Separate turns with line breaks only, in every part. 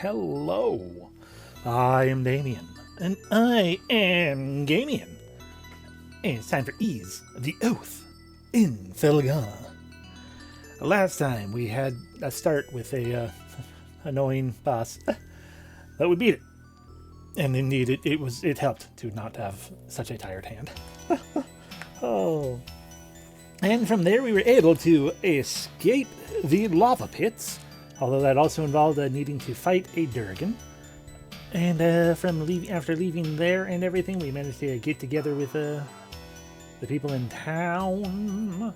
hello. I am Damien, and I am Gamian. And it's time for Ease of the Oath in Felghana. Last time we had a start with a annoying boss, but we beat it. And indeed, it helped to not have such a tired hand. Oh. And from there we were able to escape the lava pits, although that also involved needing to fight a Durgan. And after leaving there and everything, we managed to get together with the people in town,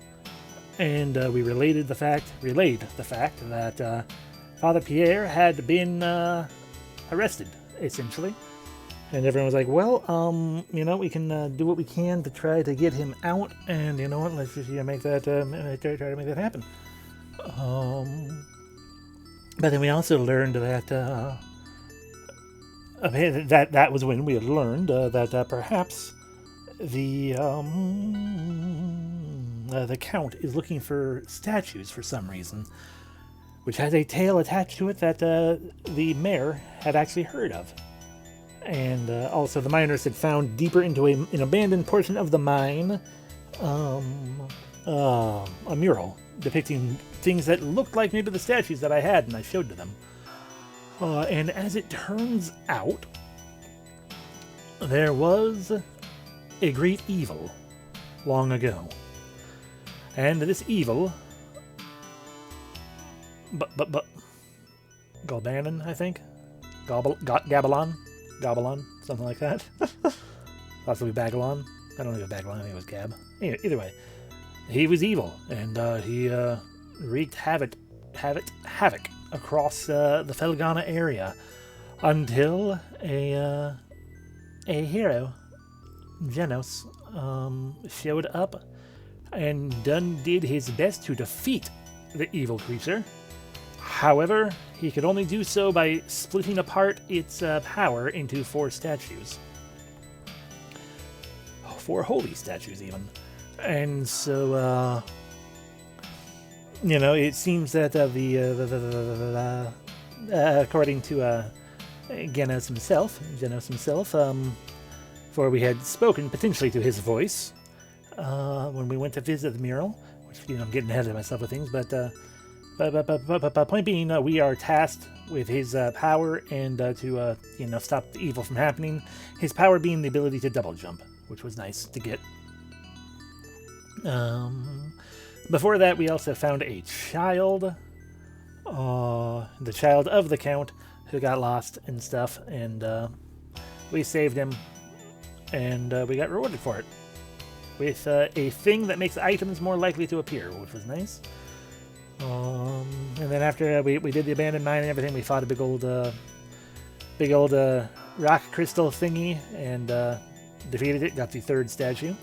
and we relayed the fact that Father Pierre had been arrested, essentially. And everyone was like, well, we can do what we can to try to get him out, and you know what, let's just make that, try to make that happen. But then we also learned that, that was when we had learned that perhaps the Count is looking for statues for some reason, which has a tale attached to it that the mayor had actually heard of. And also the miners had found deeper into an abandoned portion of the mine a mural depicting things that looked like maybe the statues that I had and I showed to them. And as it turns out, there was a great evil long ago. And this evil... Galbanon, I think? Gabalon, something like that. Possibly Bagalon. I don't think it was Bagalon, I think it was Gab. Anyway, either way, he was evil, and he wreaked havoc across the Felghana area until a hero, Genos, showed up and did his best to defeat the evil creature. However, he could only do so by splitting apart its power into 4 statues. 4 holy statues, even. And so, it seems that according to Genos himself, for we had spoken potentially to his voice when we went to visit the mural, which, I'm getting ahead of myself with things, but point being, we are tasked with his power and to stop the evil from happening. His power being the ability to double jump, which was nice to get. Before that, we also found a child, the child of the Count, who got lost and stuff, and we saved him, and we got rewarded for it with a thing that makes items more likely to appear, which was nice. And then after we did the abandoned mine and everything, we fought a big old rock crystal thingy and defeated it. Got the 3rd statue.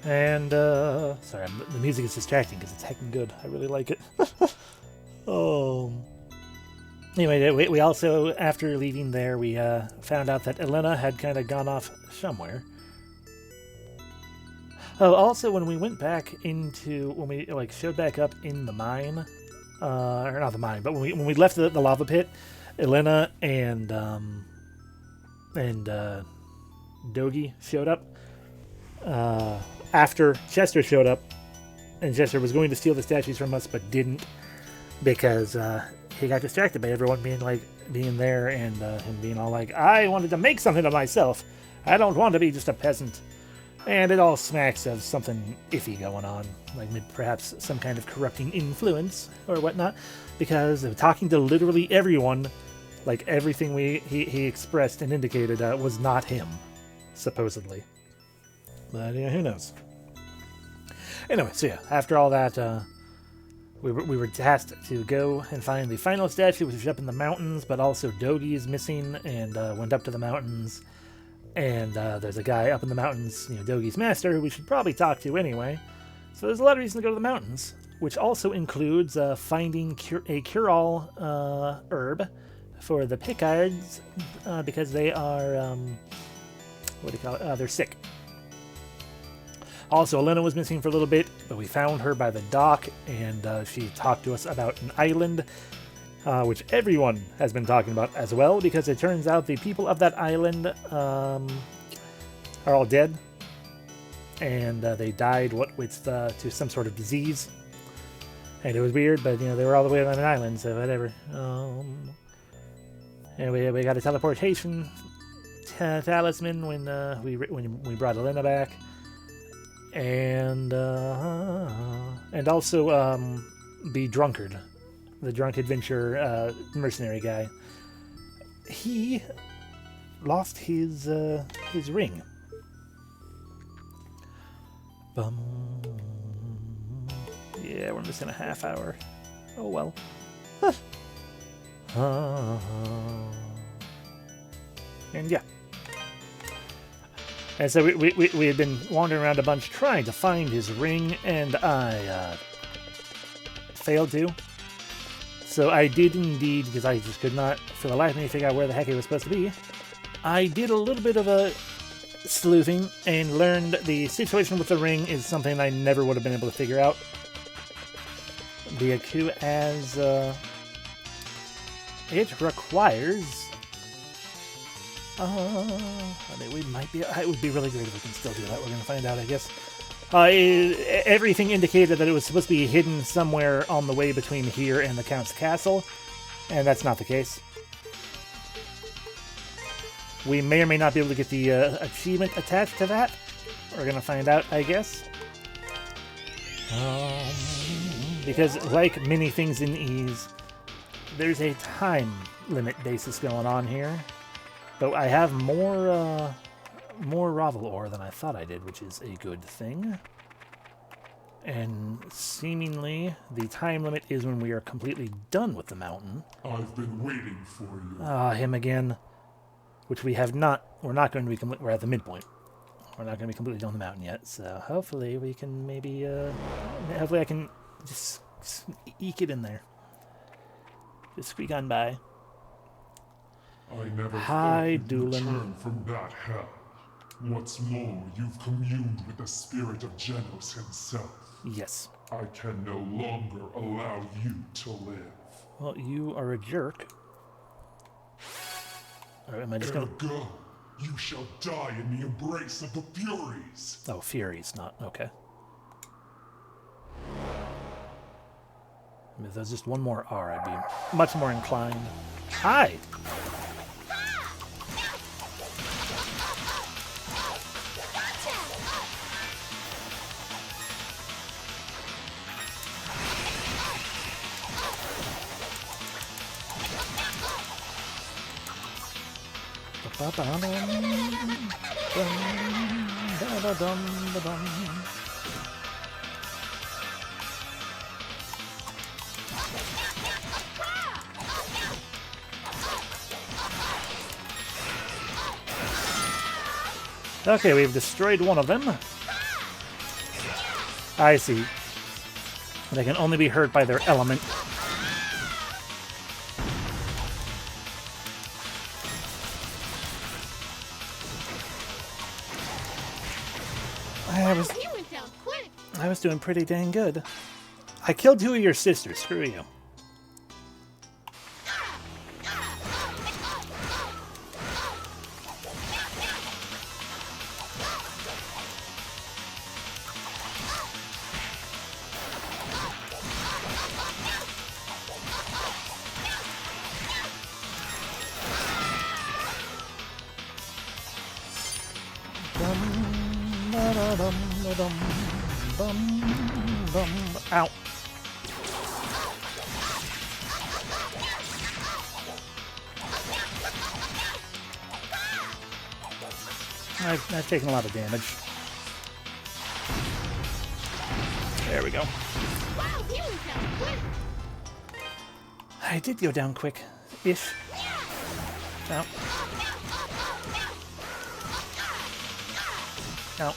And sorry, the music is distracting because it's heckin' good. I really like it. Anyway, we also, after leaving there, we found out that Elena had kind of gone off somewhere. Oh, also, when we went back when we showed back up in the mine, or not the mine, but when we left the lava pit, Elena and Dogi showed up after Chester showed up, and Chester was going to steal the statues from us, but didn't because he got distracted by everyone being there and him being all like, I wanted to make something of myself. I don't want to be just a peasant. And it all smacks of something iffy going on, like perhaps some kind of corrupting influence or whatnot, because talking to literally everyone, like everything he expressed and indicated was not him, supposedly. But yeah, who knows? Anyway, so yeah, after all that, we were tasked to go and find the final statue, which is up in the mountains, but also Dogi is missing, and went up to the mountains. And there's a guy up in the mountains, Dogi's master, who we should probably talk to anyway. So there's a lot of reason to go to the mountains, which also includes finding a cure-all herb for the Picards, because they are, they're sick. Also, Elena was missing for a little bit, but we found her by the dock, and she talked to us about an island, which everyone has been talking about as well, because it turns out the people of that island are all dead, and they died to some sort of disease. And it was weird, but they were all the way on an island, so whatever. And we got a teleportation talisman when we brought Elena back, and also the drunkard, the drunk adventure mercenary guy. He lost his ring. Yeah, we're missing a half hour. Oh well. And yeah. And so we had been wandering around a bunch trying to find his ring, and I failed to. So I did indeed, because I just could not for the life of me figure out where the heck it was supposed to be. I did a little bit of a sleuthing and learned the situation with the ring is something I never would have been able to figure out. As it requires. I mean, we might be. It would be really great if we can still do that. We're going to find out, I guess. Everything indicated that it was supposed to be hidden somewhere on the way between here and the Count's castle, and that's not the case. We may or may not be able to get the achievement attached to that. We're going to find out, I guess. Because, like many things in Ys, there's a time limit basis going on here. But I have more Ravel ore than I thought I did, which is a good thing. And seemingly, the time limit is when we are completely done with the mountain.
I've been waiting for you.
Him again. Which we have not. We're not going to be. We're at the midpoint. We're not going to be completely done with the mountain yet. So hopefully we can maybe. Hopefully I can just eke it in there. Just squeak on by.
I never
Hi,
thought you'd
Doolin.
return from that hell. What's more, you've communed with the spirit of Genos himself.
Yes.
I can no longer allow you to live.
Well, you are a jerk. Or am I just gonna...
Ergo, you shall die in the embrace of the Furies.
Oh, Furies, not... Okay. If there's just one more R, I'd be much more inclined. Hi! Okay, we've destroyed one of them. I see. They can only be hurt by their element. I was doing pretty dang good. I killed two of your sisters. Screw you. Ow. I've taken a lot of damage. There we go. I did go down quick. Ish. Ow. Ow.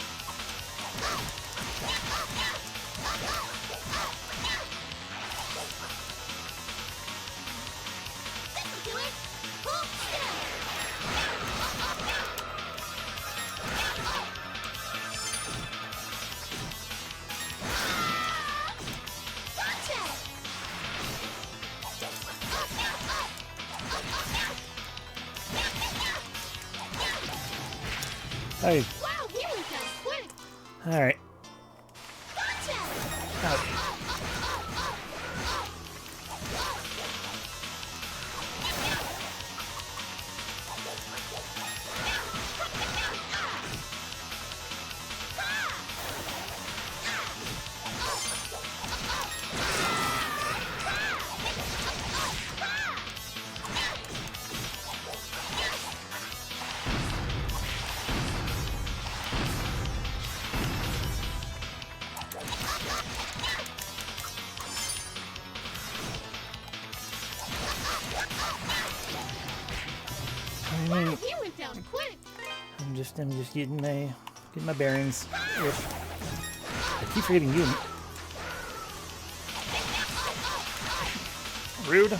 Hey.
Wow, he went down quick.
Alright.
Gotcha. Wow, he went down quick.
I'm just getting my bearings. I keep forgetting you. Rude.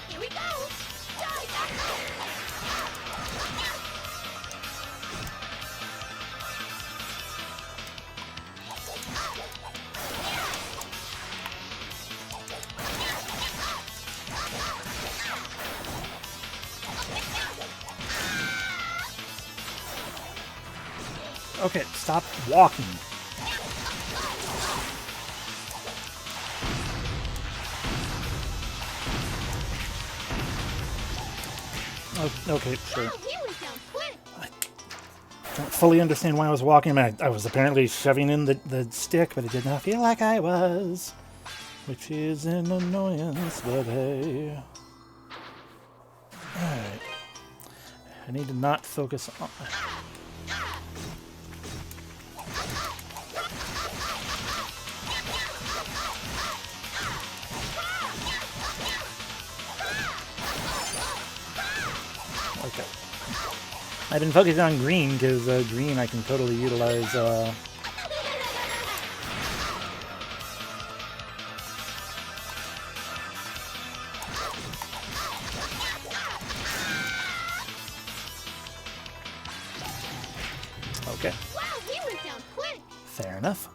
Here we go. Die.
Okay, stop walking. Oh, okay, sure.
Wow, he went down quick.
I don't fully understand why I was walking. I was apparently shoving in the stick, but it did not feel like I was. Which is an annoyance, but hey. Alright. I need to not focus on... Okay. I've been focusing on green, because green I can totally utilize... Okay,
Wow, he went down quick.
fair enough.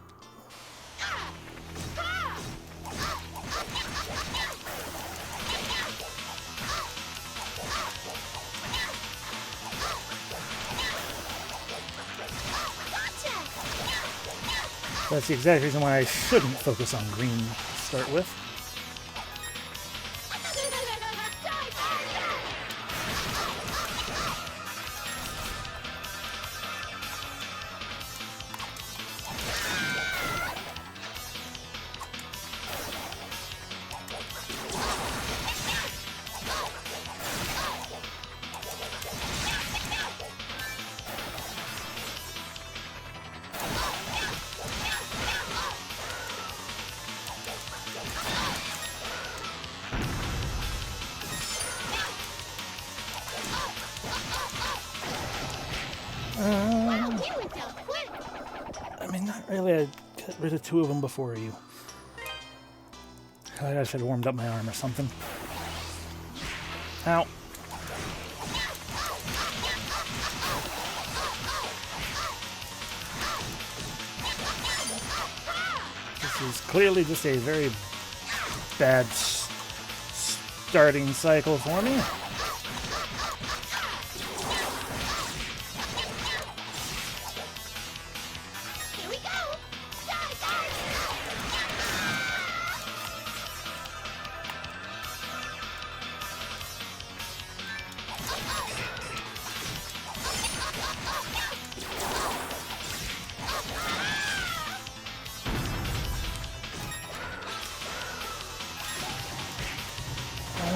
Gotcha.
That's the exact reason why I shouldn't focus on green to start with.
Wow, he went down quick.
I mean, not really. I got rid of two of them before you. I should have warmed up my arm or something. Ow. This is clearly just a very bad starting cycle for me.
Here we go.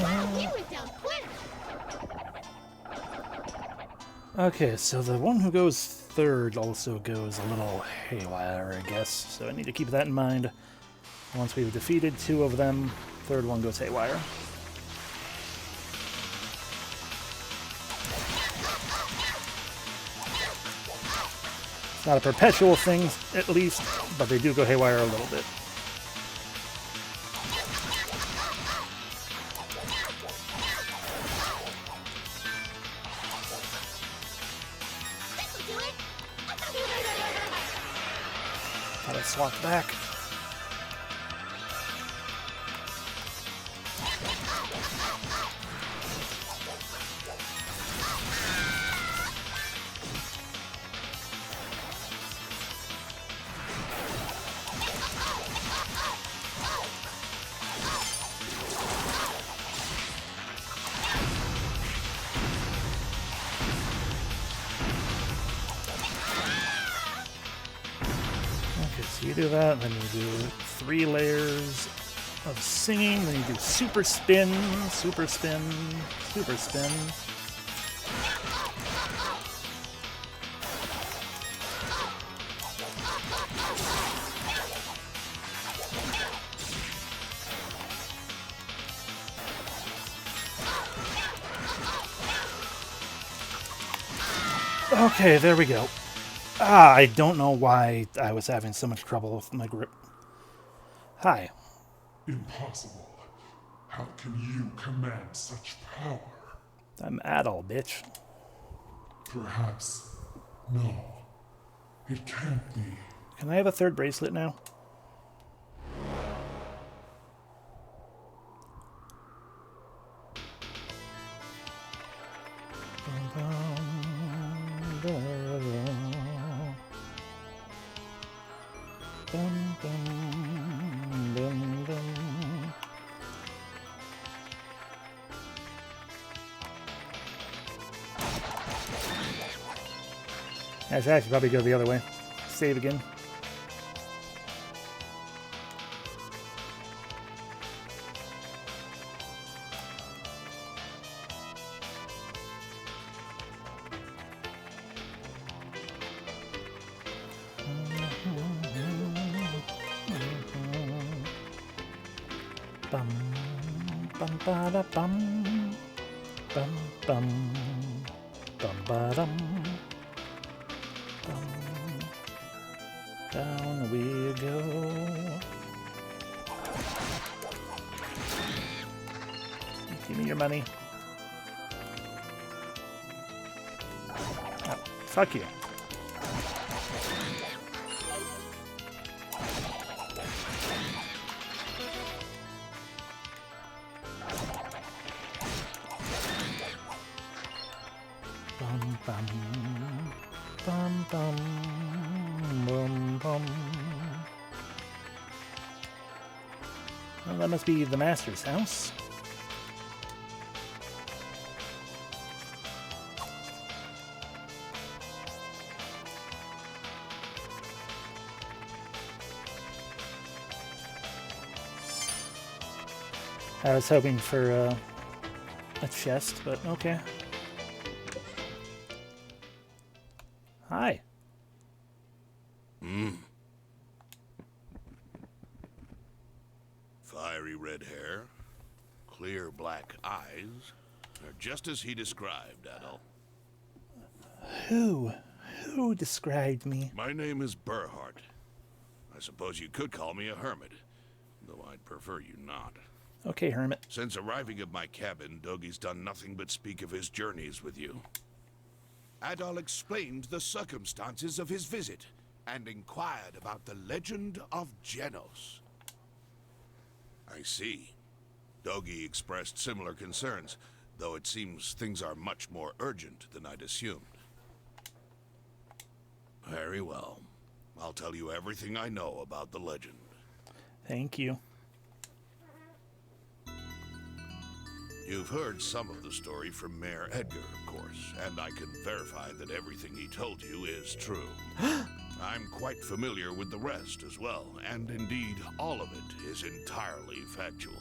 Wow, he went down quick.
Okay, so the one who goes third also goes a little haywire, I guess. So I need to keep that in mind. Once we've defeated two of them, third one goes haywire. It's not a perpetual thing, at least, but they do go haywire a little bit.
This'll do it.
Let's swap back. Okay, so you do that, then you do 3 layers of singing, then you do super spin, super spin, super spin. Okay, there we go. I don't know why I was having so much trouble with my grip. Hi.
Impossible. How can you command such power?
I'm Adol, bitch.
Perhaps. No. It can't be.
Can I have a 3rd bracelet now? Actually, I should probably go the other way. Save again. Bum, bum, ba da bum, bum, bum, bum, ba dum, bum. Down we go. Give me your money. Oh, fuck you. Bum bum bum bum bum bum. Well, that must be the master's house. I was hoping for a chest, but okay. Hi.
Fiery red hair, clear black eyes. They're just as he described, Adol.
Who described me?
My name is Burhart. I suppose you could call me a hermit, though I'd prefer you not.
Okay, hermit.
Since arriving at my cabin, Dogi's done nothing but speak of his journeys with you. Adol explained the circumstances of his visit and inquired about the legend of Genos. I see. Dogi expressed similar concerns, though it seems things are much more urgent than I'd assumed. Very well. I'll tell you everything I know about the legend.
Thank you.
You've heard some of the story from Mayor Edgar, of course, and I can verify that everything he told you is true. I'm quite familiar with the rest as well, and indeed, all of it is entirely factual.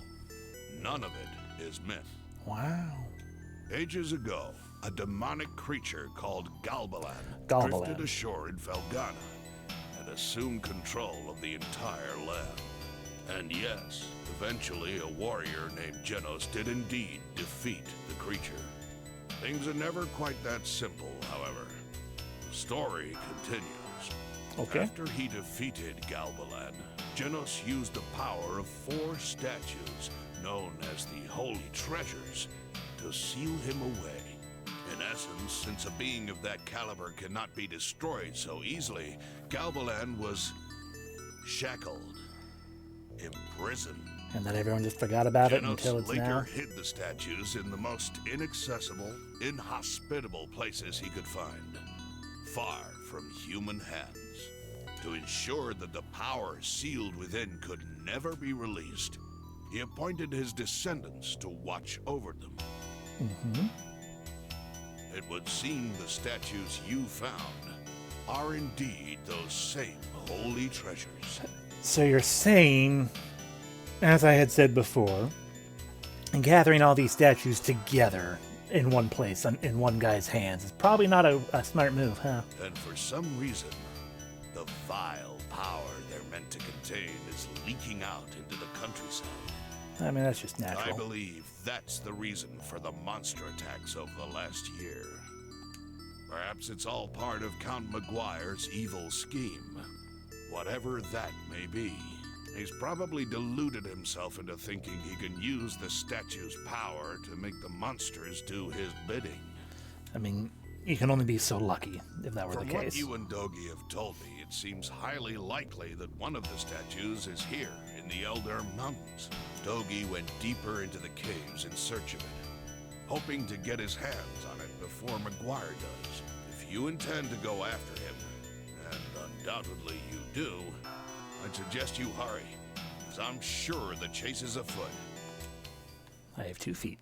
None of it is myth.
Wow.
Ages ago, a demonic creature called Galbalan drifted ashore in Felghana and assumed control of the entire land. And yes, eventually a warrior named Genos did indeed defeat the creature. Things are never quite that simple, however. The story continues.
Okay.
After he defeated Galbalan, Genos used the power of 4 statues, known as the Holy Treasures, to seal him away. In essence, since a being of that caliber cannot be destroyed so easily, Galbalan was shackled, imprisoned.
And then everyone just forgot about it
Genos
until it's
later
now.
hid the statues in the most inaccessible, inhospitable places he could find, far from human hands. To ensure that the power sealed within could never be released, he appointed his descendants to watch over them. It would seem the statues you found are indeed those same holy treasures.
So you're saying, as I had said before, and gathering all these statues together in one place, in one guy's hands, is probably not a smart move, huh?
And for some reason, the vile power they're meant to contain is leaking out into the countryside.
I mean, that's just
I
natural.
believe that's the reason for the monster attacks over the last year. Perhaps it's all part of Count Maguire's evil scheme. Whatever that may be, he's probably deluded himself into thinking he can use the statue's power to make the monsters do his bidding.
I mean, you can only be so lucky if that were
From
the
what
case.
you and Dogi have told me, it seems highly likely that one of the statues is here in the Elder Mountains. Dogi went deeper into the caves in search of it, hoping to get his hands on it before Maguire does. If you intend to go after him, and undoubtedly you do, I'd suggest you hurry, because I'm sure the chase is afoot.
I have 2 feet.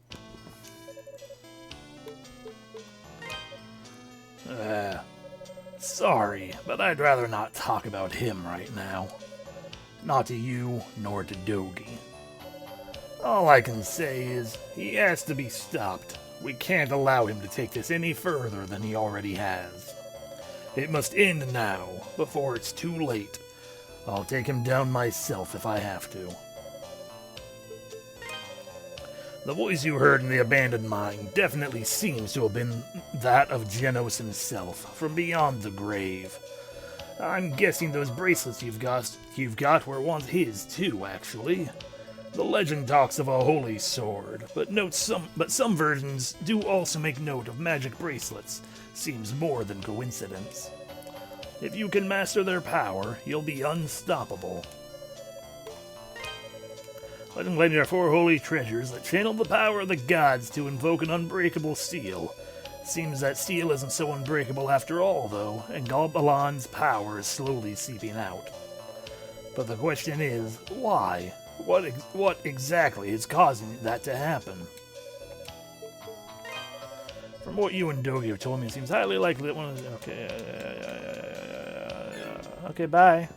Sorry, but I'd rather not talk about him right now. Not to you, nor to Dogi. All I can say is, he has to be stopped. We can't allow him to take this any further than he already has. It must end now, before it's too late. I'll take him down myself if I have to. The voice you heard in the abandoned mine definitely seems to have been that of Genos himself, from beyond the grave. I'm guessing those bracelets you've got were once his too, actually. The legend talks of a holy sword, but some versions do also make note of magic bracelets. Seems more than coincidence. If you can master their power, you'll be unstoppable. Legend claims there are 4 holy treasures that channel the power of the gods to invoke an unbreakable seal. Seems that seal isn't so unbreakable after all, though, and Galbalan's power is slowly seeping out. But the question is, why? What exactly is causing that to happen? From what you and Dogi have told me, it seems highly likely that one of the... Okay, bye.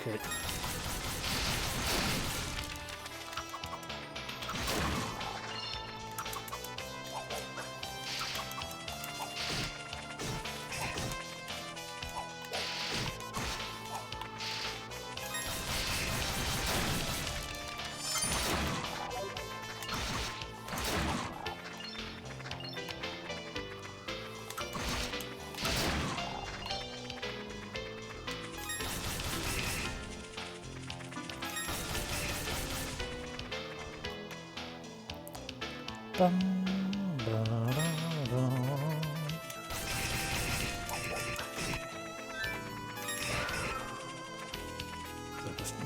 Okay. Bum, ba-da-da.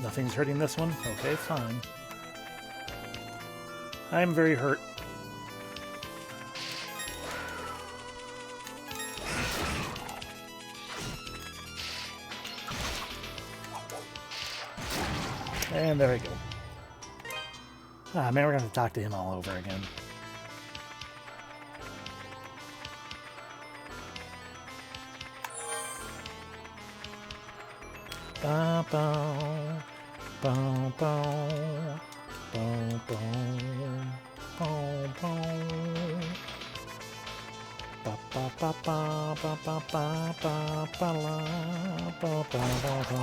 Nothing's hurting this one? Okay, fine. I am very hurt. And there we go. Ah, man, we're gonna have to talk to him all over again. Ba ba ba ba ba ba ba ba ba ba ba ba ba ba ba ba la ba ba ba ba.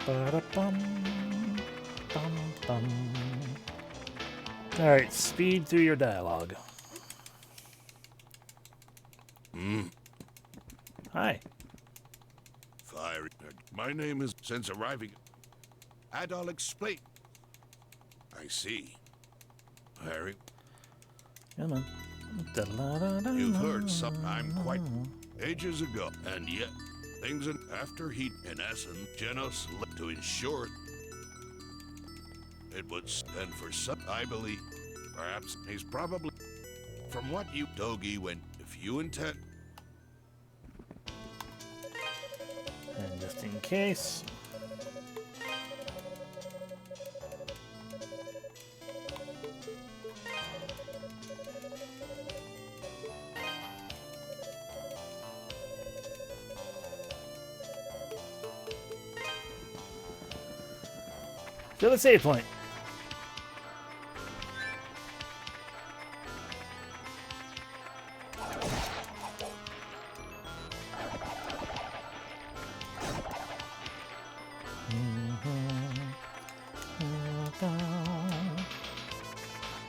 Ba-da-bum, bum, bum. All right, speed through your dialogue. Hi.
Fire. My name is since arriving. And I'll explain. I see. Harry,
Come on.
you've heard sometime quite ages ago, and yet things after he, in essence, Genos to ensure it would, and for some, I believe, perhaps he's probably from what you, Dogi, when if you intend.
And just in case. To the save point.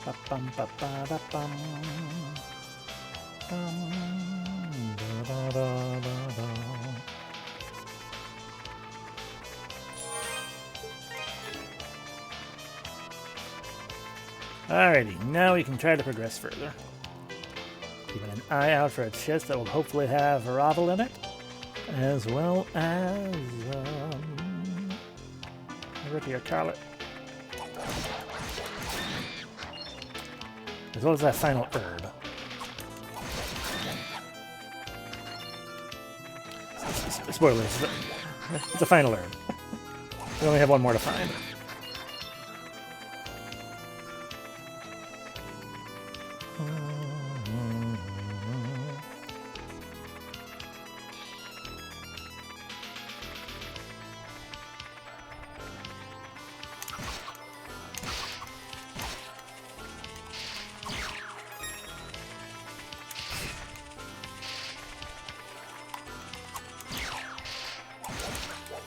Ba-bum, ba-ba-da-bum. Da-da-da-da-da. Alrighty, now we can try to progress further. Keeping an eye out for a chest that will hopefully have a Ravel in it, as well as a Ripier Carlet. As well as that final herb. Spoilers, it's a final herb. We only have one more to find.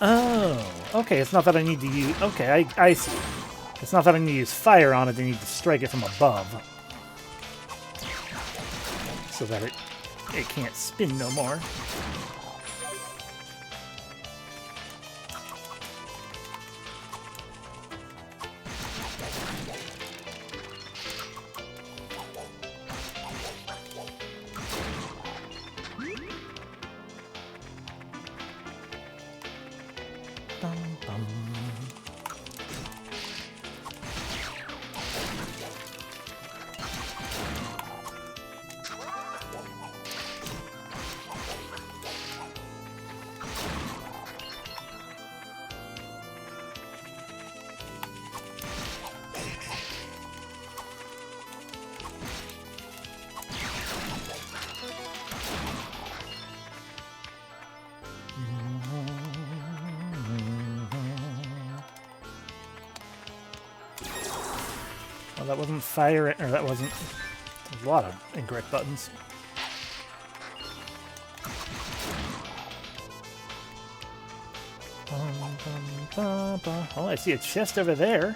Oh, okay, it's not that I need to use... Okay, I see. It's not that I need to use fire on it, I need to strike it from above. So that it can't spin no more. Bum, bum. Well, that wasn't fire, or that wasn't... There's a lot of incorrect buttons. Oh, I see a chest over there.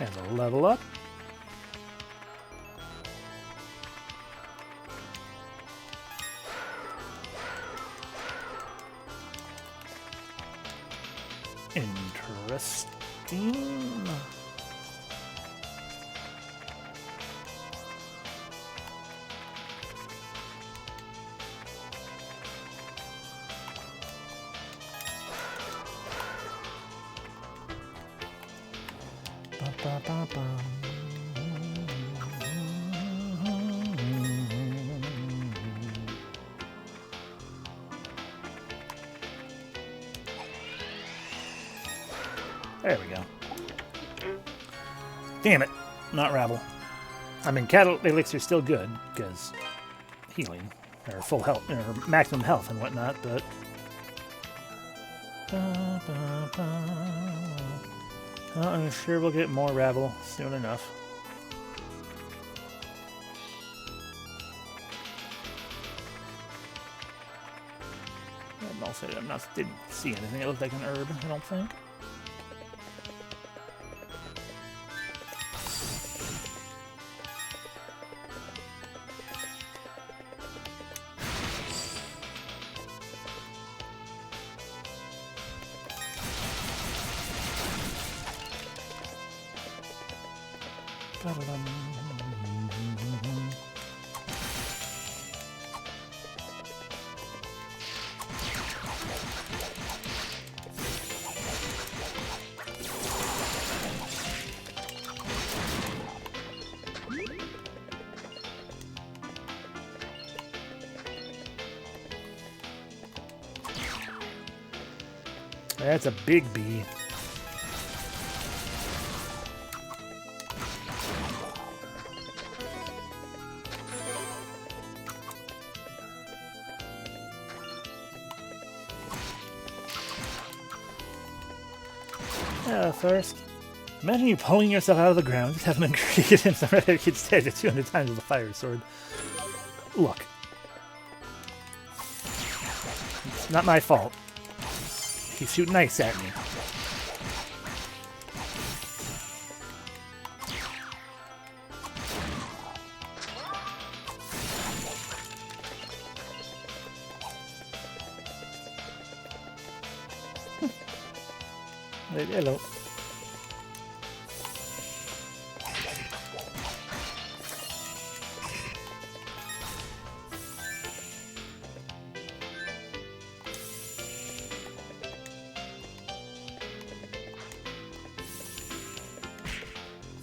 And a level up. Interesting. There we go. Damn it. Not Rabble. I mean, Cattle Elixir's still good, because healing, or full health, or maximum health and whatnot, but... I'm sure we'll get more Rabble soon enough. Also, didn't see anything that looked like an herb, I don't think. That's a big bee. First, imagine you pulling yourself out of the ground, just have an ingredient and some other kid's dead at 200 times with a fire sword. Look. It's not my fault. He's shooting ice at me. Hello.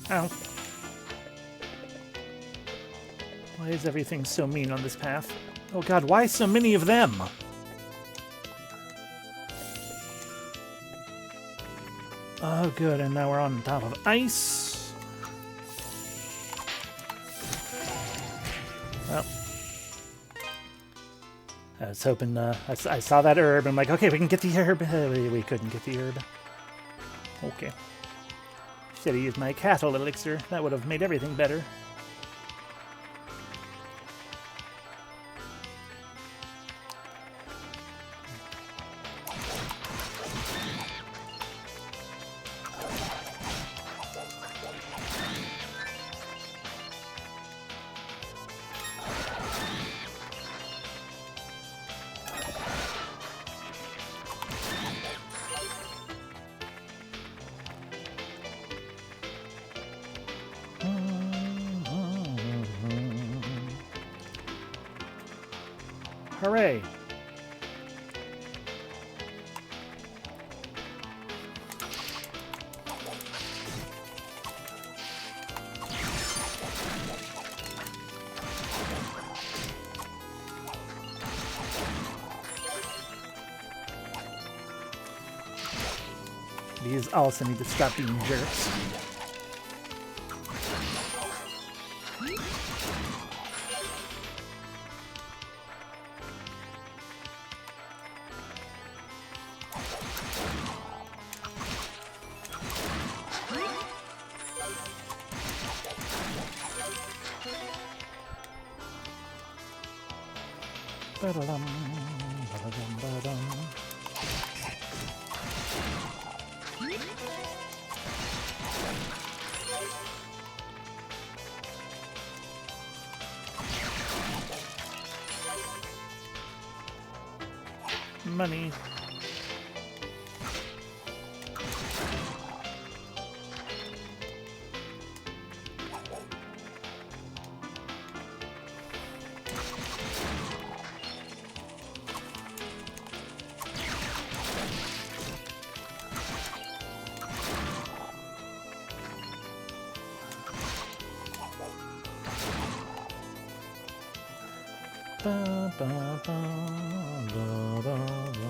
Ow. Why is everything so mean on this path? Oh god, why so many of them? Oh good, and now we're on top of ice. Well, I was hoping, I saw that herb, and I'm like, okay, we can get the herb. We couldn't get the herb. Okay. Should have used my cattle elixir. That would have made everything better. Hooray! These also need to stop being jerks. Ba-da-dum, ba-da-dum, ba-dum. Money. Ba, ba, ba, ba, ba, ba.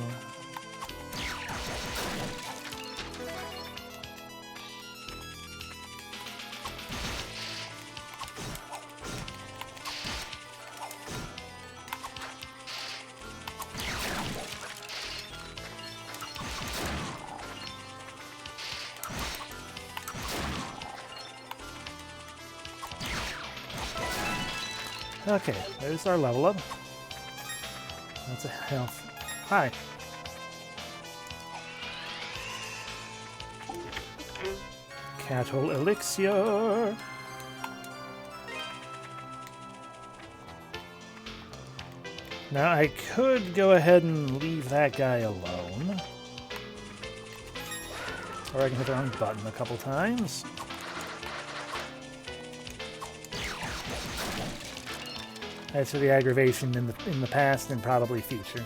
Okay, there's our level up. That's a health. Hi. Cattle elixir. Now I could go ahead and leave that guy alone. Or I can hit the wrong button a couple times. As for the aggravation in the past and probably future.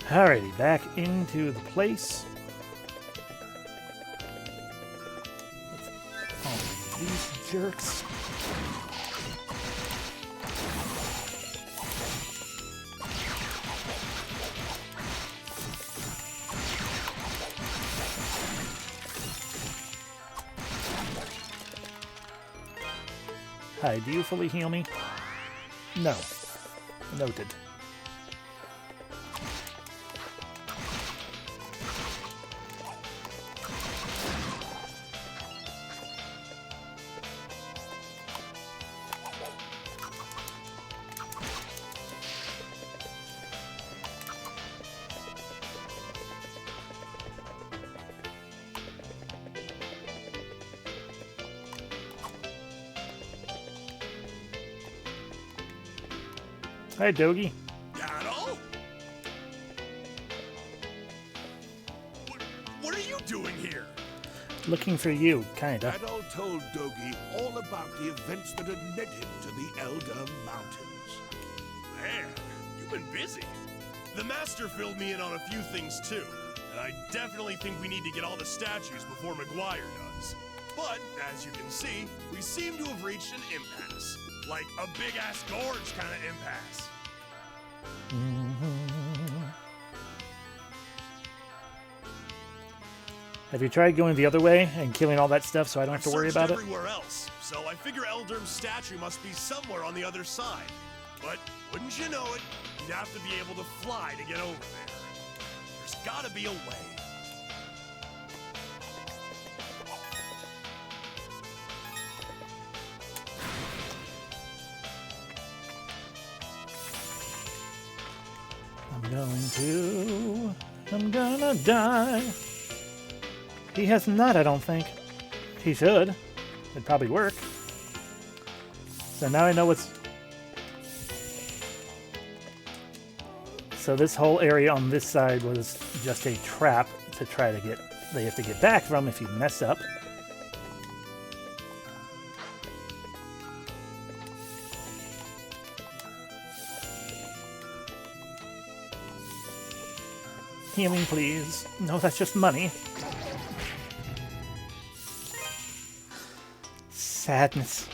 Alrighty, back into the place. Oh, these jerks. Hi, do you fully heal me? No. Noted. Hi, Dogie.
Gaddle? What are you doing here?
Looking for you, kinda.
Gaddle told Dogi all about the events that had led him to the Elder Mountains.
Man, you've been busy. The Master filled me in on a few things too, and I definitely think we need to get all the statues before McGuire does. But, as you can see, we seem to have reached an impasse. Like a big-ass gorge kind of impasse.
Have you tried going the other way and killing all that stuff so I don't have to worry about it?
Everywhere else, so I figure Eldurm's statue must be somewhere on the other side. But wouldn't you know it, you'd have to be able to fly to get over there. There's gotta be a way.
I'm gonna die. He has not, I don't think. He should. It'd probably work. So now I know what's... So this whole area on this side was just a trap to try to get... They have to get back from if you mess up. Healing, please. No, that's just money. Sadness.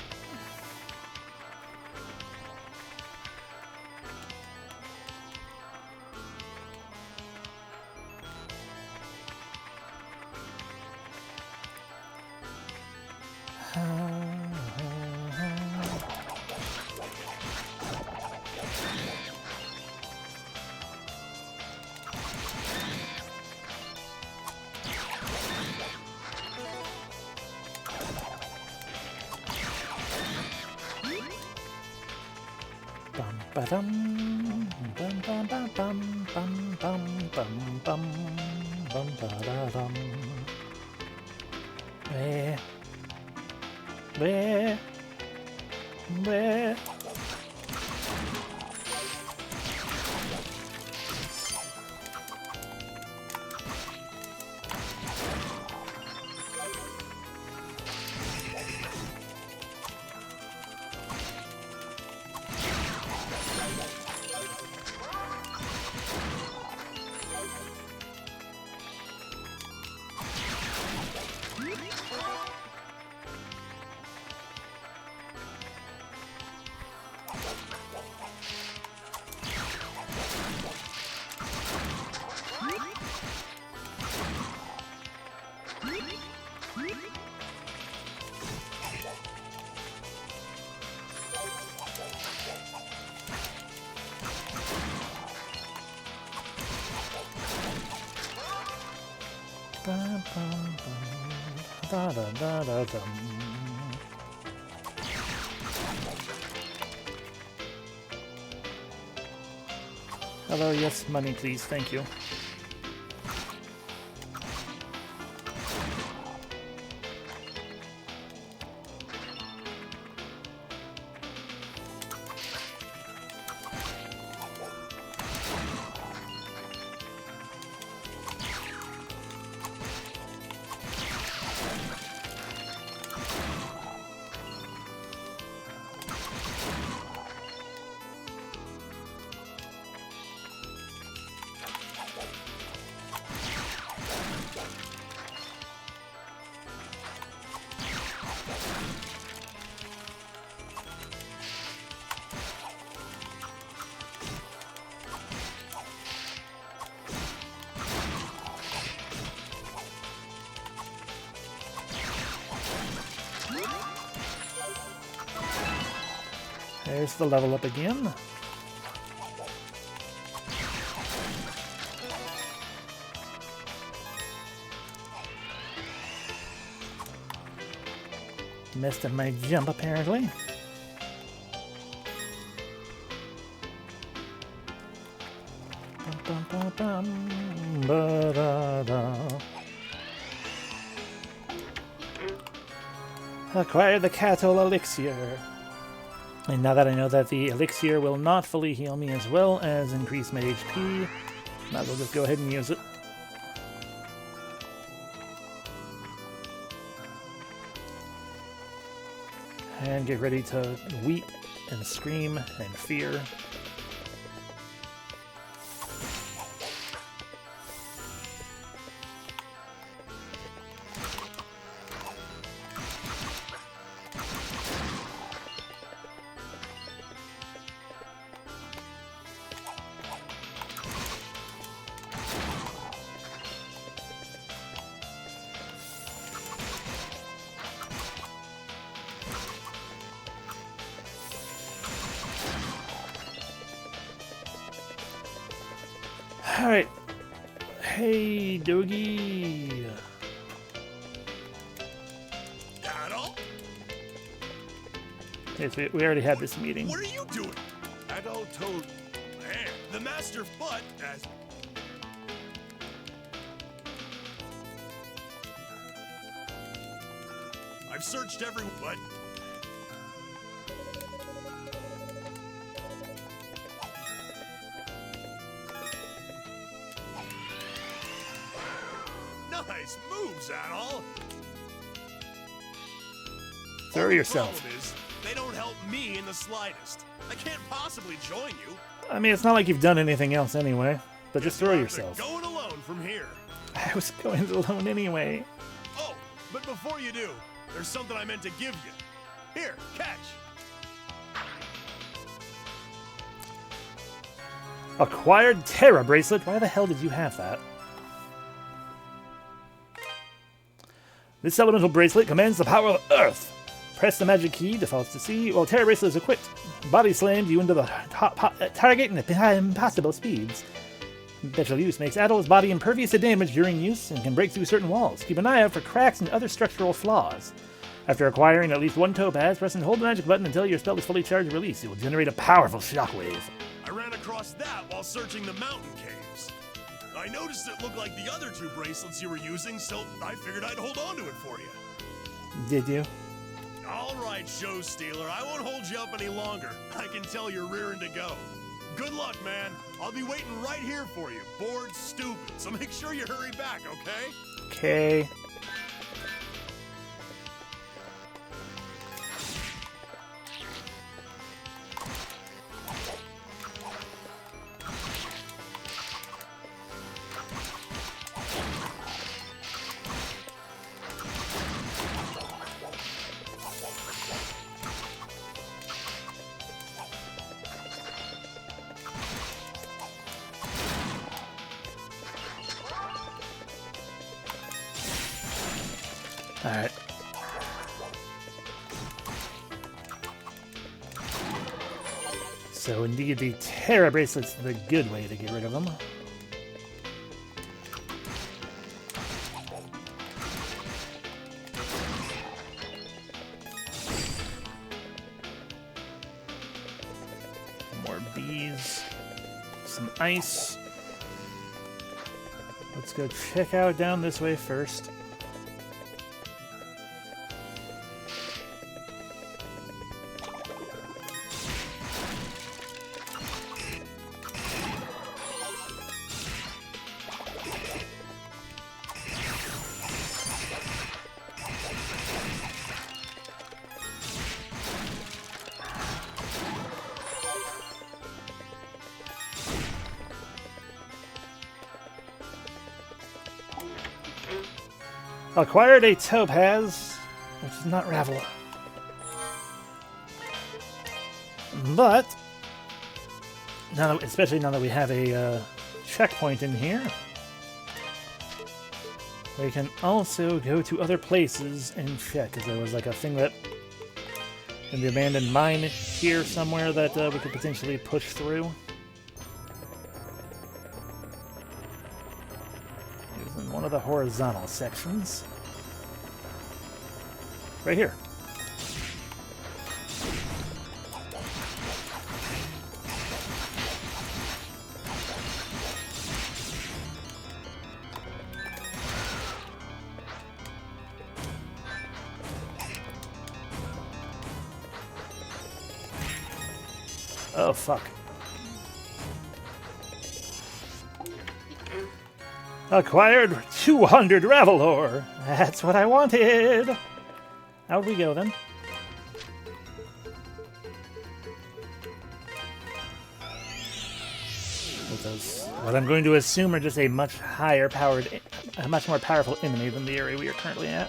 Ba-dum, bum bum bum bum bum bum bum bum bum ba-da-dum. Where? Bum, bum, bum. Da, da, da, da, dum. Hello, yes, money, please. Thank you. There's the level up again. Missed at my jump, apparently. Bum, bum, bum, bum, ba-da-da. Acquire the Cattle Elixir. And now that I know that the elixir will not fully heal me as well as increase my HP, might as well just go ahead and use it. And get ready to weep and scream and fear. Alright. Hey, Doogie.
Adult?
Yes, we already had this meeting.
What are you doing?
Adult told.
Man, the master but as I've searched every what? Nice moves, Adol.
Throw yourself.
The problem is, they don't help me in the slightest. I can't possibly join you.
I mean, it's not like you've done anything else anyway, but just throw
You're
yourself.
going alone from here.
I was going alone anyway.
Oh, but before you do, there's something I meant to give you. Here, catch.
Acquired Terra Bracelet? Why the hell did you have that? This elemental bracelet commands the power of Earth. Press the magic key, defaults to C, while Terra Bracelet is equipped. Body slams you into the target in impossible speeds. Special use makes Adol's body impervious to damage during use and can break through certain walls. Keep an eye out for cracks and other structural flaws. After acquiring at least one topaz, press and hold the magic button until your spell is fully charged and released. It will generate a powerful shockwave.
I ran across that while searching the mountain caves. I noticed it looked like the other two bracelets you were using, so I figured I'd hold on to it for you.
Did you?
All right, show stealer, I won't hold you up any longer. I can tell you're rearing to go. Good luck, man. I'll be waiting right here for you, bored stupid, so make sure you hurry back, okay?
Okay. Alright. So indeed the Terra Bracelet's the good way to get rid of them. more bees. Some ice. Let's go check out down this way first. Acquired a topaz, which is not Ravela. But, now that, especially now that we have a checkpoint in here, we can also go to other places and check, because there was like a thing that in the abandoned mine here somewhere that we could potentially push through. One of the horizontal sections. Right here. Oh, fuck. Acquired 200 Ravelor. That's what I wanted. How'd we go then? With those, what I'm going to assume are just a much higher powered, a much more powerful enemy than the area we are currently at.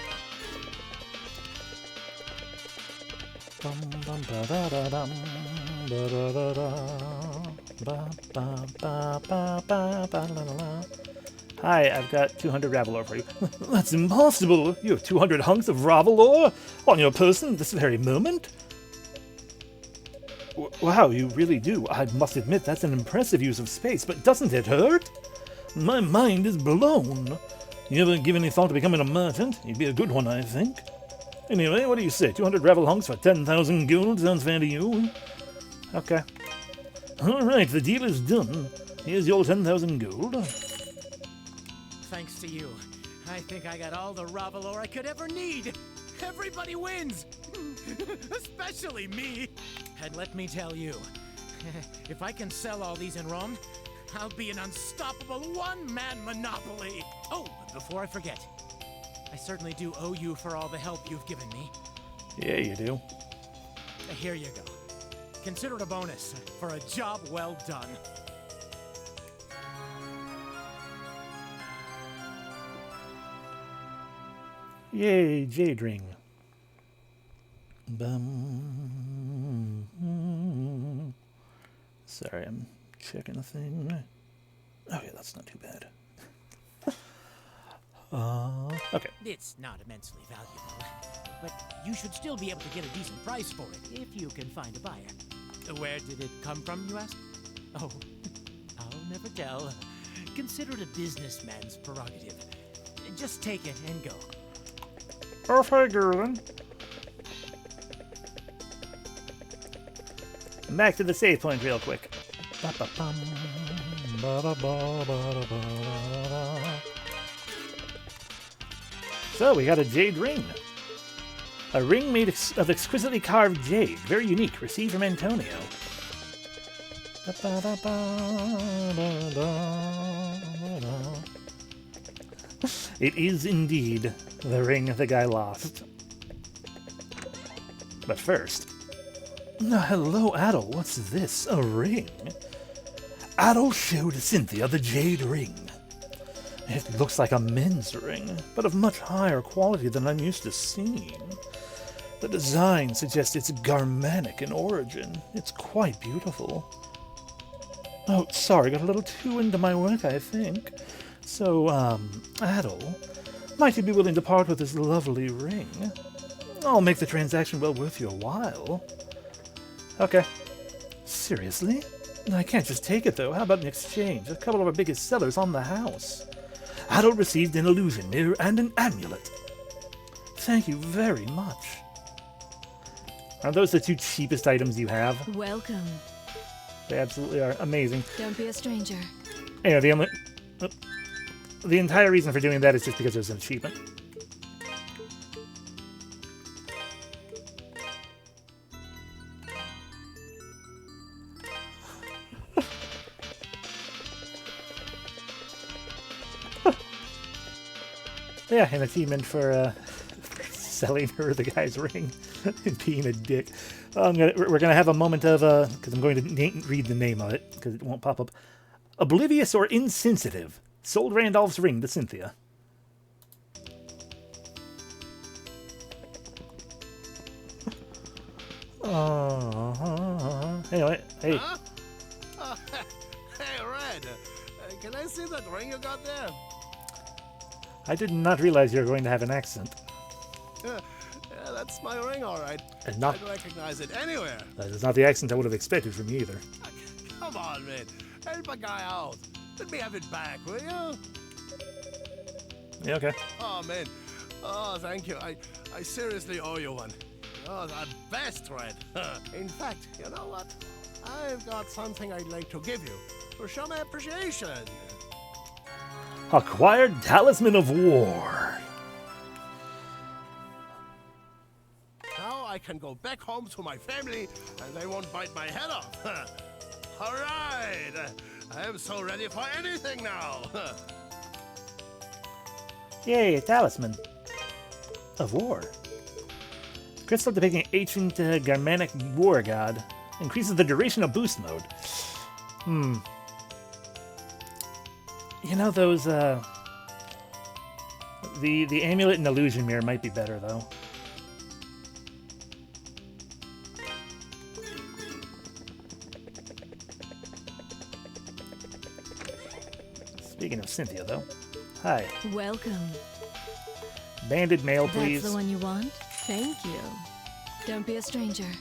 Hi, I've got 200 Ravelor for you. That's impossible! You have 200 hunks of Ravelor on your person this very moment? Wow, you really do. I must admit, that's an impressive use of space, but doesn't it hurt? My mind is blown. You ever give any thought to becoming a merchant? You'd be a good one, I think. Anyway, what do you say? 200 Ravel hunks for 10,000 gold? Sounds fair to you? Okay. Alright, the deal is done. Here's your 10,000 gold.
Thanks to you, I think I got all the Ravelor I could ever need. Everybody wins, especially me. And let me tell you, if I can sell all these in Rome, I'll be an unstoppable one-man monopoly. Oh, before I forget, I certainly do owe you for all the help you've given me.
Yeah, you do.
Here you go. Consider it a bonus for a job well done.
Yay, Jade Ring. Sorry, I'm checking a thing. Okay, that's not too bad. Okay.
It's not immensely valuable, but you should still be able to get a decent price for it if you can find a buyer. Where did it come from, you ask? Oh, I'll never tell. Consider it a businessman's prerogative. Just take it and go.
I'll figure then. Back to the save point real quick. So, we got a jade ring. A ring made of exquisitely carved jade. Very unique. Received from Antonio. It is indeed the ring the guy lost. But first... hello, Adol. What's this? A ring? Adol showed Cynthia the jade ring. It looks like a men's ring, but of much higher quality than I'm used to seeing. The design suggests it's Garmanic in origin. It's quite beautiful. Oh, sorry, got a little too into my work, I think. So, Adol, might you be willing to part with this lovely ring? I'll make the transaction well worth your while. Okay. Seriously? I can't just take it, though. How about an exchange? A couple of our biggest sellers on the house. Adol received an illusion mirror and an amulet. Thank you very much. Are those the two cheapest items you have?
Welcome.
They absolutely are amazing.
Don't be a stranger.
Anyway, the entire reason for doing that is just because there's an achievement. Yeah, an achievement for selling her the guy's ring and being a dick. We're gonna have a moment of because I'm going to read the name of it because it won't pop up. Oblivious or insensitive sold Randolph's ring to Cynthia. Anyway, hey.
Huh? Hey, Red. Can I see that ring you got there?
I did not realize you were going to have an accent.
Yeah, that's my ring, all right.
And not,
I'd recognize it anywhere.
that is not the accent I would have expected from you either.
Come on, man. Help a guy out. Let me have it back, will you?
Yeah, okay.
Oh, man. Oh, thank you. I seriously owe you one. You're the best, Red. In fact, you know what? I've got something I'd like to give you for show my appreciation.
Acquired Talisman of War.
Now I can go back home to my family and they won't bite my head off. All right. I am so ready for anything now.
Yay, a Talisman of War. Crystal depicting ancient Germanic war god. Increases the duration of boost mode. You know, those, the amulet and illusion mirror might be better, though. Speaking of Cynthia, though. Hi.
Welcome.
Banded mail, please.
That's the one you want? Thank you. Don't be a stranger.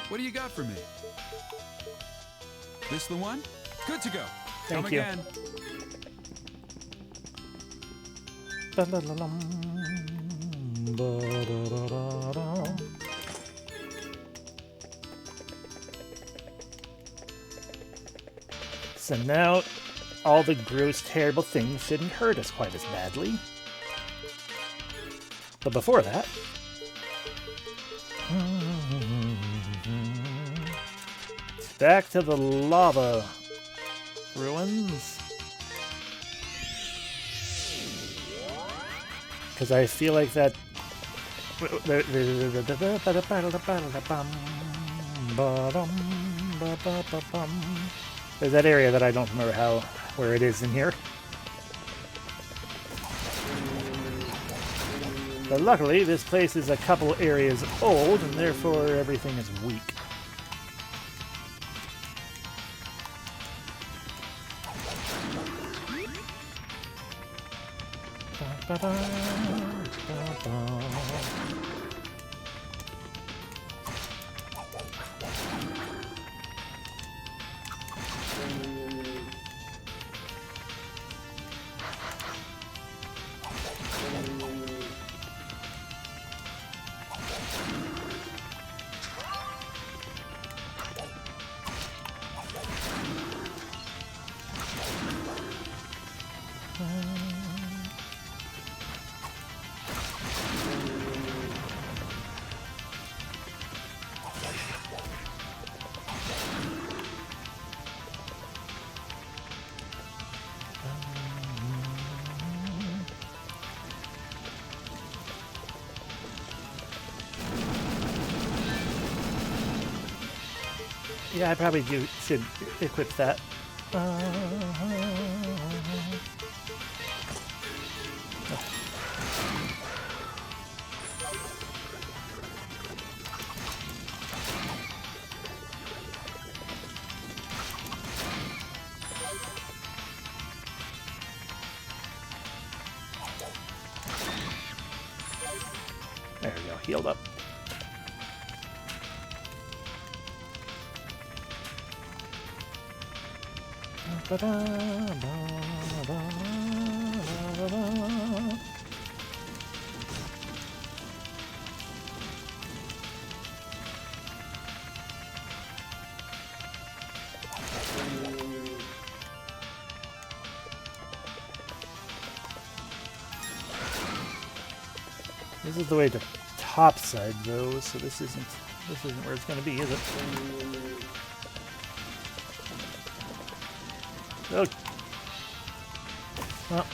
What do you got for me? This the one? Good to go.
Thank
Come
you.
again.
So now, all the gross, terrible things shouldn't hurt us quite as badly. But before that... back to the lava ruins. Because I feel like that... There's that area that I don't remember where it is in here. But luckily, this place is a couple areas old, and therefore everything is weak. Yeah, I probably should equip that. There we go, healed up. This is the way the top side goes, so this isn't where it's going to be, is it? Oh. Oh.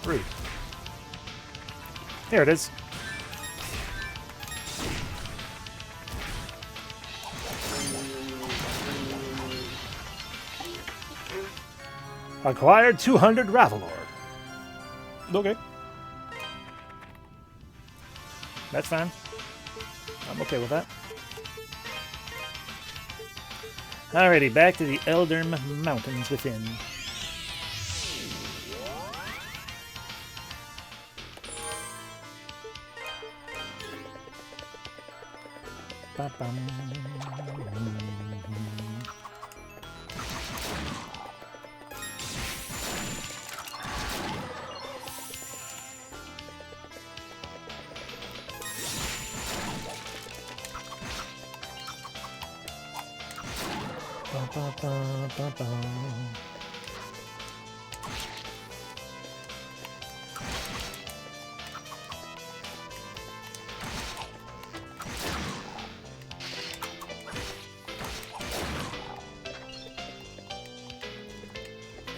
Rude. There it is. Acquired 200 Ravelor. Okay. That's fine. I'm okay with that. Alrighty, back to the Elder Mountains within. Ba-bum. Ba, ba, ba, ba.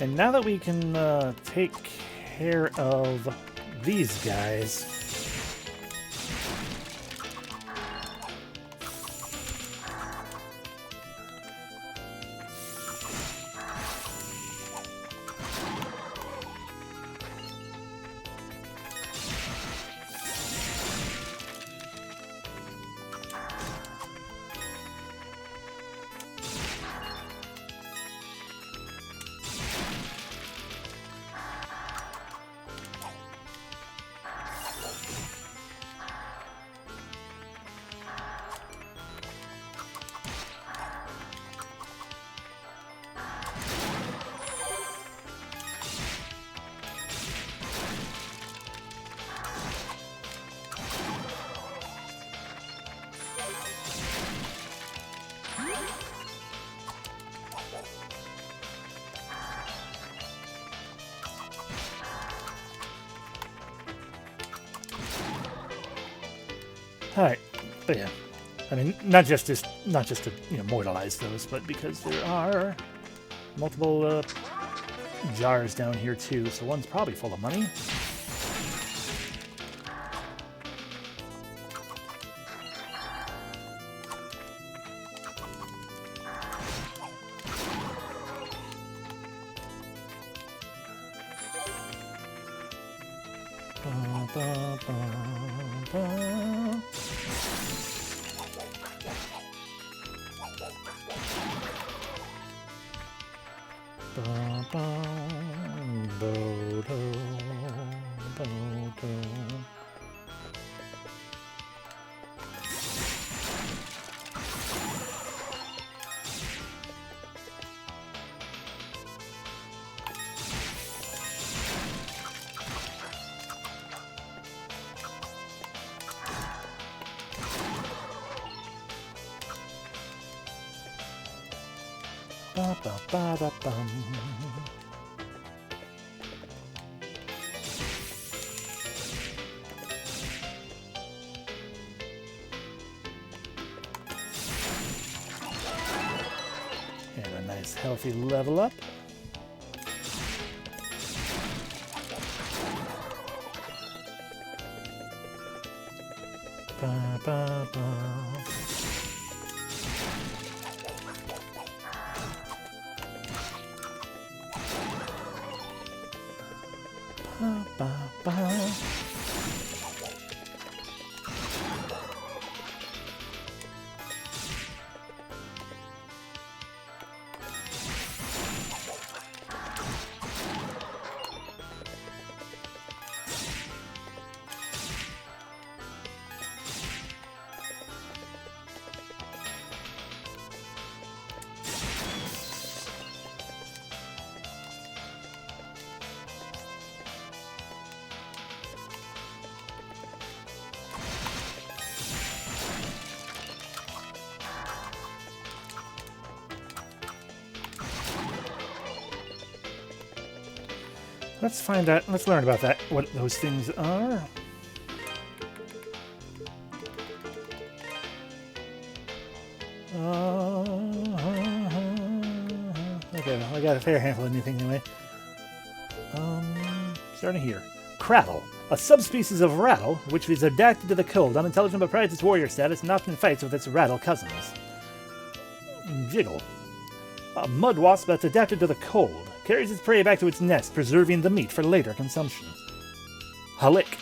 And now that we can take care of these guys, alright, but yeah, I mean, not just to mortalize those, but because there are multiple jars down here too, so one's probably full of money. Ba, ba, ba, ba. Ba, ba, bo, do, bo, do. Ba, ba, ba, da, bum. And a nice healthy level up. Ba, ba, ba. Ba, ba, ba. Let's find out. Let's learn about that. What those things are. Okay, well, I got a fair handful of new things anyway. Starting here. Crattle, a subspecies of rattle, which is adapted to the cold, unintelligent but prizes its warrior status, and often fights with its rattle cousins. Jiggle, a mud wasp that's adapted to the cold, carries its prey back to its nest, preserving the meat for later consumption. Halik,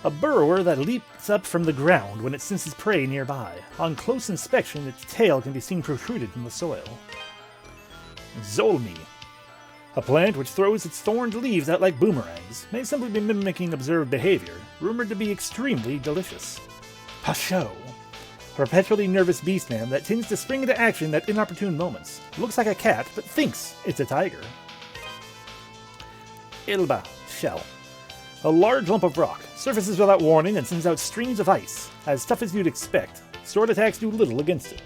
a burrower that leaps up from the ground when it senses prey nearby. On close inspection, its tail can be seen protruded from the soil. Zolmi, a plant which throws its thorned leaves out like boomerangs, may simply be mimicking observed behavior, rumored to be extremely delicious. Pasho, a perpetually nervous beastman that tends to spring into action at inopportune moments. Looks like a cat, but thinks it's a tiger. Ilba, shell, a large lump of rock, surfaces without warning and sends out streams of ice, as tough as you'd expect. Sword attacks do little against it.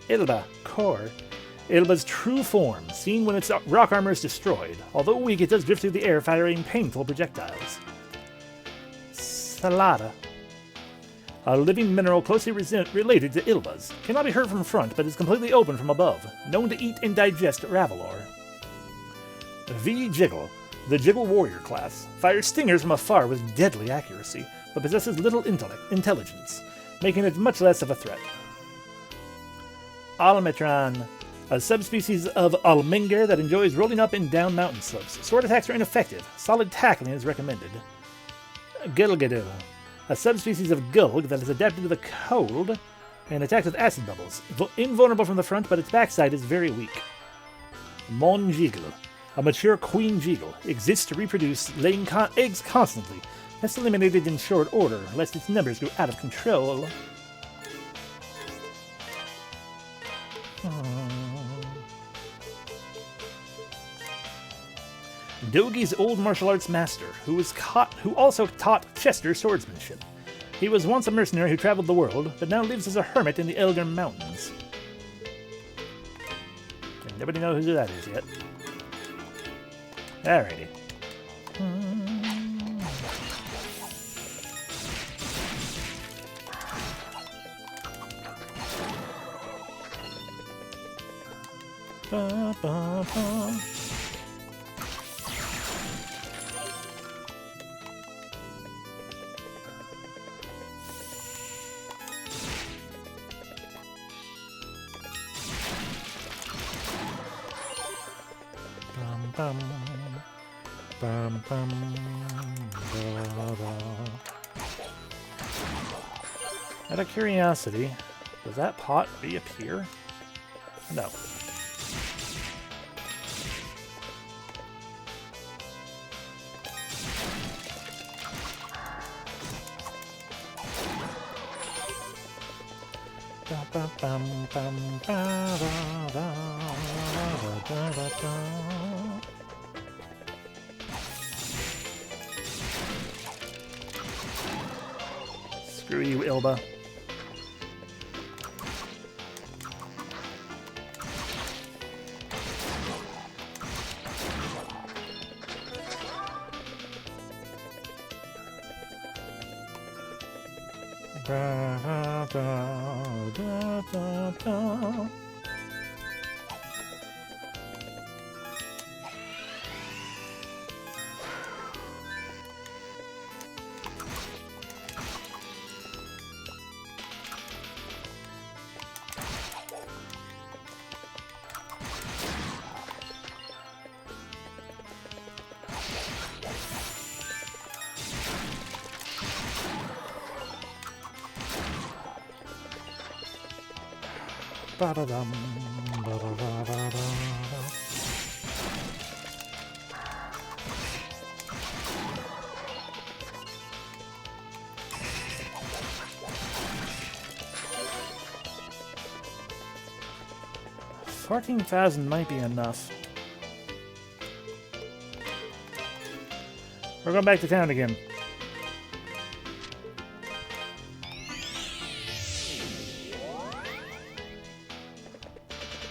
Ilba, core, Ilba's true form, seen when its rock armor is destroyed. Although weak, it does drift through the air, firing painful projectiles. Salada, a living mineral closely related to Ilbas. Cannot be hurt from front, but is completely open from above. Known to eat and digest Ravelor. V-Jiggle, the Jiggle Warrior class. Fires stingers from afar with deadly accuracy, but possesses little intelligence, making it much less of a threat. Almetron, a subspecies of Alminger that enjoys rolling up and down mountain slopes. Sword attacks are ineffective. Solid tackling is recommended. Gilgadu, a subspecies of Gulg that is adapted to the cold and attacks with acid bubbles. Invulnerable from the front, but its backside is very weak. Monjiggle, a mature queen jiggle, exists to reproduce, laying eggs constantly. Best eliminated in short order, lest its numbers go out of control. Dogi's old martial arts master, who also taught Chester swordsmanship. He was once a mercenary who traveled the world, but now lives as a hermit in the Elgar Mountains. And nobody knows who that is yet. Alrighty. Ba, ba, ba. Bum, bum, bum, ba, ba. Out of curiosity, does that pot reappear? No. Screw you, Ilba. Da, da, da, da, da. Ba-da-dum, ba-da-da-da-da-da. 14,000 might be enough. We're going back to town again.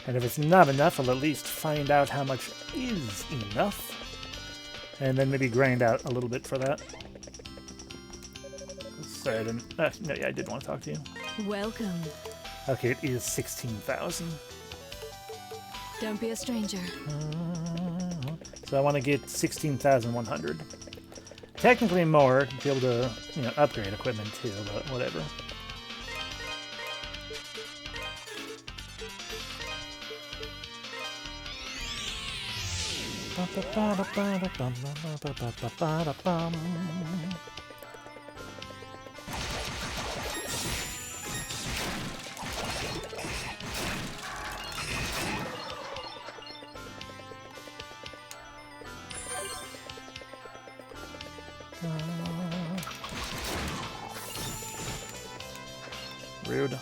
And if it's not enough, I'll at least find out how much is enough. And then maybe grind out a little bit for that. Sorry, I didn't... no, yeah, I did want to talk to you.
Welcome.
Okay, it is 16,000.
Don't be a stranger.
So I want to get 16,100. Technically more to be able to, you know, upgrade equipment too, but whatever. Rude.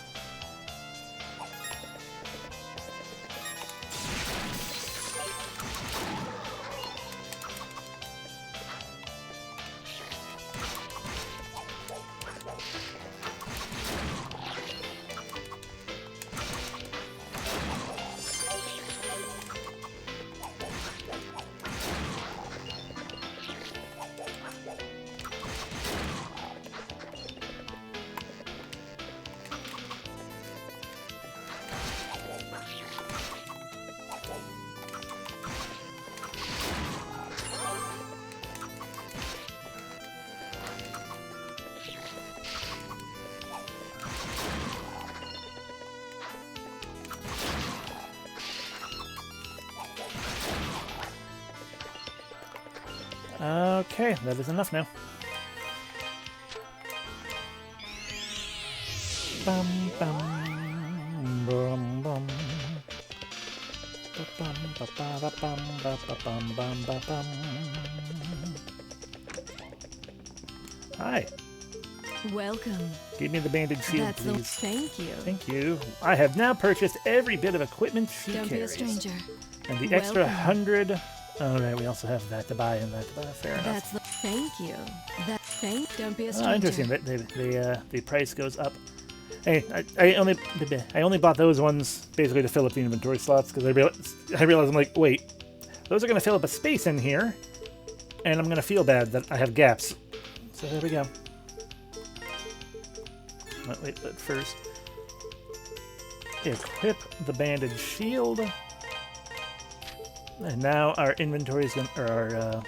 Okay, that is enough now. Bum, bum, bum, bum. Ba-bum, ba-ba-da-bum, ba-ba-bum, bum, ba-bum. Hi.
Welcome.
Give me the bandage shield,
That's
please.
Thank you.
Thank you. I have now purchased every bit of equipment she
Don't
carries.
be a stranger.
And the extra
Welcome.
100... Oh, right, we also have that to buy and that to buy. Fair enough.
That's the thank you. Don't be a stranger.
Oh, interesting. The price goes up. Hey, I only bought those ones basically to fill up the inventory slots because I realized I'm like, wait, those are going to fill up a space in here, and I'm going to feel bad that I have gaps. So there we go. Wait, but first, equip the bandage shield. And now our inventory is going to...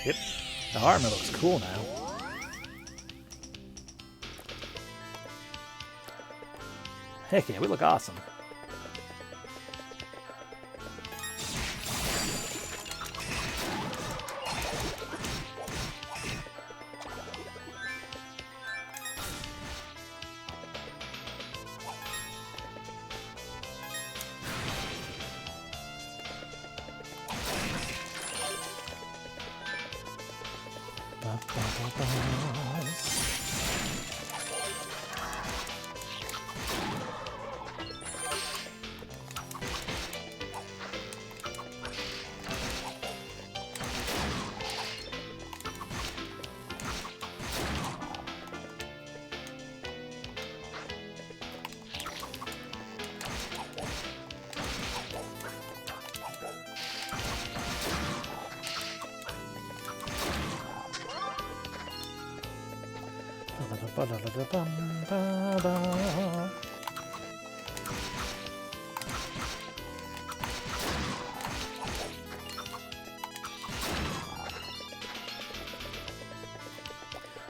Yep. The armor looks cool now. Heck yeah, we look awesome.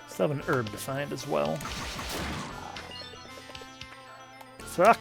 Still have an herb to find as well. Fuck!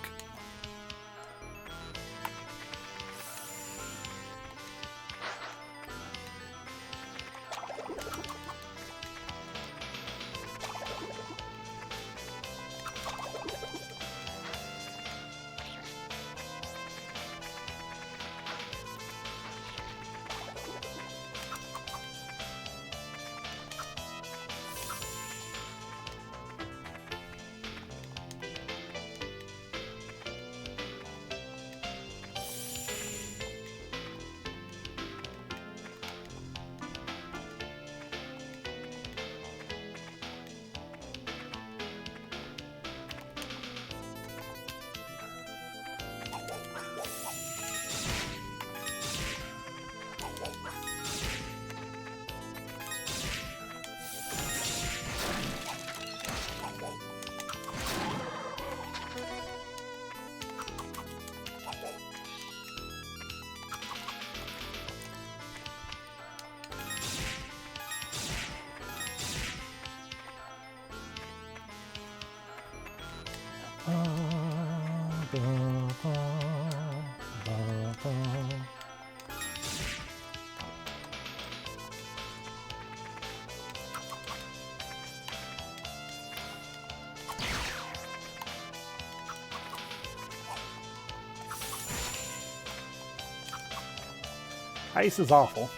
Ice is awful.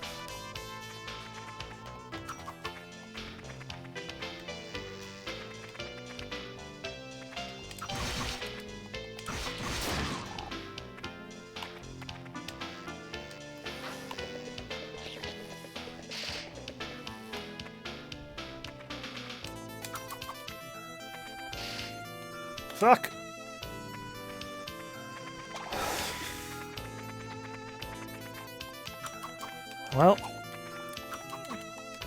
Fuck. Well,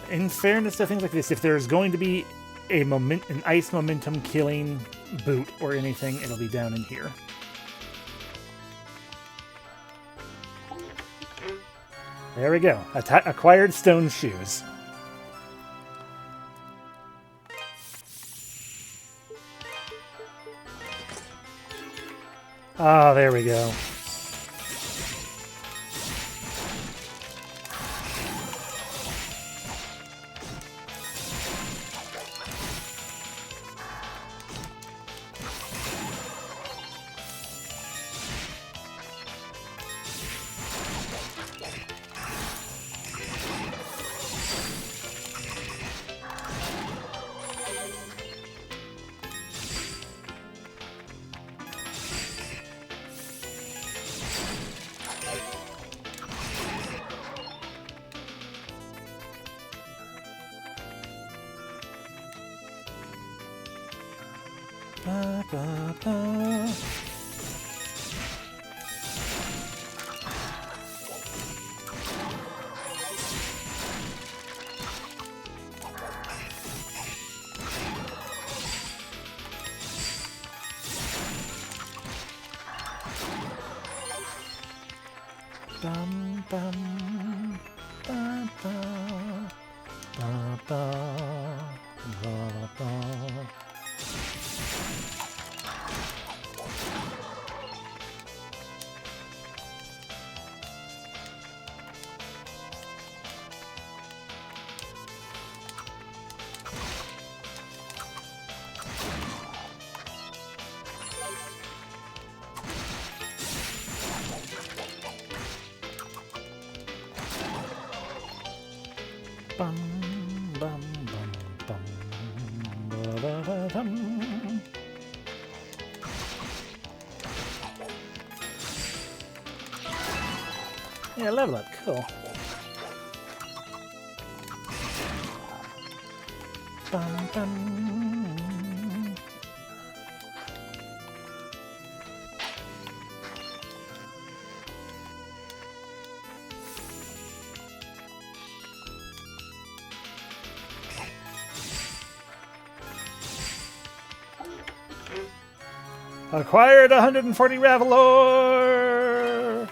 in fairness to things like this, if there's going to be an ice momentum killing boot or anything, it'll be down in here. There we go. Acquired stone shoes. Ah, there we go. Ba, ba, ba. Bum, bum, ba, ba, ba, ba, ba, ba. Bum, bum, bum, bum, ba, ba, ba, dum. Yeah, level up, cool. Bum, bum. Acquired 140 Ravelor!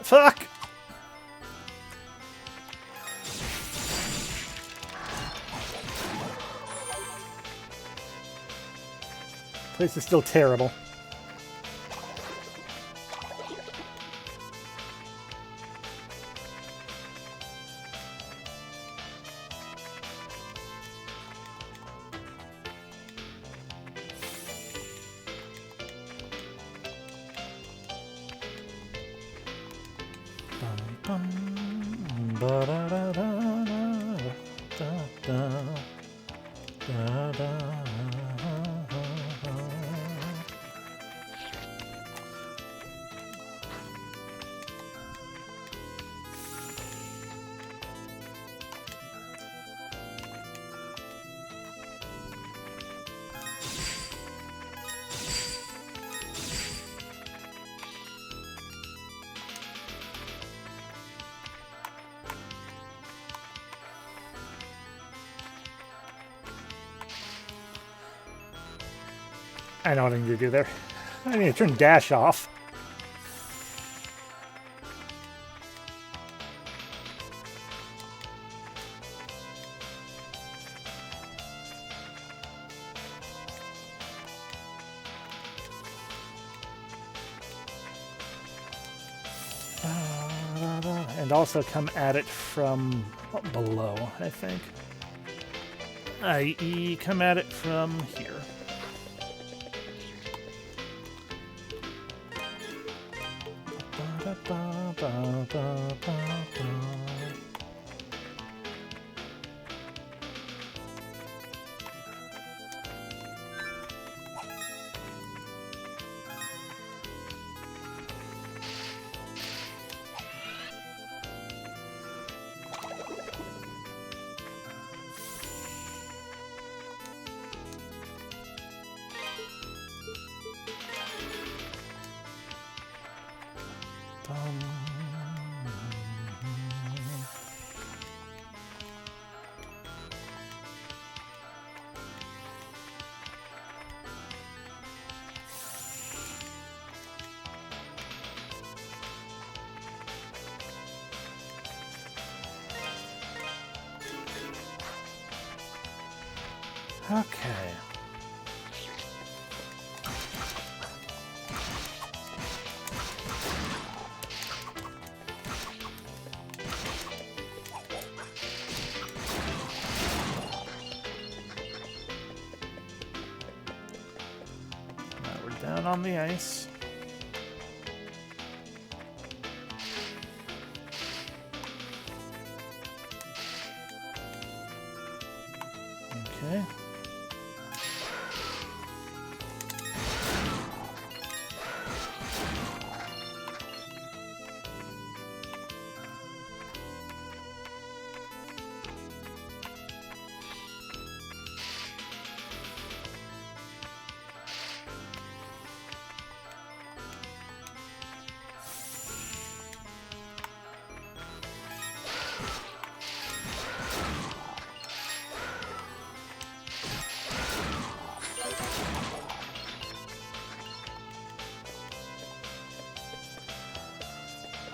Fuck! Place is still terrible. I know what I need to do there. I need to turn dash off. And also come at it from below, I think. I.e., come at it from here. Okay. Now we're down on the ice. Okay.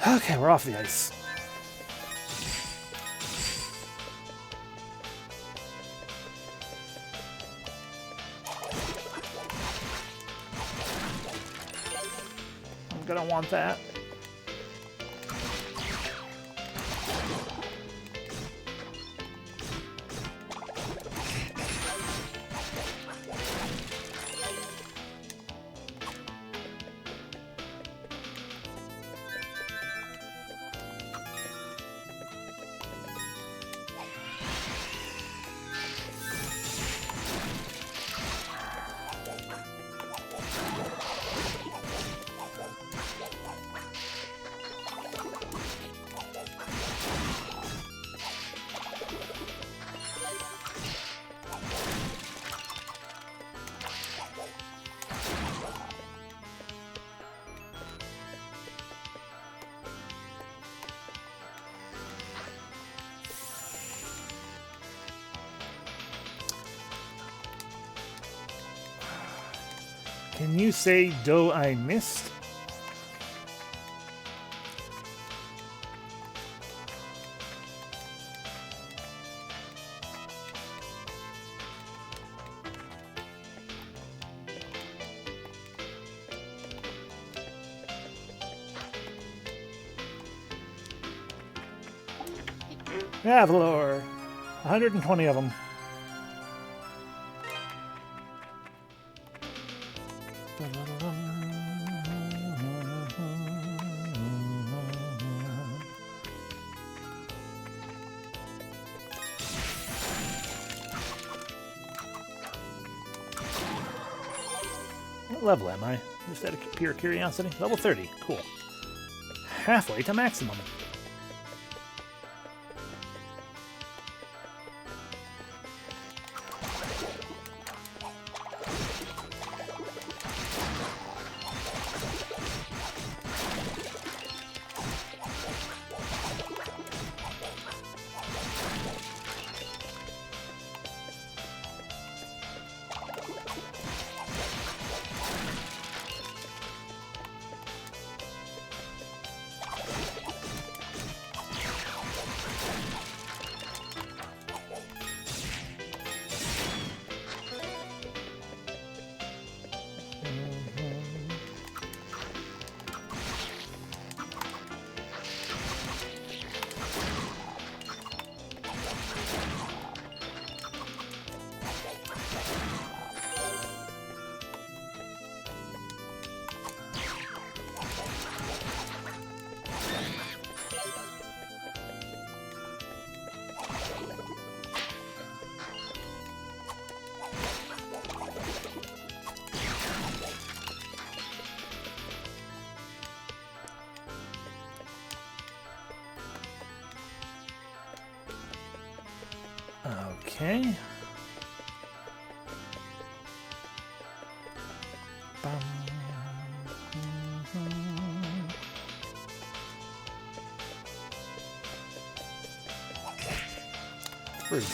Okay, we're off the ice. I'm gonna want that. Can you say, "Do I missed"? Avalor. 120 of them. What level am I? Just out of pure curiosity. Level 30. Cool. Halfway to maximum. Okay. Bum. Rude.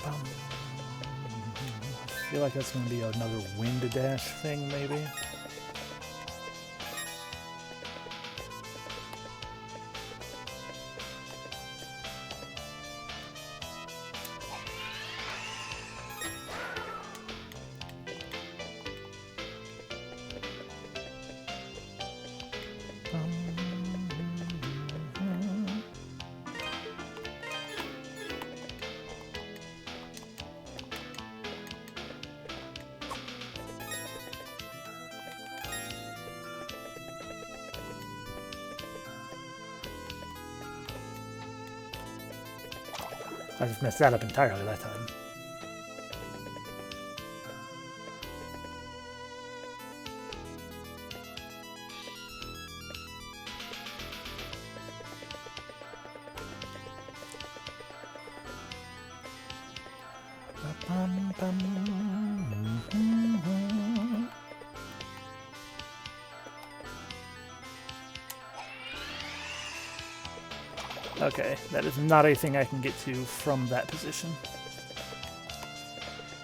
I feel like that's going to be another wind dash thing, maybe. I just messed that up entirely that time. Okay, that is not a thing I can get to from that position.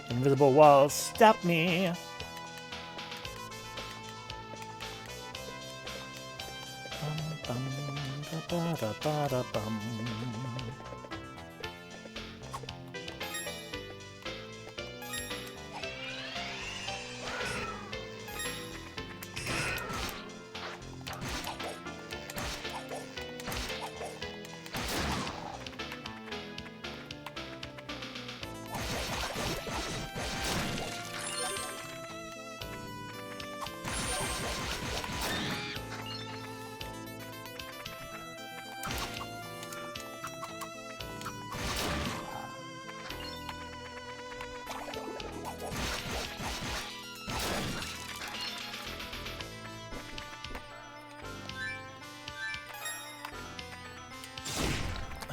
Invisible walls, stop me!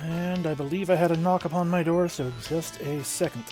And I believe I had a knock upon my door, so just a second.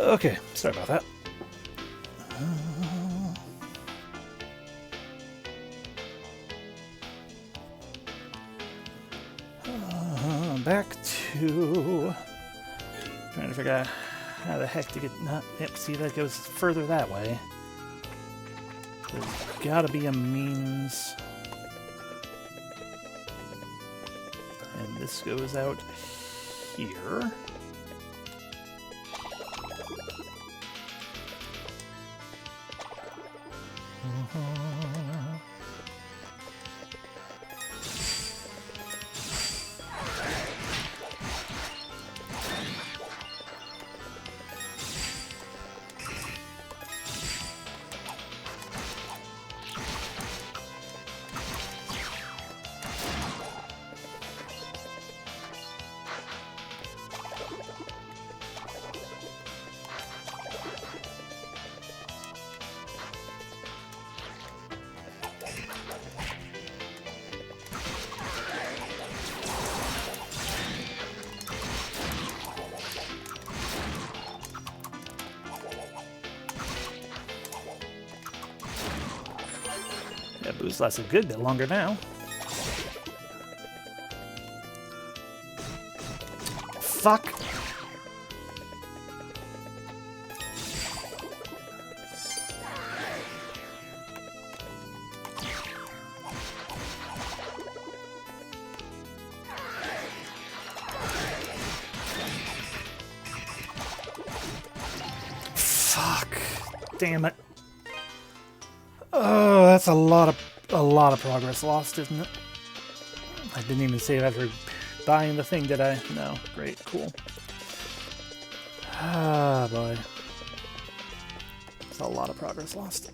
Okay, sorry about that. Back to trying to figure out how the heck to get. Not yep. See, that goes further that way. There's got to be a means, and this goes out here. That boost lasts a good bit longer now. Fuck. Fuck. Damn it. Oh, that's a lot of progress lost, isn't it? I didn't even save after buying the thing, did I? No. Great, cool. Ah, boy. It's a lot of progress lost.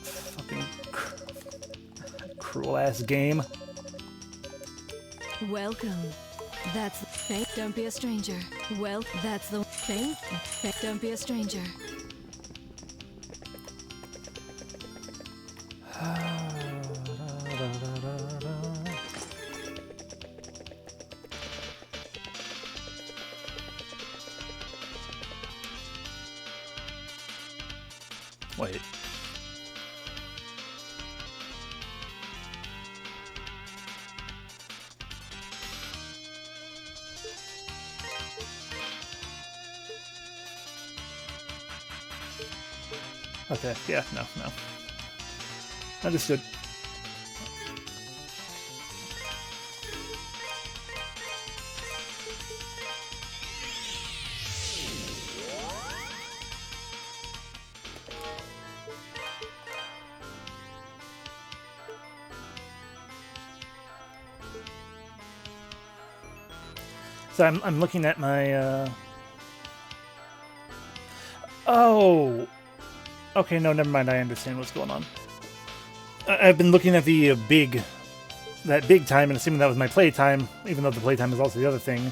Fucking cruel ass game.
Welcome. That's the thing. Don't be a stranger. Well, that's the thing. Don't be a stranger.
Wait. Okay, yeah, no. Understood. So I'm looking at my oh, okay, no, never mind. I understand what's going on. I've been looking at the that big time, and assuming that was my playtime, even though the playtime is also the other thing.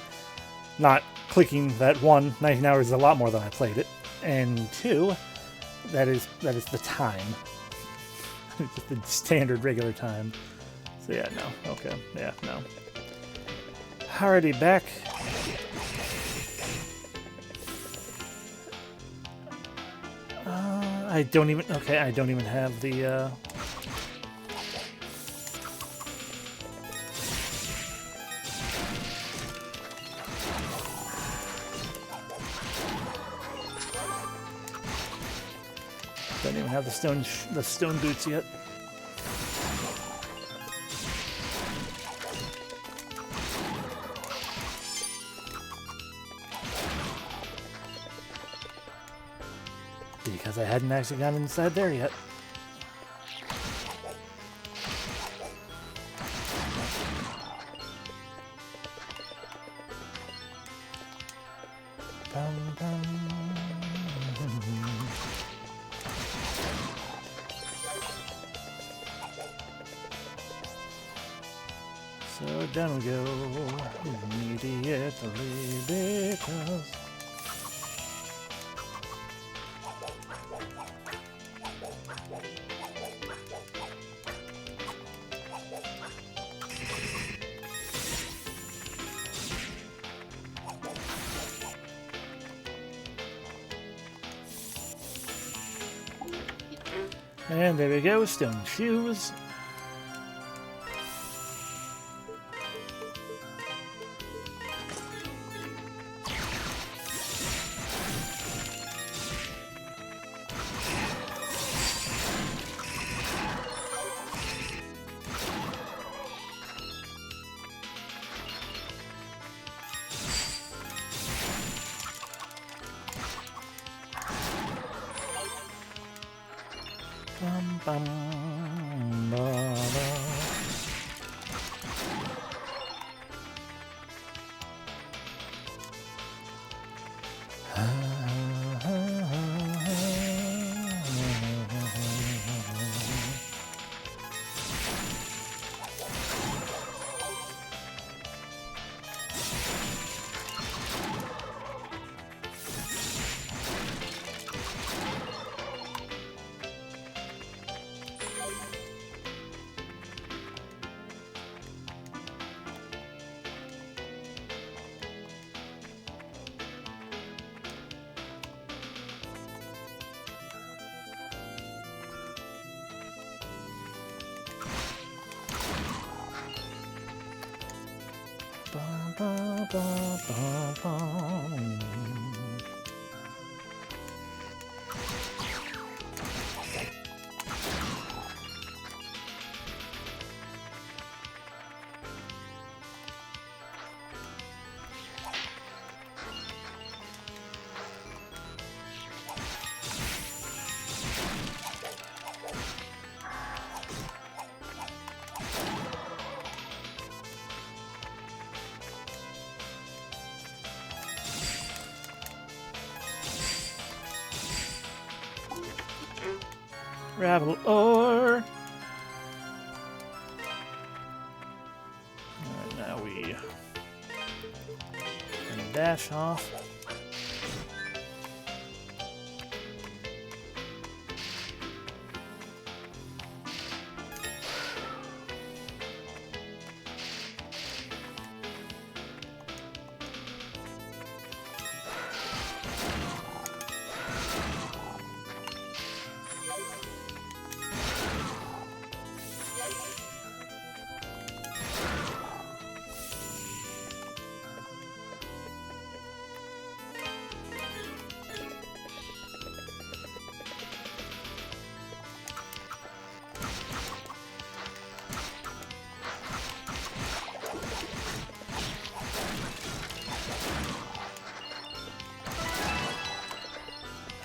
Not clicking that 19 hours is a lot more than I played it, and 2, that is the time, just the standard regular time. So yeah, no, okay, yeah, no. Alrighty, back. I don't even have the, don't even have the stone boots yet. Because I hadn't actually gone inside there yet. So down we go immediately because And there we go, stone shoes. Bum, bum, ba, ba. Ba, ba, ba, ba, ba. Gravel ore. Alright, now we can dash off.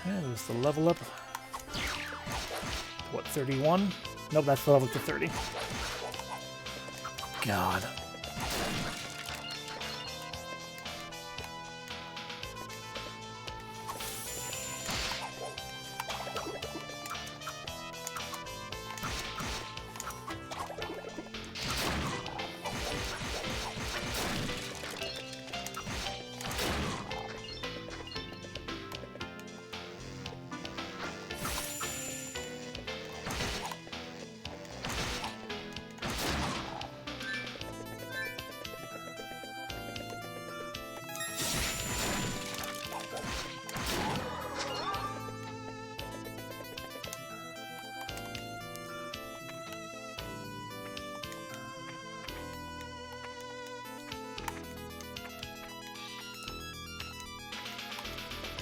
There's the level up. What, 31? Nope, that's the level up to 30. God.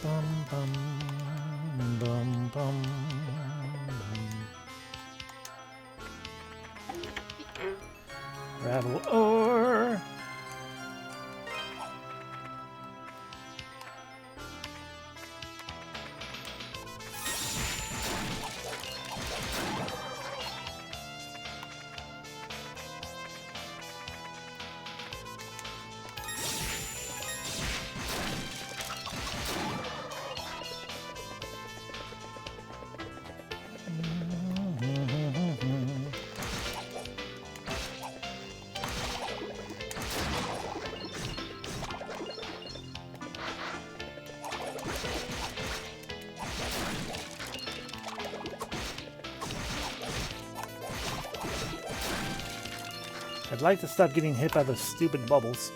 Bum, bum, bum, bum. Gravel ore. I'd like to stop getting hit by those stupid bubbles.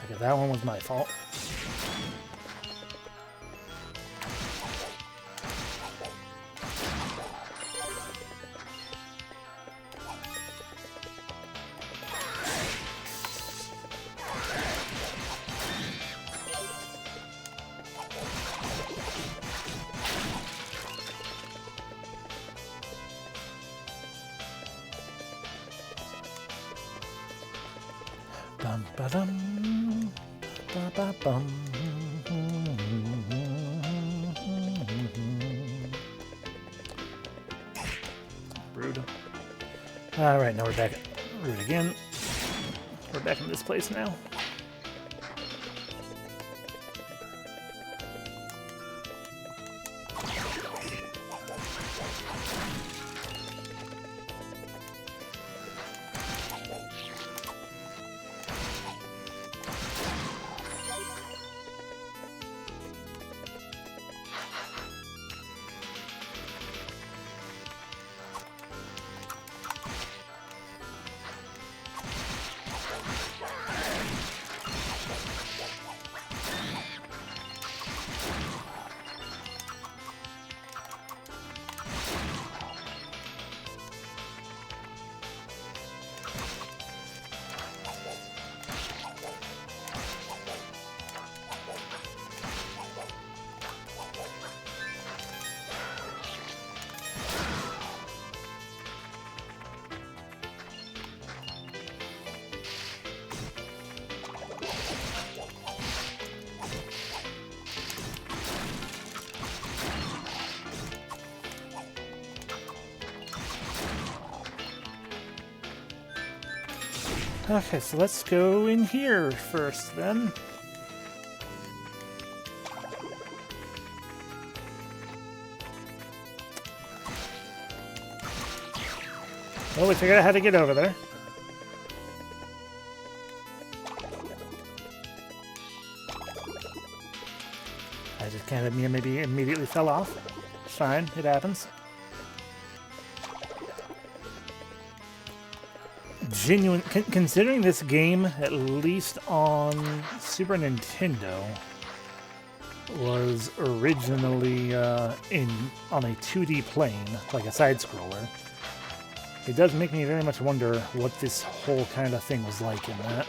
Okay, that one was my fault. Bum ba dum, ba ba bum. Rude. All right, now we're back at Rude again. We're back in this place now. Okay, so let's go in here first then. Well, we figured out how to get over there. I just kind of maybe immediately fell off. Fine, it happens. Genuine, considering this game, at least on Super Nintendo, was originally on a 2D plane, like a side-scroller. It does make me very much wonder what this whole kind of thing was like in that.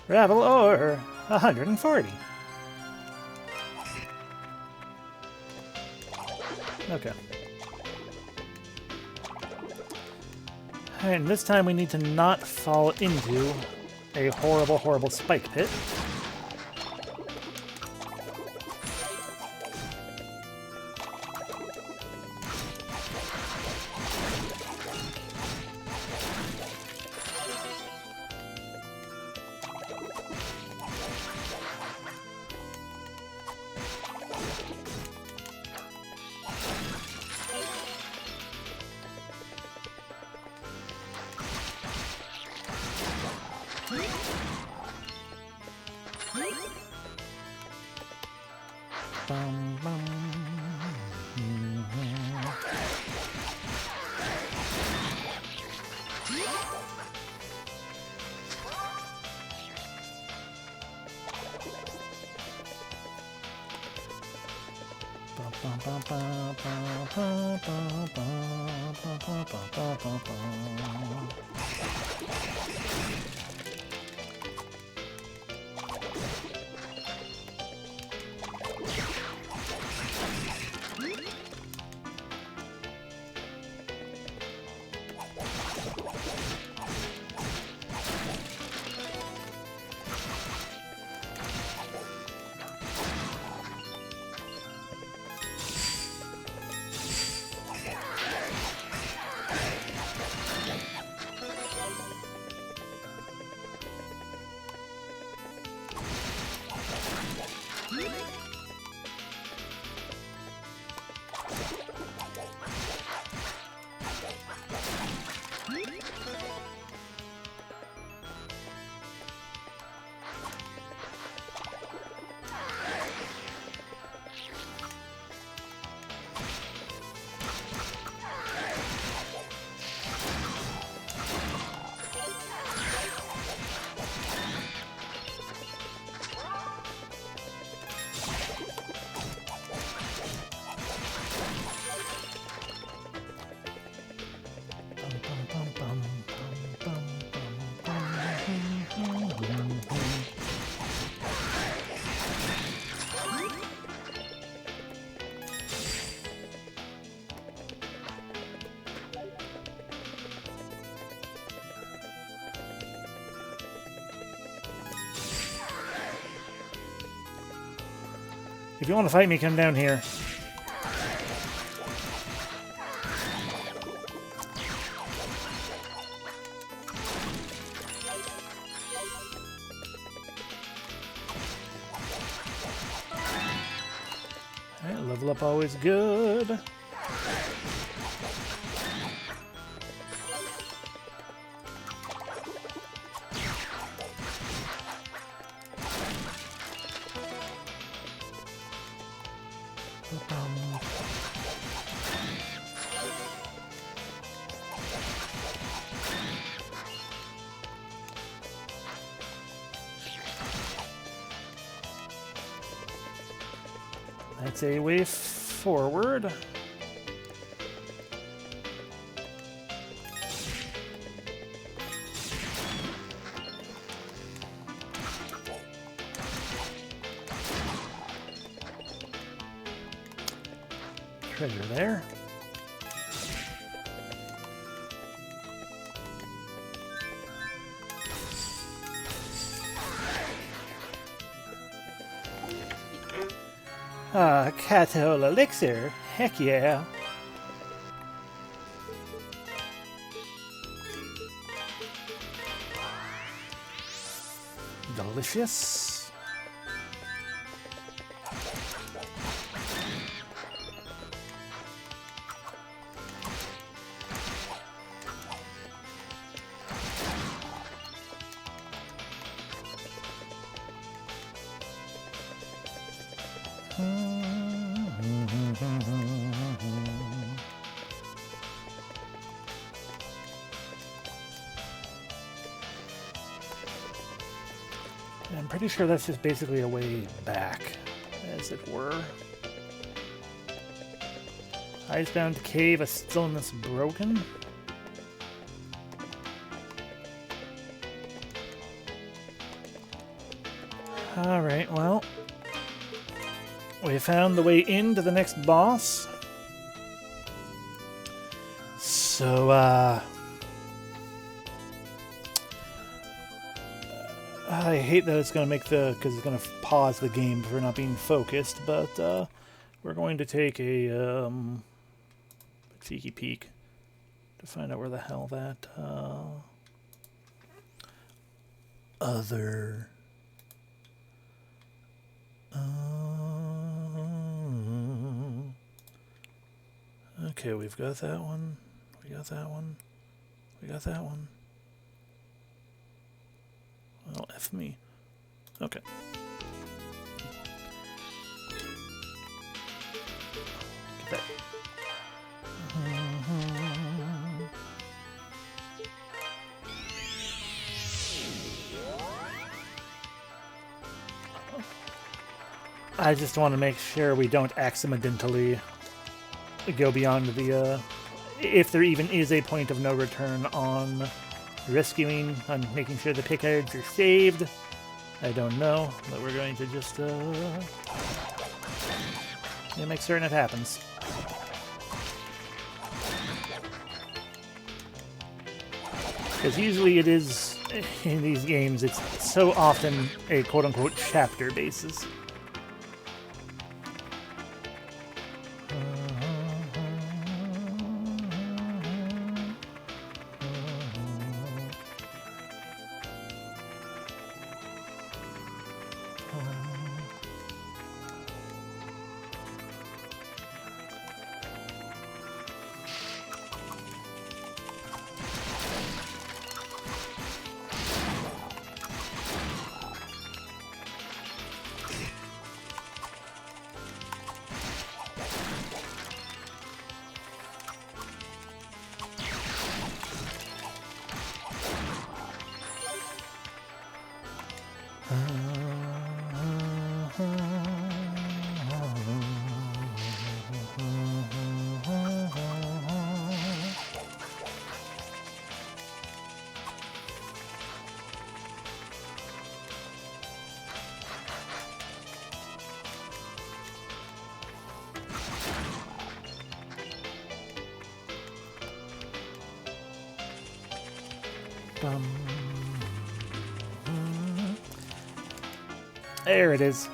Gravel ore, 140. Okay. And this time we need to not fall into a horrible, horrible spike pit. Bum, bum. If you want to fight me, come down here. Alright, level up always good. That's a way forward. Treasure there. Cattle elixir. Heck yeah. Delicious. I'm pretty sure that's just basically a way back, as it were. Icebound Cave, a stillness broken. Alright, well, we found the way into the next boss. So, I hate that it's going to make because it's going to pause the game for not being focused, but we're going to take a cheeky peek to find out where the hell that other okay, we've got that one, we got that one, we got that one. Well, F me. Okay. Get that. I just want to make sure we don't accidentally go beyond the, if there even is a point of no return on rescuing, on making sure the pickhards are saved. I don't know, but we're going to just make certain it happens. Because usually it is, in these games, it's so often a quote-unquote chapter basis. There it is.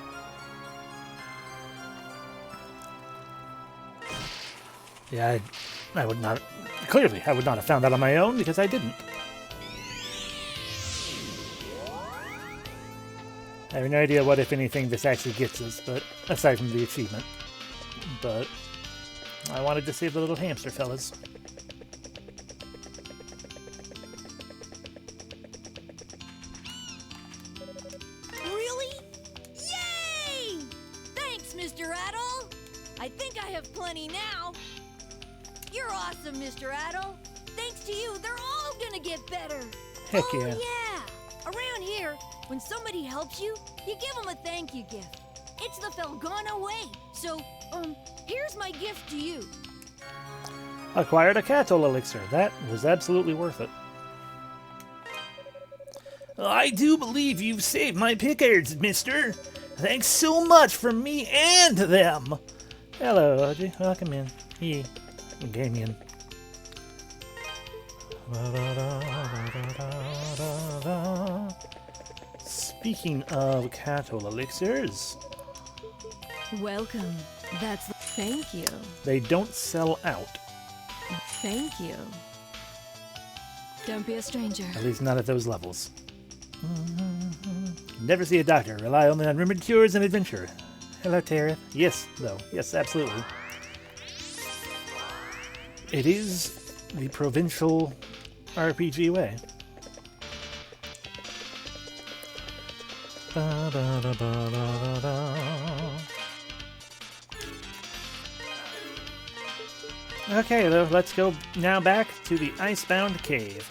Yeah, I would not... Clearly, I would not have found that on my own, because I didn't. I have no idea what, if anything, this actually gets us, but aside from the achievement. But I wanted to save the little hamster fellas.
Really? Yay! Thanks, Mr. Addle. I think I have plenty now. You're awesome, Mr. Addle. Thanks to you, they're all gonna get better.
Heck
oh,
yeah.
Yeah. Around here, when somebody helps you, you give them a thank you gift. It's the Felghana way. So, here's my gift to you.
Acquired a cattle elixir. That was absolutely worth it. I do believe you've saved my pickers, mister. Thanks so much from me and them. Hello, Audrey. Welcome in. Hey, Damien. Speaking of cattle elixirs,
Welcome. That's thank you.
they don't sell out.
Thank you. Don't be a stranger.
At least not at those levels. Never see a doctor. Rely only on rumored cures and adventure. Hello, Tara. Yes, though. Yes, absolutely. It is the provincial RPG way. Okay, though, let's go now back to the Icebound Cave.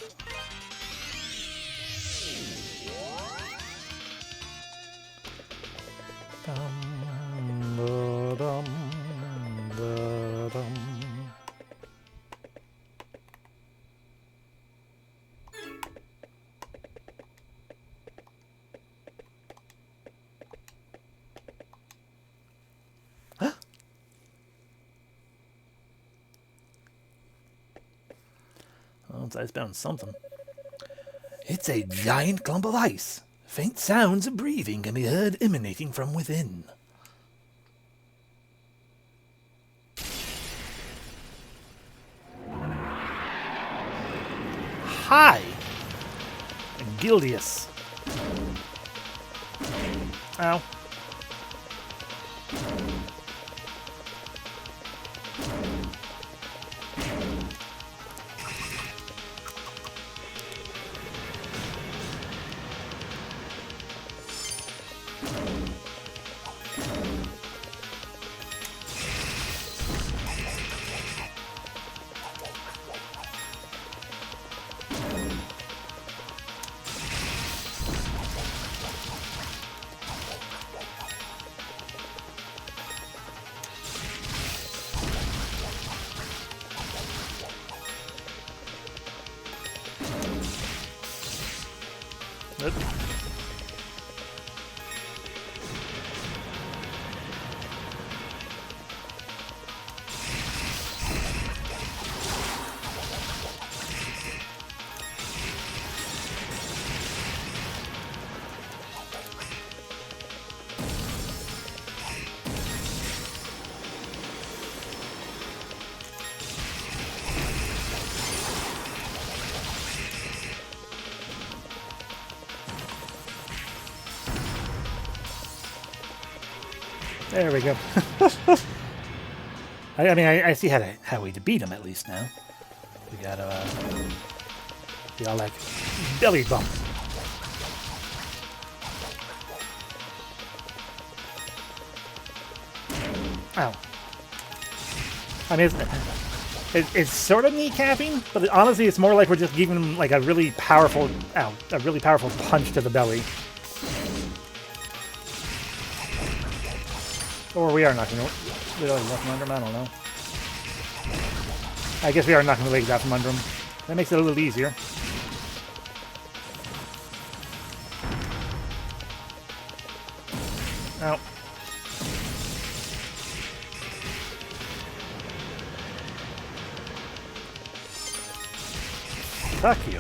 Oh, it's icebound something. It's a giant clump of ice. Faint sounds of breathing can be heard emanating from within. Hi! Gildius. Ow. Oop. There we go. I mean, I see how we beat him at least now. We got like belly bump. Ow. I mean, it's sort of kneecapping, but honestly, it's more like we're just giving him like a really powerful punch to the belly. Or we are knocking the legs out from under him, I don't know. I guess we are knocking the legs out from under him. That makes it a little easier. Ow. Fuck you.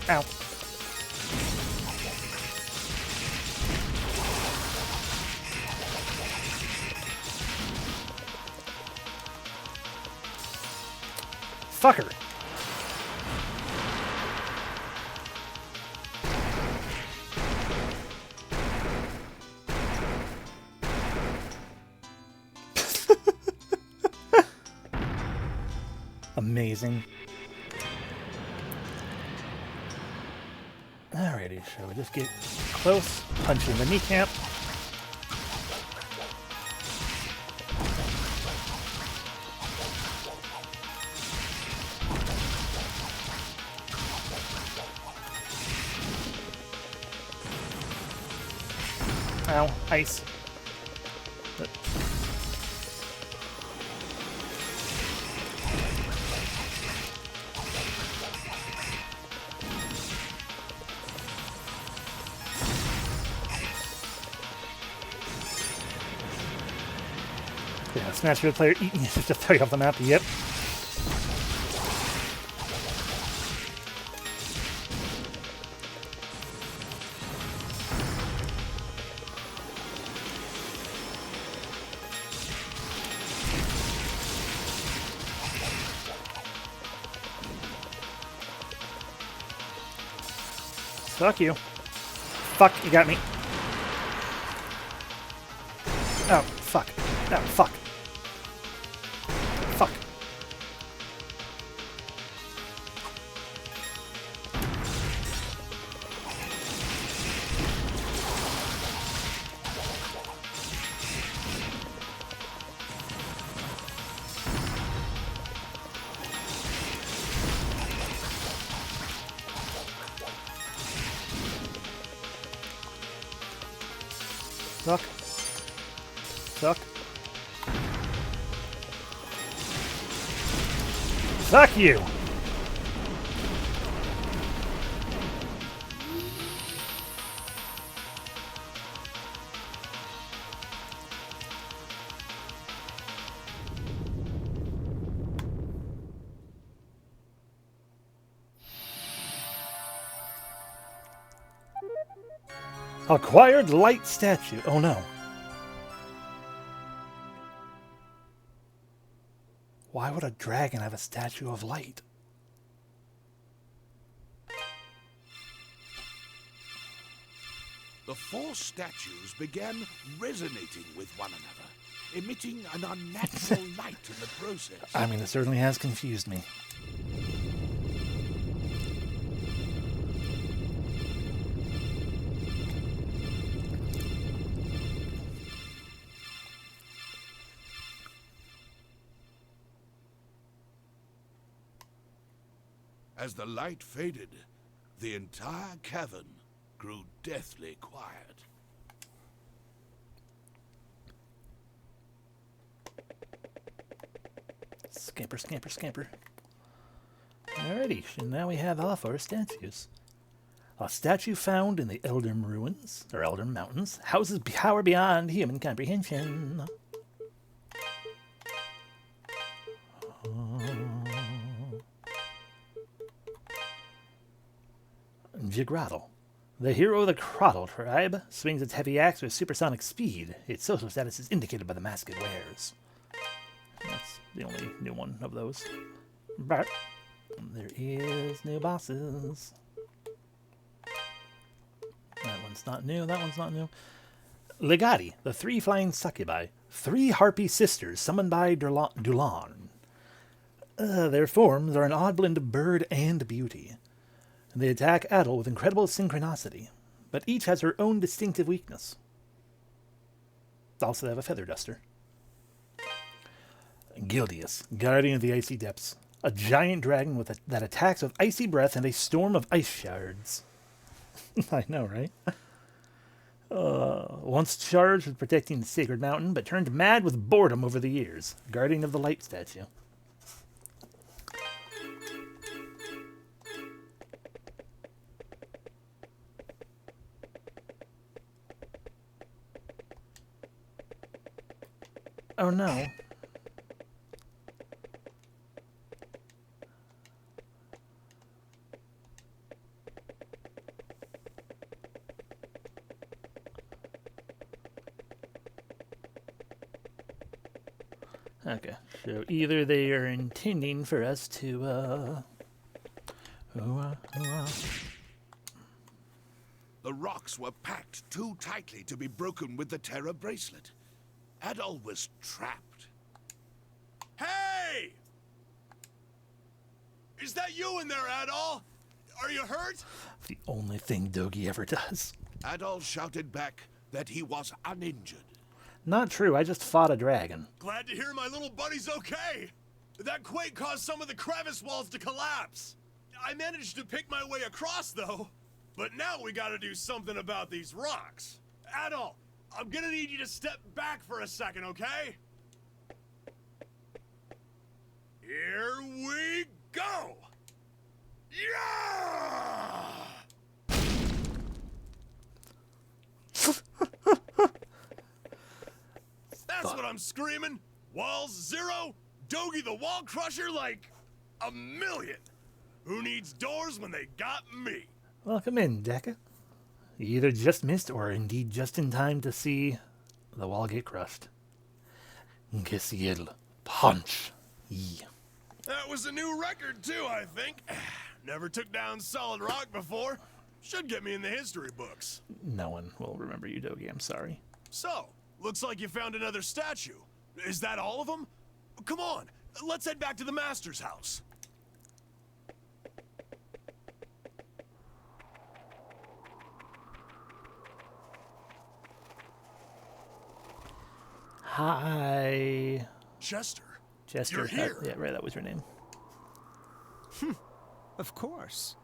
Ow. Fucker. Amazing. Alrighty, shall we just get close, punch in the kneecap. Ow, ice. Yeah, smash your player eating you just to throw you off the map. Yep. Fuck you. Fuck, you got me. Oh, fuck. Oh, fuck. Fuck. Suck. Suck. Fuck you! Acquired light statue. Oh no. Why would a dragon have a statue of light?
The four statues began resonating with one another, emitting an unnatural light in the process.
I mean, it certainly has confused me.
As the light faded, the entire cavern grew deathly quiet.
Scamper, scamper, scamper. Alrighty, so now we have all four statues. A statue found in the Eldern Ruins, or Eldern Mountains, houses power beyond human comprehension. Jigrattle. The hero of the Crottle tribe swings its heavy axe with supersonic speed. Its social status is indicated by the mask it wears. That's the only new one of those. But there is new bosses. That one's not new, that one's not new. Legati, the three flying succubi. Three harpy sisters summoned by Dulan. Their forms are an odd blend of bird and beauty. They attack Adel with incredible synchronicity, but each has her own distinctive weakness. Also, they have a feather duster. Gildius, guardian of the icy depths. A giant dragon that attacks with icy breath and a storm of ice shards. I know, right? Once charged with protecting the sacred mountain, but turned mad with boredom over the years. Guardian of the light statue. Oh no. Okay, so either they are intending for us to,
The rocks were packed too tightly to be broken with the Terra bracelet. Adol was trapped.
Hey! Is that you in there, Adol? Are you hurt?
The only thing Dogi ever does.
Adol shouted back that he was uninjured.
Not true, I just fought a dragon.
Glad to hear my little buddy's okay. That quake caused some of the crevice walls to collapse. I managed to pick my way across, though. But now we gotta do something about these rocks. Adol, I'm gonna need you to step back for a second, okay? Here we go! Yeah! That's what I'm screaming. Walls 0, Dogi the Wall Crusher like a million. Who needs doors when they got me?
Welcome in, Deca. You either just missed or indeed just in time to see the wall get crushed. Ngesiel punch. Yeah.
That was a new record too, I think. Never took down solid rock before. Should get me in the history books.
No one will remember you, Dogi, I'm sorry.
So, looks like you found another statue. Is that all of them? Come on, let's head back to the Master's house.
Hi.
Chester.
Chester.
You're here.
Yeah, right, that was your name.
Of course.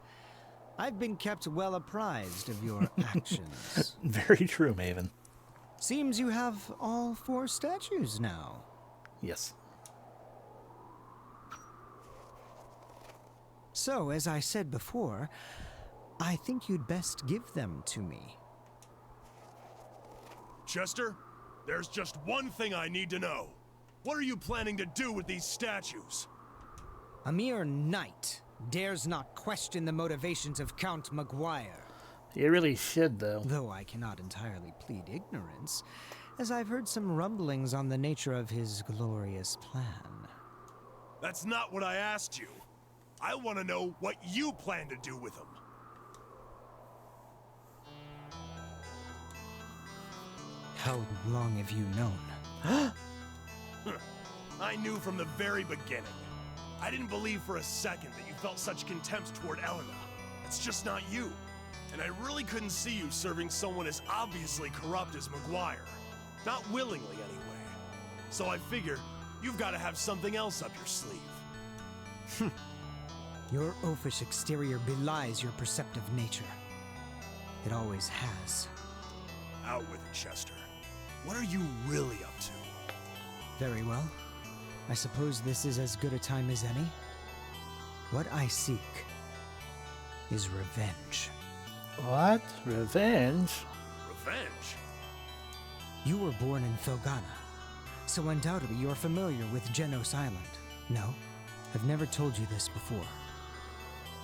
I've been kept well apprised of your actions.
Very true, Maven.
Seems you have all 4 statues now.
Yes.
So, as I said before, I think you'd best give them to me.
Chester, there's just one thing I need to know. What are you planning to do with these statues?
A mere knight dares not question the motivations of Count Maguire.
You really should, though.
Though I cannot entirely plead ignorance, as I've heard some rumblings on the nature of his glorious plan.
That's not what I asked you. I want to know what you plan to do with them.
How long have you known?
I knew from the very beginning. I didn't believe for a second that you felt such contempt toward Elena. It's just not you. And I really couldn't see you serving someone as obviously corrupt as Maguire. Not willingly, anyway. So I figure you've got to have something else up your sleeve.
Your oafish exterior belies your perceptive nature. It always has.
Out with it, Chester. What are you really up to?
Very well. I suppose this is as good a time as any. What I seek is revenge.
What? Revenge?
Revenge?
You were born in Felghana, so undoubtedly you're familiar with Genos Island. No, I've never told you this before.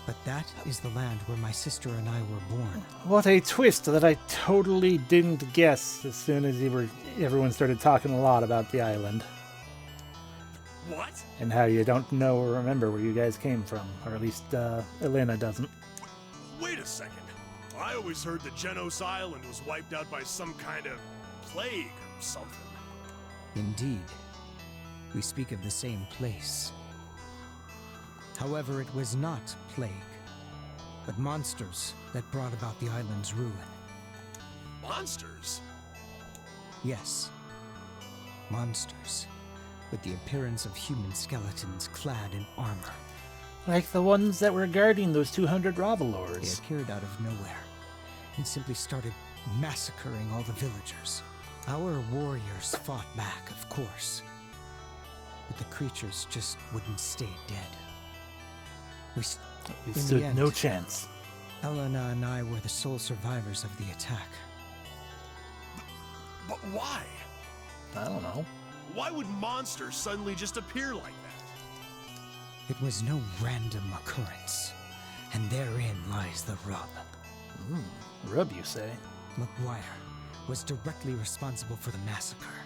But that is the land where my sister and I were born.
What a twist that I totally didn't guess as soon as everyone started talking a lot about the island.
What?
And how you don't know or remember where you guys came from. Or at least, Elena doesn't.
Wait a second. I always heard that Genos Island was wiped out by some kind of plague or something.
Indeed. We speak of the same place. However, it was not plague, but monsters that brought about the island's ruin.
Monsters?
Yes. Monsters, with the appearance of human skeletons clad in armor.
Like the ones that were guarding those 200
They
Ravelors.
appeared out of nowhere and simply started massacring all the villagers. Our warriors fought back, of course, but the creatures just wouldn't stay dead.
We
in the
stood
end,
no chance.
Elena and I were the sole survivors of the attack.
But why?
I don't know.
Why would monsters suddenly just appear like that?
It was no random occurrence, and therein lies the rub.
Rub, you say?
Maguire was directly responsible for the massacre.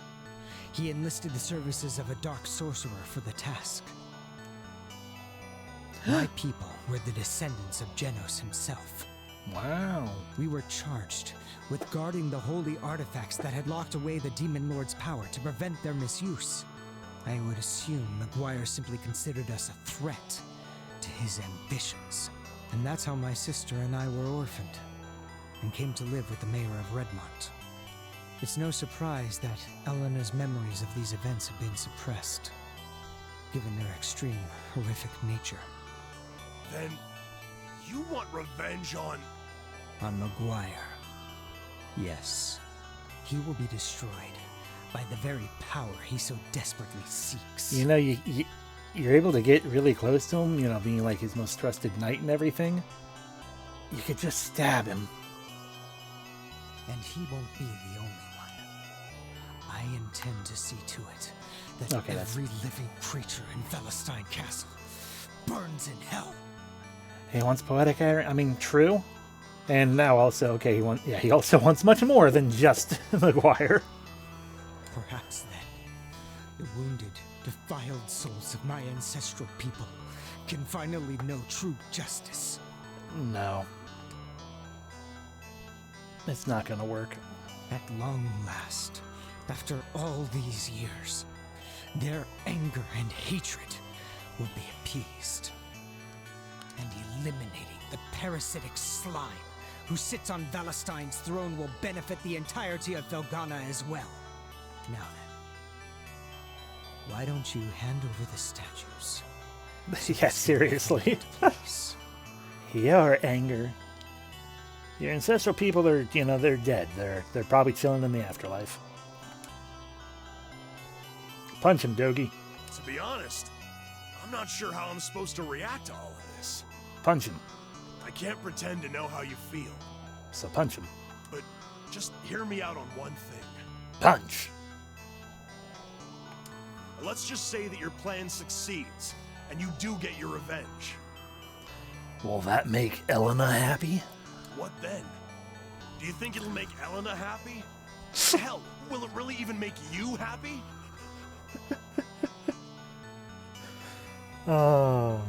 he enlisted the services of a dark sorcerer for the task. My people were the descendants of Genos himself.
Wow.
We were charged with guarding the holy artifacts that had locked away the Demon Lord's power to prevent their misuse. I would assume Maguire simply considered us a threat to his ambitions. And that's how my sister and I were orphaned, and came to live with the mayor of Redmont. It's no surprise that Elena's memories of these events have been suppressed, given their extreme, horrific nature.
Then, you want revenge on...
On Maguire. Yes. He will be destroyed by the very power he so desperately seeks.
You know, you're able to get really close to him, you know, being like his most trusted knight and everything. You could just stab him.
And he won't be the only one. I intend to see to it that every living creature in Felstein Castle burns in hell.
He wants poetic irony. I mean, true. And now also, okay, he also wants much more than just Maguire.
Perhaps then, the wounded, defiled souls of my ancestral people can finally know true justice.
No. It's not gonna work.
At long last, after all these years, their anger and hatred will be appeased. And eliminating the parasitic slime who sits on Valestein's throne will benefit the entirety of Felghana as well. Now then, why don't you hand over the statues?
Yeah, seriously. Your anger. Your ancestral people are, you know, they're dead. They're probably chilling in the afterlife. Punch him, Dogie.
To be honest, I'm not sure how I'm supposed to react to all of this.
Punch him.
I can't pretend to know how you feel.
So punch him.
But just hear me out on one thing.
Punch!
Let's just say that your plan succeeds, and you do get your revenge.
Will that make Elena happy?
What then? Do you think it'll make Elena happy? Hell, will it really even make you happy?
Oh,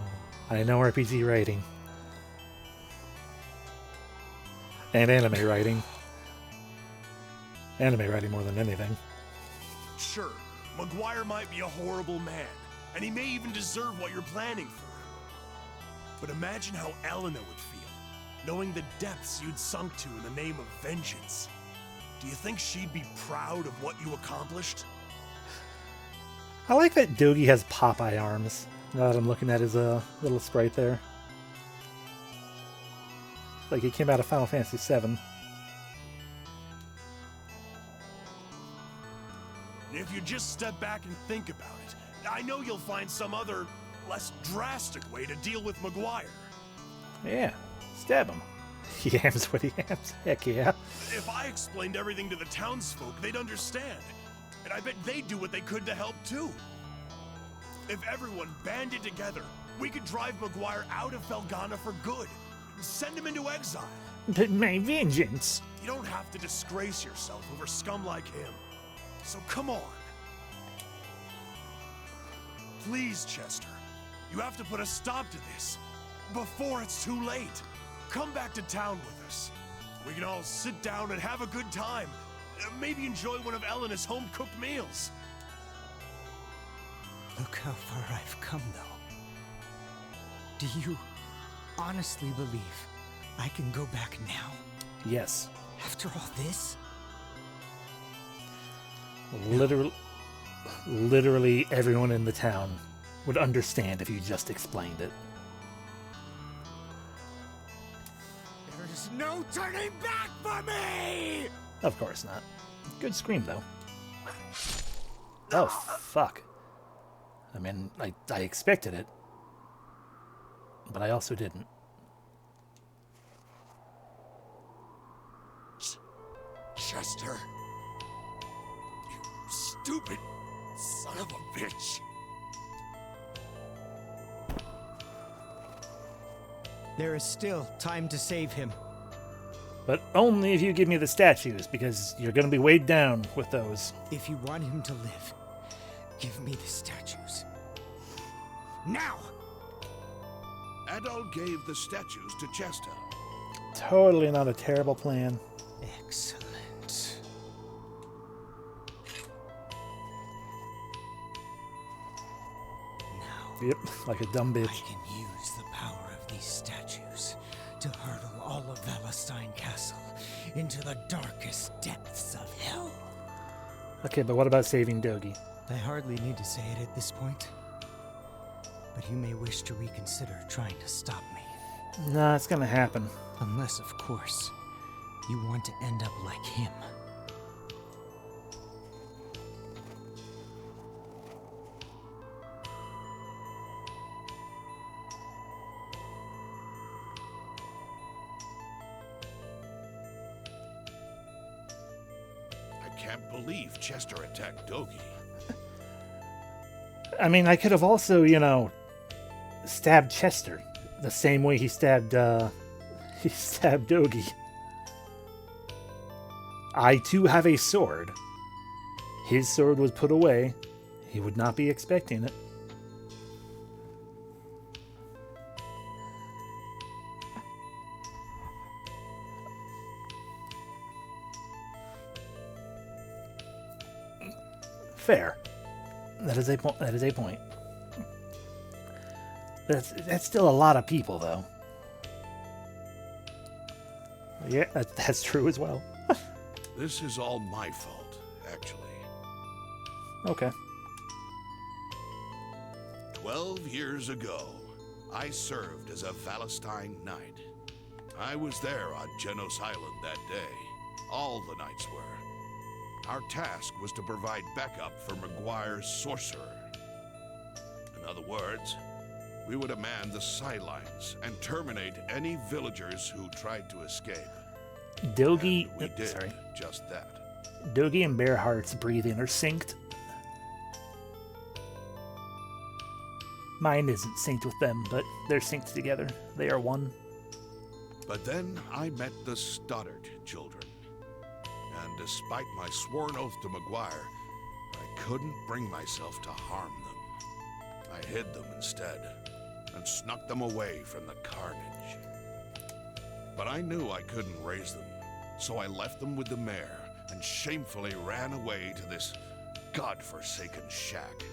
I know RPG writing. And anime writing. Anime writing more than anything.
Sure, Maguire might be a horrible man, and he may even deserve what you're planning for him. But imagine how Elena would feel, knowing the depths you'd sunk to in the name of vengeance. Do you think she'd be proud of what you accomplished?
I like that Dogie has Popeye arms. Now that I'm looking at his little sprite there. Like it came out of Final Fantasy VII.
If you just step back and think about it, I know you'll find some other, less drastic way to deal with Maguire.
Yeah, stab him. He hams what he hams. Heck yeah.
If I explained everything to the townsfolk, they'd understand. And I bet they'd do what they could to help too. If everyone banded together, we could drive Maguire out of Felghana for good. Send him into exile.
But my vengeance.
You don't have to disgrace yourself over scum like him. So come on. Please, Chester. You have to put a stop to this. Before it's too late. Come back to town with us. We can all sit down and have a good time. Maybe enjoy one of Elena's home-cooked meals.
Look how far I've come, though. Do you honestly believe I can go back now?
Yes.
After all this?
Literally everyone in the town would understand if you just explained it.
There's no turning back for me!
Of course not. Good scream, though. Oh, fuck. I mean, I expected it. But I also didn't.
Chester. You stupid son of a bitch.
There is still time to save him.
But only if you give me the statues, because you're going to be weighed down with those.
If you want him to live, give me the statues. Now!
Adol gave the statues to Chester.
Totally not a terrible plan.
Excellent. Now,
Yep, like a dumb bitch.
I can use the power of these statues to hurtle all of Valestein Castle into the darkest depths of hell.
Okay, but what about saving Dogi?
I hardly need to say it at this point, but you may wish to reconsider trying to stop me.
Nah, it's gonna happen.
Unless, of course, you want to end up like him.
I can't believe Chester attacked Dogi.
I mean, I could have also, stabbed Chester the same way he stabbed Dogi. I too have a sword. His sword was put away. He would not be expecting it. Fair. That is a point. That is a point. That's still a lot of people, though. Yeah, that's true as well.
This is all my fault, actually.
Okay.
12 years ago, I served as a Valestein Knight. I was there on Genos Island that day. All the knights were. Our task was to provide backup for Maguire's sorcerer. In other words, we would man the sidelines and terminate any villagers who tried to escape.
Dogi,
And we did just that.
Dogi and Bearheart's breathing are synced. Mine isn't synced with them, but they're synced together. They are one.
But then I met the Stoddard children. And despite my sworn oath to Maguire, I couldn't bring myself to harm them. I hid them instead, and snuck them away from the carnage. But I knew I couldn't raise them, so I left them with the mayor and shamefully ran away to this godforsaken shack.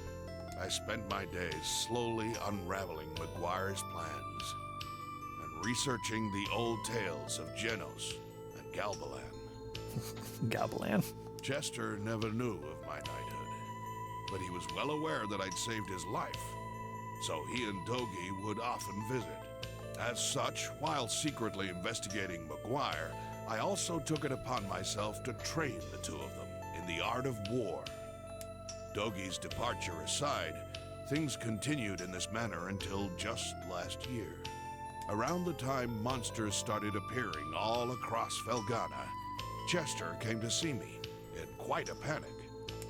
I spent my days slowly unraveling Maguire's plans and researching the old tales of Genos and Galbalan.
Galbalan.
Chester never knew of my knighthood, but he was well aware that I'd saved his life, so he and Dogi would often visit. As such, while secretly investigating Maguire, I also took it upon myself to train the two of them in the art of war. Dogi's departure aside, things continued in this manner until just last year. Around the time monsters started appearing all across Felghana, Chester came to see me in quite a panic.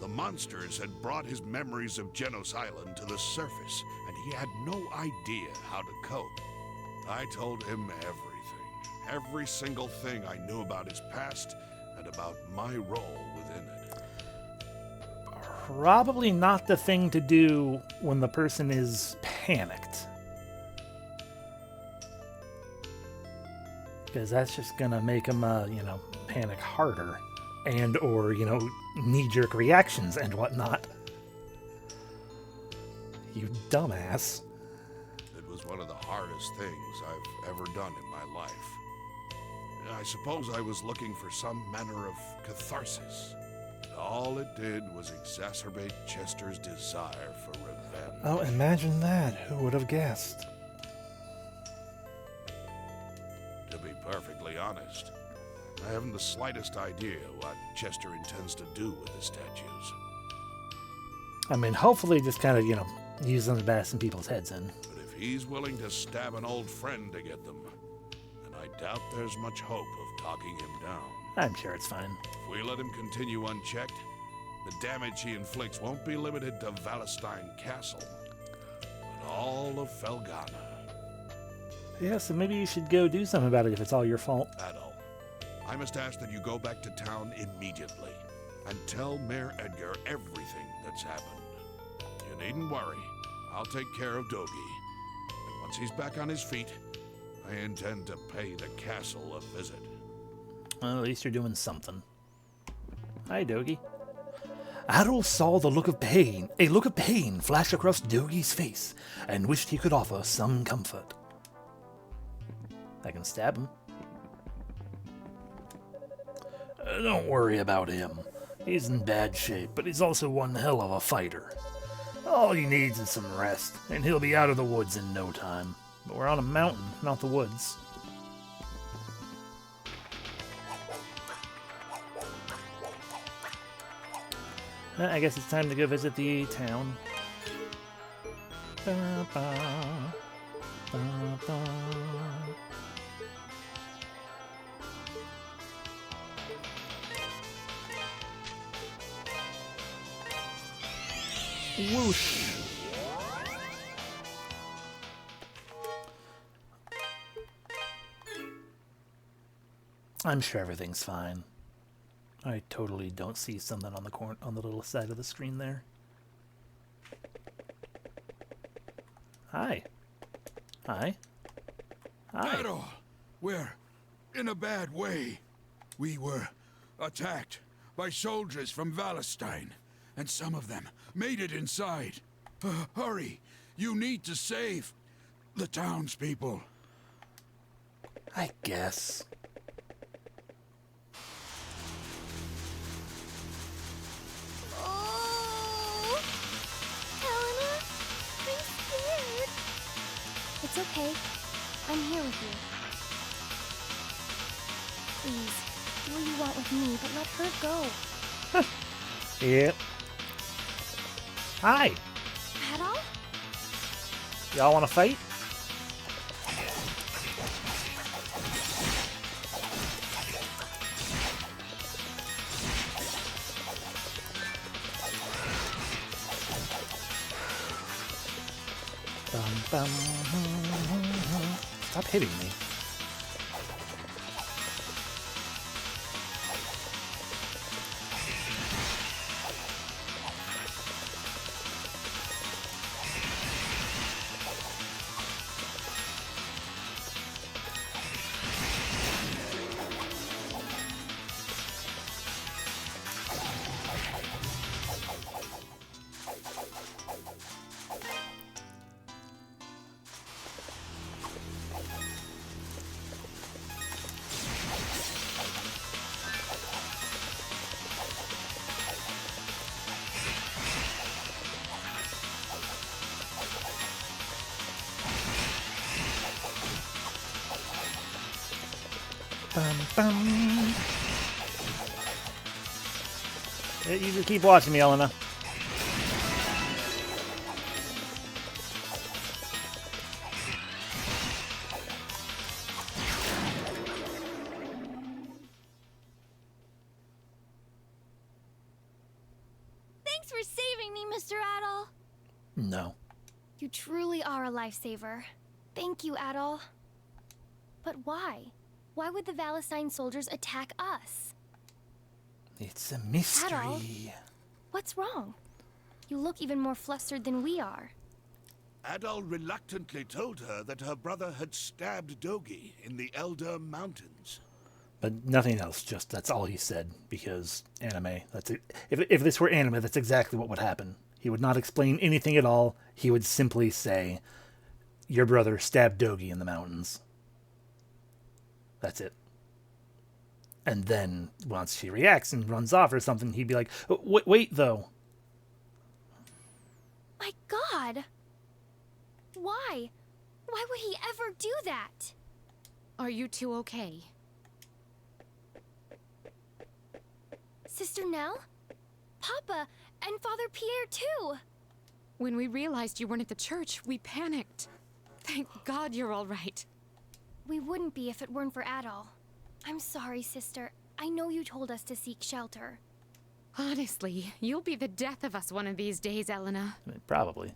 The monsters had brought his memories of Genos Island to the surface, and he had no idea how to cope. I told him everything, every single thing I knew about his past and about my role within it.
Probably not the thing to do when the person is panicked. Because that's just gonna make them, panic harder. And, or, knee-jerk reactions and whatnot. You dumbass.
It was one of the hardest things I've ever done in my life. I suppose I was looking for some manner of catharsis. All it did was exacerbate Chester's desire for revenge.
Oh, imagine that. Who would have guessed?
To be perfectly honest, I haven't the slightest idea what Chester intends to do with the statues.
I mean, hopefully just kind of, use them to bash some people's heads in.
But if he's willing to stab an old friend to get them, then I doubt there's much hope of talking him down.
I'm sure it's fine.
If we let him continue unchecked, the damage he inflicts won't be limited to Valestein Castle, but all of Felghana.
Yeah, so maybe you should go do something about it if it's all your fault.
Adol, I must ask that you go back to town immediately and tell Mayor Edgar everything that's happened. You needn't worry. I'll take care of Dogi. And once he's back on his feet, I intend to pay the castle a visit.
Well, at least you're doing something. Hi, Dogi. Adol saw a look of pain flash across Dogi's face, and wished he could offer some comfort. I can stab him. Don't worry about him. He's in bad shape, but he's also one hell of a fighter. All he needs is some rest, and he'll be out of the woods in no time. But we're on a mountain, not the woods. I guess it's time to go visit the town. Ba, ba, ba, ba. Whoosh. I'm sure everything's fine. I totally don't see something on the little side of the screen there. Hi. Hi. Hi.
Adol, we're in a bad way. We were attacked by soldiers from Valestein, and some of them made it inside. Hurry, you need to save the townspeople.
I guess.
Oh, Helena, I'm scared.
It's okay. I'm here with you. Please, do what you want with me, but let her go.
Yep. Hi.
Adol?
Y'all want to fight? Stop hitting me. Yeah, you just keep watching me, Elena.
Thanks for saving me, Mr. Adol.
No.
You truly are a lifesaver. Thank you, Adol. But why? Why would the Valestein soldiers attack us?
It's a mystery.
Adol, what's wrong? You look even more flustered than we are.
Adol reluctantly told her that her brother had stabbed Dogi in the Elder Mountains.
But nothing else, just that's all he said, because anime, that's it. If this were anime, that's exactly what would happen. He would not explain anything at all. He would simply say, your brother stabbed Dogi in the mountains. That's it. And then, once she reacts and runs off or something, he'd be like, wait, though.
My God! Why? Why would he ever do that?
Are you two okay?
Sister Nell? Papa, and Father Pierre, too!
When we realized you weren't at the church, we panicked. Thank God you're all right.
We wouldn't be if it weren't for Adol. I'm sorry, sister. I know you told us to seek shelter.
Honestly, you'll be the death of us one of these days, Elena.
Probably.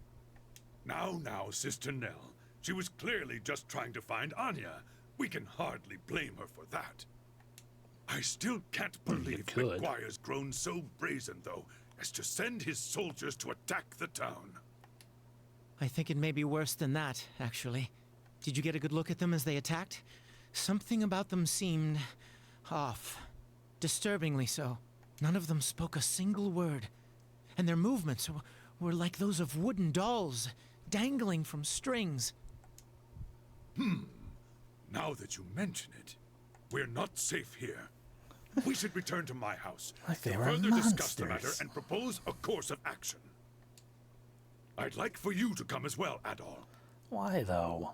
Now, Sister Nell. She was clearly just trying to find Anya. We can hardly blame her for that. I still can't believe McGuire's grown so brazen, though, as to send his soldiers to attack the town.
I think it may be worse than that, actually. Did you get a good look at them as they attacked? Something about them seemed off. Disturbingly so. None of them spoke a single word. And their movements were like those of wooden dolls, dangling from strings.
Now that you mention it, we're not safe here. We should return to my house
Like they
to
were
further discuss the matter
monsters.
and propose a course of action. I'd like for you to come as well, Adol.
Why, though?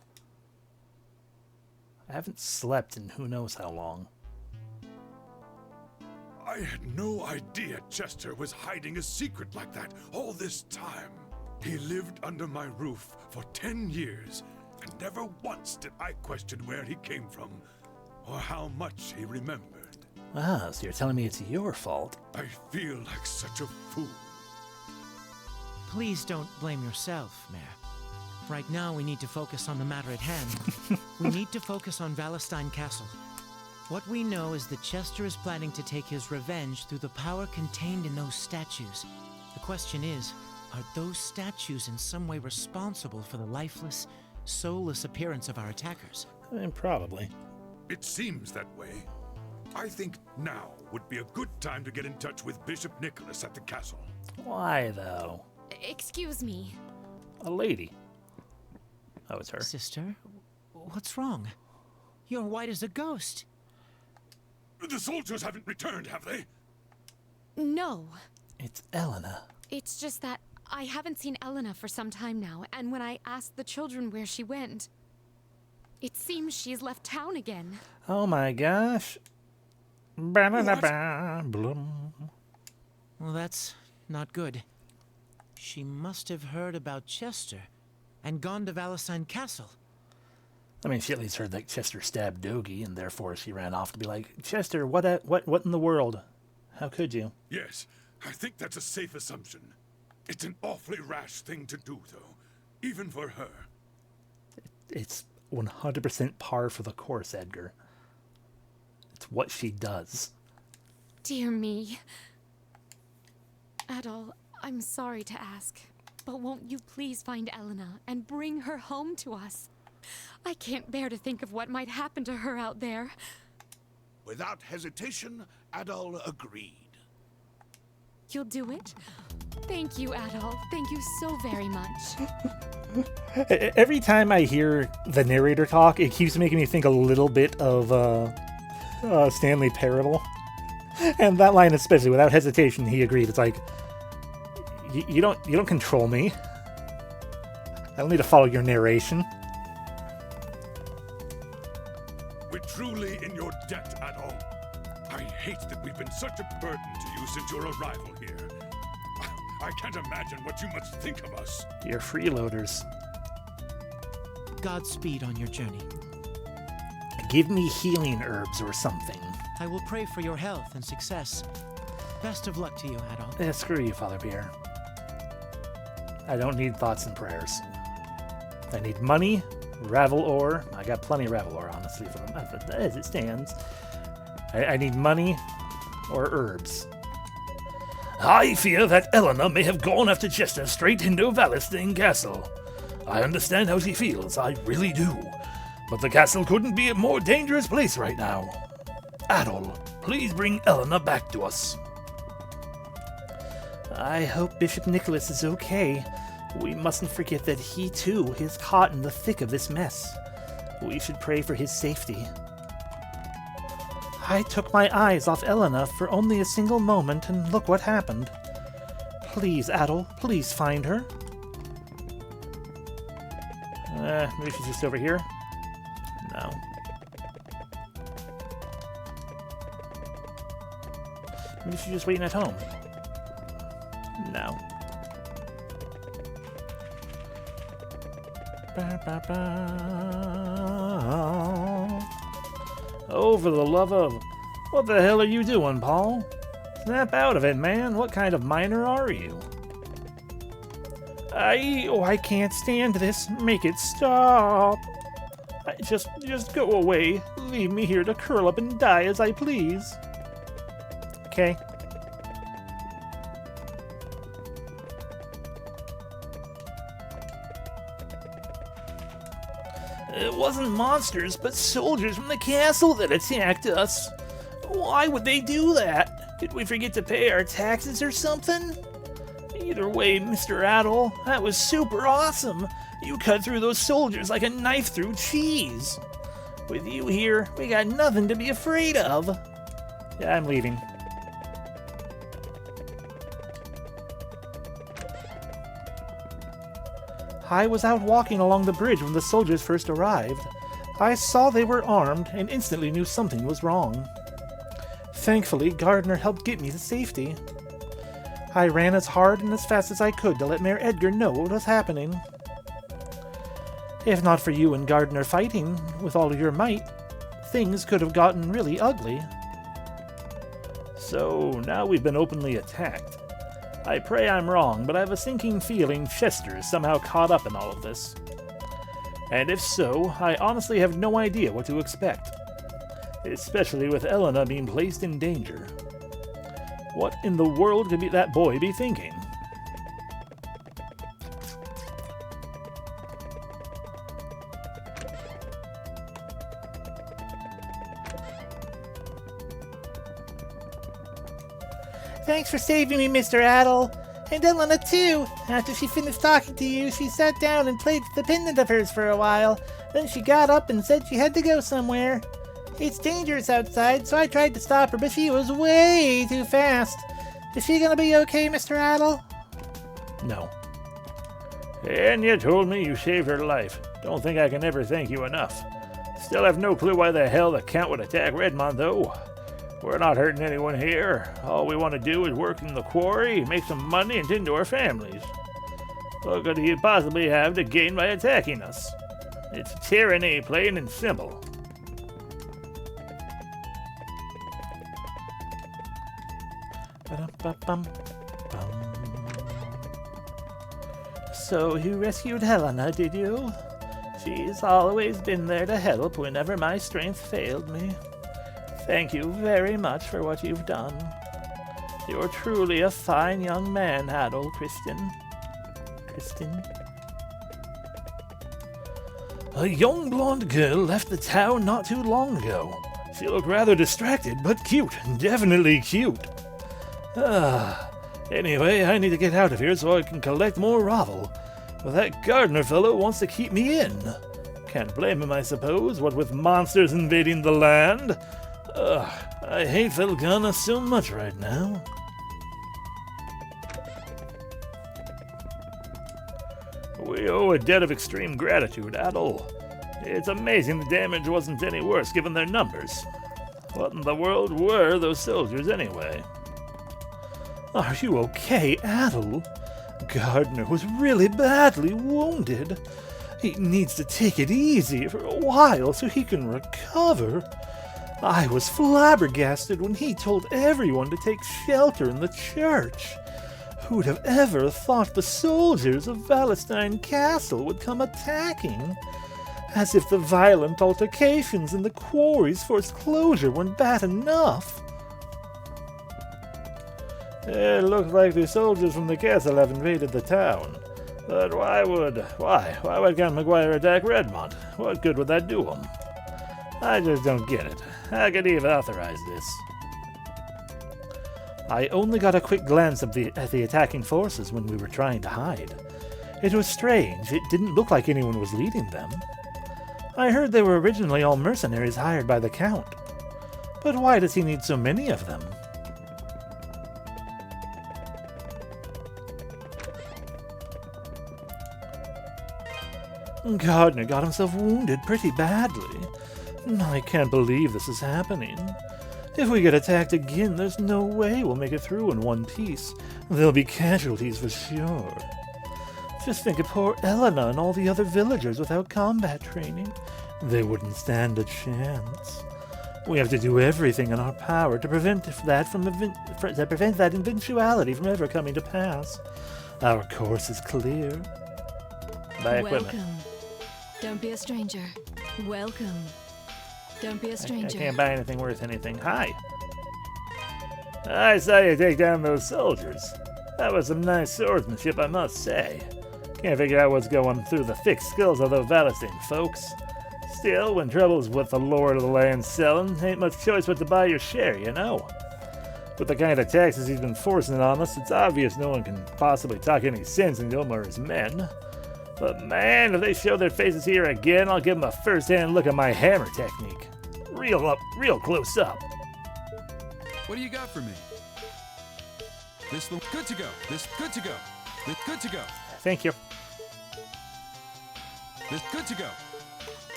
I haven't slept in who knows how long.
I had no idea Chester was hiding a secret like that all this time. He lived under my roof for 10 years, and never once did I question where he came from, or how much he remembered.
Ah, so you're telling me it's your fault?
I feel like such a fool.
Please don't blame yourself, Mayor. Right now, we need to focus on the matter at hand. We need to focus on Valestein Castle. What we know is that Chester is planning to take his revenge through the power contained in those statues. The question is, are those statues in some way responsible for the lifeless, soulless appearance of our attackers?
Probably.
It seems that way. I think now would be a good time to get in touch with Bishop Nicholas at the castle.
Why, though?
Excuse me.
A lady. Oh, it's her.
Sister, what's wrong? You're white as a ghost.
The soldiers haven't returned, have they?
No.
It's Elena.
It's just that I haven't seen Elena for some time now, and when I asked the children where she went, it seems she's left town again.
Oh my gosh. Blum.
Well, that's not good. She must have heard about Chester and gone to Valestein Castle.
I mean, she at least heard that Chester stabbed Dogie, and therefore she ran off to be like, Chester, what in the world? How could you?
Yes, I think that's a safe assumption. It's an awfully rash thing to do, though, even for her.
It's 100% par for the course, Edgar. It's what she does.
Dear me. Adol, I'm sorry to ask, but won't you please find Elena and bring her home to us? I can't bear to think of what might happen to her out there.
Without hesitation, Adol agreed.
You'll do it? Thank you, Adol. Thank you so very much.
Every time I hear the narrator talk, it keeps making me think a little bit of Stanley Parable. And that line especially, without hesitation, he agreed. It's like, you don't control me. I don't need to follow your narration.
We're truly in your debt, Adol. I hate that we've been such a burden to you since your arrival here. I can't imagine what you must think of us.
You're freeloaders.
Godspeed on your journey.
Give me healing herbs or something.
I will pray for your health and success. Best of luck to you, Adol.
Screw you, Father Pierre. I don't need thoughts and prayers. I need money, Ravel ore. I got plenty of Ravel ore, honestly, for them as it stands. I need money or herbs.
I fear that Elena may have gone after Chester straight into Valestein Castle. I understand how she feels, I really do. But the castle couldn't be a more dangerous place right now. Adol, please bring Elena back to us.
I hope Bishop Nicholas is okay. We mustn't forget that he, too, is caught in the thick of this mess. We should pray for his safety. I took my eyes off Elena for only a single moment, and look what happened. Please, Adol, please find her. Maybe she's just over here? No. Maybe she's just waiting at home. No. Oh, for the love of... What the hell are you doing, Paul? Snap out of it, man. What kind of miner are you? I can't stand this. Make it stop. Just go away. Leave me here to curl up and die as I please. Okay. It wasn't monsters, but soldiers from the castle that attacked us. Why would they do that? Did we forget to pay our taxes or something? Either way, Mr. Adol, that was super awesome. You cut through those soldiers like a knife through cheese. With you here, we got nothing to be afraid of. Yeah, I'm leaving. I was out walking along the bridge when the soldiers first arrived. I saw they were armed and instantly knew something was wrong. Thankfully, Gardner helped get me to safety. I ran as hard and as fast as I could to let Mayor Edgar know what was happening. If not for you and Gardner fighting with all of your might, things could have gotten really ugly. So, now we've been openly attacked. I pray I'm wrong, but I have a sinking feeling Chester is somehow caught up in all of this. And if so, I honestly have no idea what to expect. Especially with Elena being placed in danger. What in the world could that boy be thinking?
Thanks for saving me, Mr. Adol. And Elena, too. After she finished talking to you, she sat down and played with the pendant of hers for a while. Then she got up and said she had to go somewhere. It's dangerous outside, so I tried to stop her, but she was way too fast. Is she gonna be okay, Mr. Adol?
No. And you told me you saved her life. Don't think I can ever thank you enough. Still have no clue why the hell the Count would attack Redmond, though. We're not hurting anyone here. All we want to do is work in the quarry, make some money, and tend to our families. What could he possibly have to gain by attacking us? It's tyranny, plain and simple.
So you rescued Helena, did you? She's always been there to help whenever my strength failed me. Thank you very much for what you've done. You're truly a fine young man, Adol, Kristen.
A young blonde girl left the town not too long ago. She looked rather distracted, but cute. Definitely cute. Anyway, I need to get out of here so I can collect more Ravel. But that Gardner fellow wants to keep me in. Can't blame him, I suppose, what with monsters invading the land. I hate Felghana so much right now.
We owe a debt of extreme gratitude, Adol. It's amazing the damage wasn't any worse given their numbers. What in the world were those soldiers anyway?
Are you okay, Adol? Gardner was really badly wounded. He needs to take it easy for a while so he can recover. I was flabbergasted when he told everyone to take shelter in the church. Who'd have ever thought the soldiers of Valestein Castle would come attacking? As if the violent altercations in the quarry's forced closure weren't bad enough.
It looks like the soldiers from the castle have invaded the town. But why would Count McGuire attack Redmond? What good would that do him? I just don't get it. How could he have authorized this?
I only got a quick glance at the attacking forces when we were trying to hide. It was strange. It didn't look like anyone was leading them. I heard they were originally all mercenaries hired by the Count. But why does he need so many of them? Gardner got himself wounded pretty badly. I can't believe this is happening. If we get attacked again, there's no way we'll make it through in one piece. There'll be casualties for sure. Just think of poor Elena and all the other villagers without combat training. They wouldn't stand a chance. We have to do everything in our power to prevent that eventuality from ever coming to pass. Our course is clear.
Buy equipment.
Welcome. Don't be a stranger.
Welcome. Don't be a
I
stranger.
can't buy anything worth anything. Hi. I saw you take down those soldiers. That was some nice swordsmanship, I must say. Can't figure out what's going through the thick skulls of those Valestine folks. Still, when trouble's with the lord of the land selling, ain't much choice but to buy your share, you know. With the kind of taxes he's been forcing on us, it's obvious no one can possibly talk any sense into him or his men. But man, if they show their faces here again, I'll give them a first-hand look at my hammer technique. Real close up.
What do you got for me? This looks good to go. This good to go. This good to go.
Thank you.
This good to go.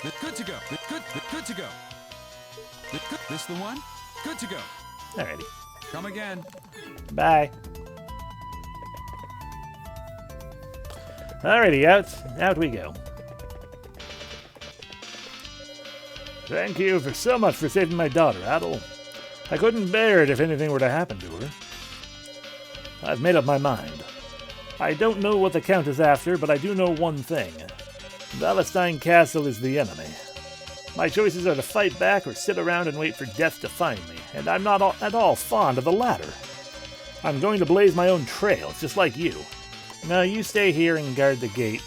This good to go. This good to go. This the one? Good to go.
Alrighty.
Come again.
Bye. Alrighty, out we go. Thank you so much for saving my daughter, Adel. I couldn't bear it if anything were to happen to her. I've made up my mind. I don't know what the Count is after, but I do know one thing. Valestine Castle is the enemy. My choices are to fight back or sit around and wait for death to find me, and I'm not at all fond of the latter. I'm going to blaze my own trail, just like you. Now you stay here and guard the gate.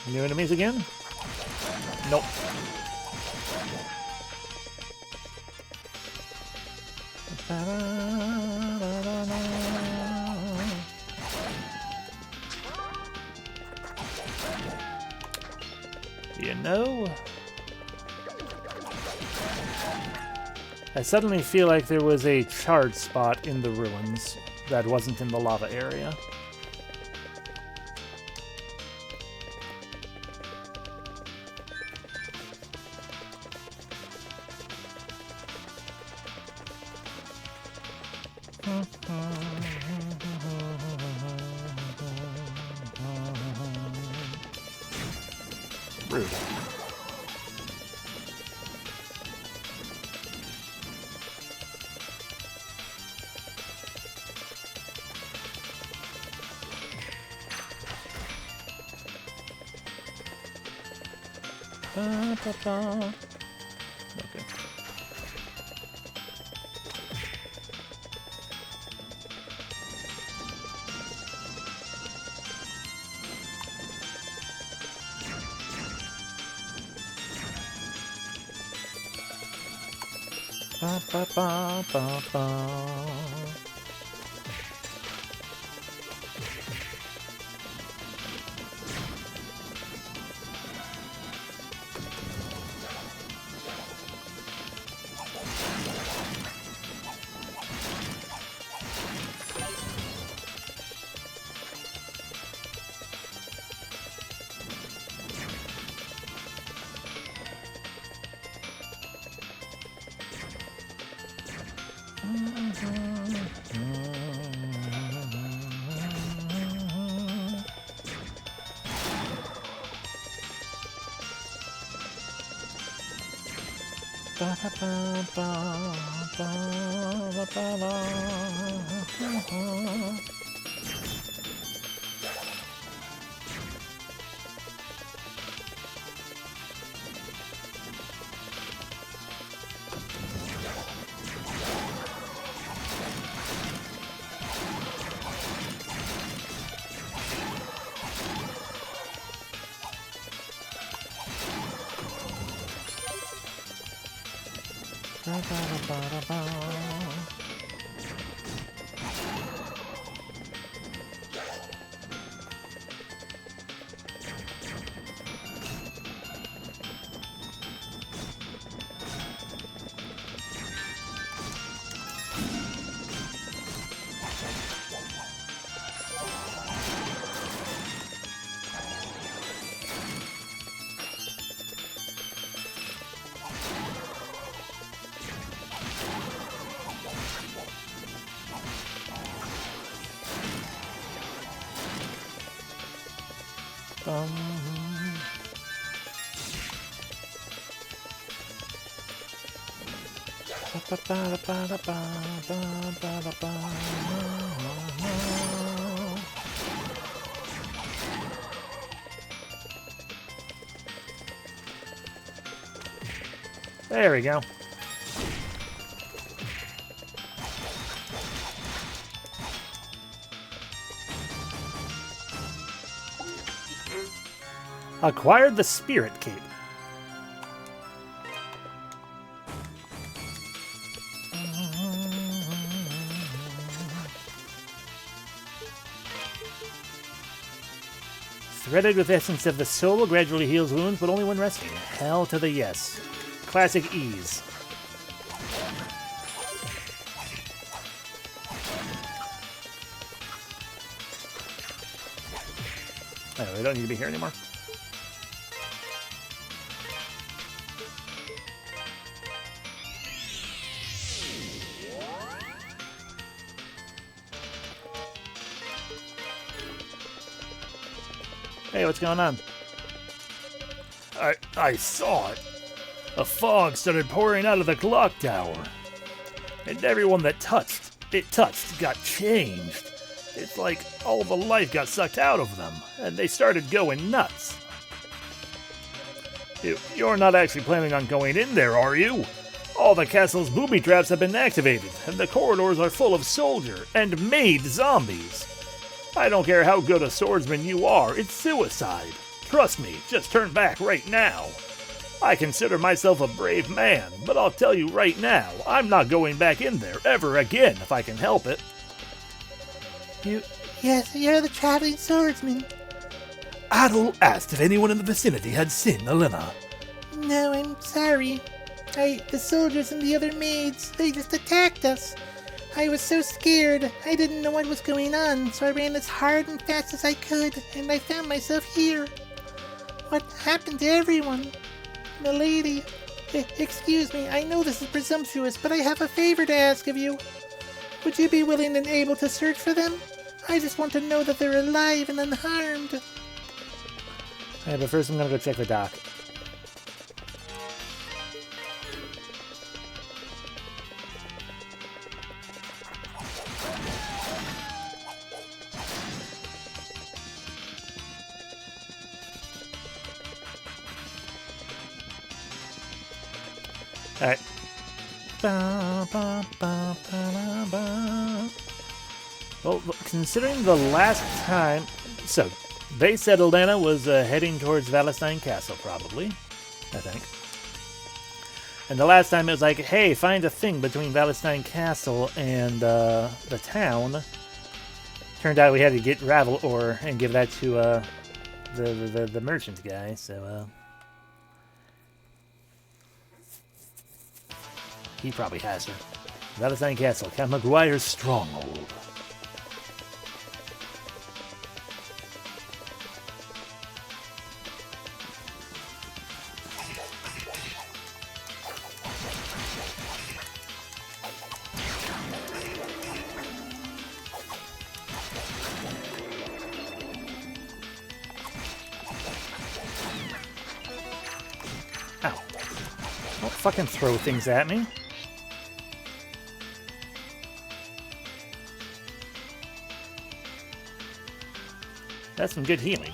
New enemies again? Nope. You know, I suddenly feel like there was a charred spot in the ruins that wasn't in the lava area. Rude. Okay. Ba, ba, ba, ba, ba. Ba, ba, ba, ba, ba, ba, ba. Ba, ba, ba, ba, ba. Ba, ba, ba, ba, ba, ba, ba, ba, ba. There we go. Acquired the Spirit Cape. Threaded with essence of the soul, gradually heals wounds, but only when resting. Hell to the yes. Classic ease. Oh, we don't need to be here anymore. Hey, what's going on?
I saw it. A fog started pouring out of the clock tower. And everyone that touched got changed. It's like all the life got sucked out of them, and they started going nuts. You're not actually planning on going in there, are you? All the castle's booby traps have been activated, and the corridors are full of soldier and maid zombies. I don't care how good a swordsman you are, it's suicide. Trust me, just turn back right now. I consider myself a brave man, but I'll tell you right now, I'm not going back in there ever again if I can help it.
Yes, you're the traveling swordsman.
Adol asked if anyone in the vicinity had seen Elena.
No, I'm sorry. The soldiers and the other maids, they just attacked us. I was so scared. I didn't know what was going on, so I ran as hard and fast as I could, and I found myself here. What happened to everyone? Milady, excuse me, I know this is presumptuous, but I have a favor to ask of you. Would you be willing and able to search for them? I just want to know that they're alive and unharmed.
Hey, but first I'm gonna go check the dock. Alright. Well, considering the last time... So, they said Elena was heading towards Valestein Castle, probably. I think. And the last time it was like, hey, find a thing between Valestein Castle and the town. Turned out we had to get Ravel ore and give that to the merchant guy, so... He probably has her. Valestein Castle, Count McGuire's stronghold. Ow. Don't fucking throw things at me. That's some good healing.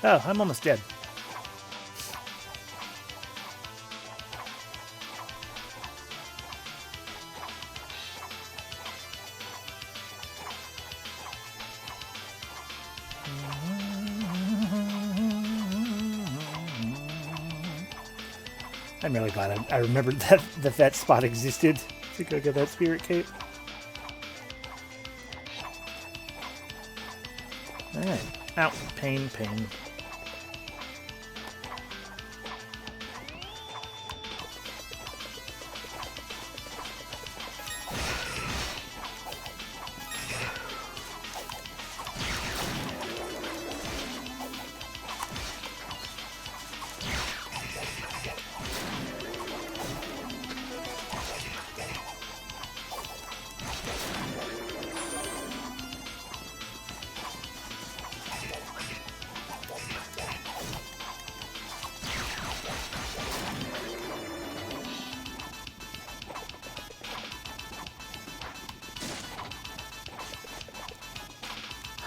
Oh, I'm almost dead. I'm really glad I remembered that spot existed to go get that spirit cape. Alright. Ow. Pain, pain.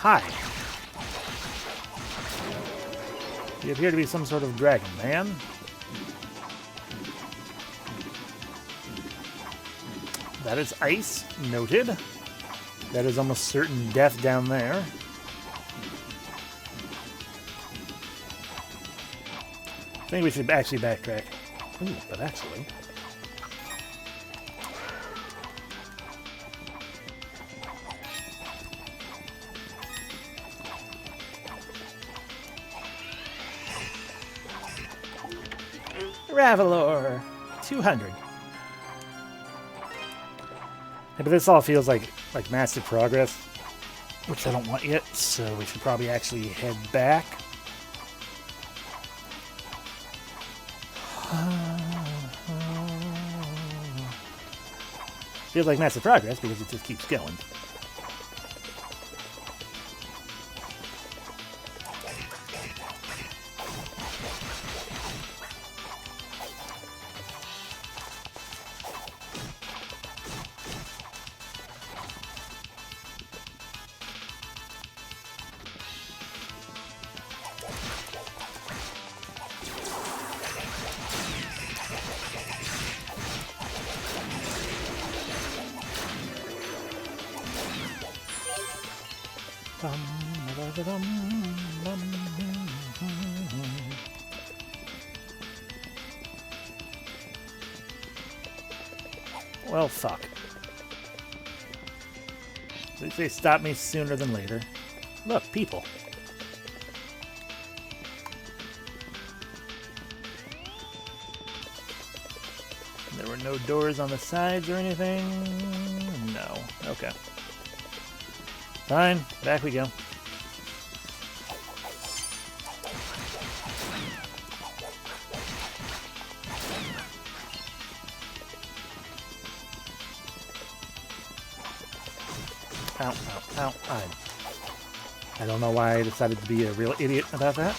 Hi. You appear to be some sort of dragon man. That is ice. Noted. That is almost certain death down there. I think we should actually backtrack. Ooh, but actually... Ravelor! 200. Hey, but this all feels like massive progress, which I don't want yet, so we should probably actually head back. Feels like massive progress because it just keeps going. Well, fuck. At least they stop me sooner than later. Look, people. There were no doors on the sides or anything? No. Okay. Fine. Back we go. Ow, ow, ow. I don't know why I decided to be a real idiot about that.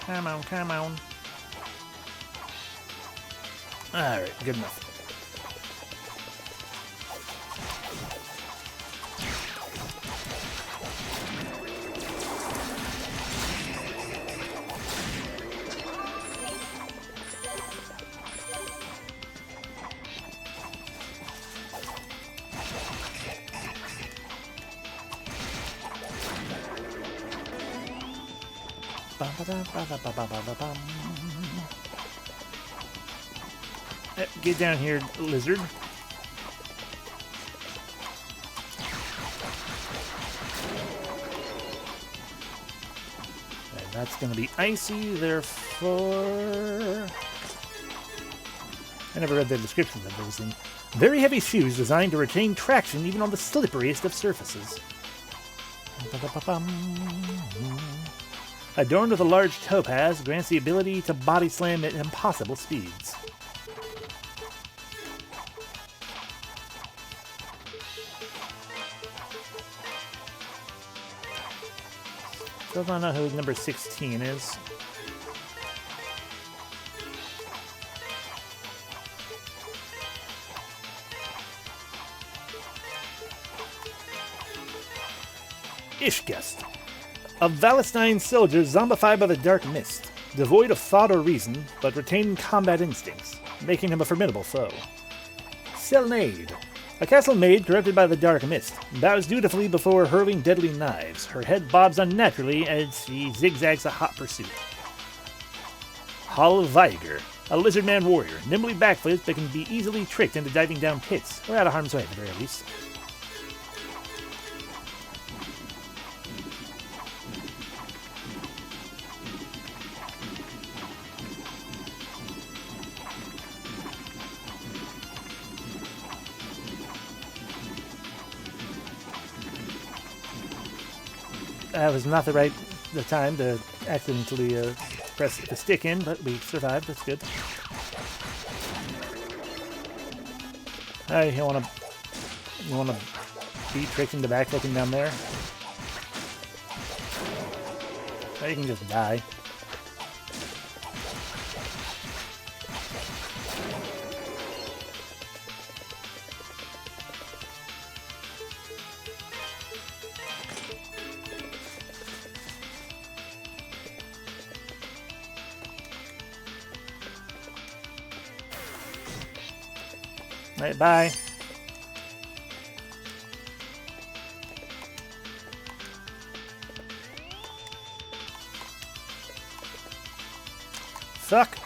Come on, come on. Alright, good enough. Get down here, lizard. And that's going to be icy, therefore... I never read the descriptions of those things. Very heavy shoes designed to retain traction even on the slipperiest of surfaces. Adorned with a large topaz, grants the ability to body slam at impossible speeds. Still don't know who number 16 is. Ishgest. A Valestine soldier zombified by the dark mist, devoid of thought or reason, but retaining combat instincts, making him a formidable foe. Selnade. A castle maid corrupted by the dark mist, bows dutifully before hurling deadly knives. Her head bobs unnaturally as she zigzags a hot pursuit. Hall of Viger. A lizardman warrior, nimbly backflips but can be easily tricked into diving down pits, or out of harm's way at the very least. That was not the time to accidentally press the stick in, but we survived. That's good. I want to You want to beat Trick into back looking down there? Or you can just die. Right, bye. Suck.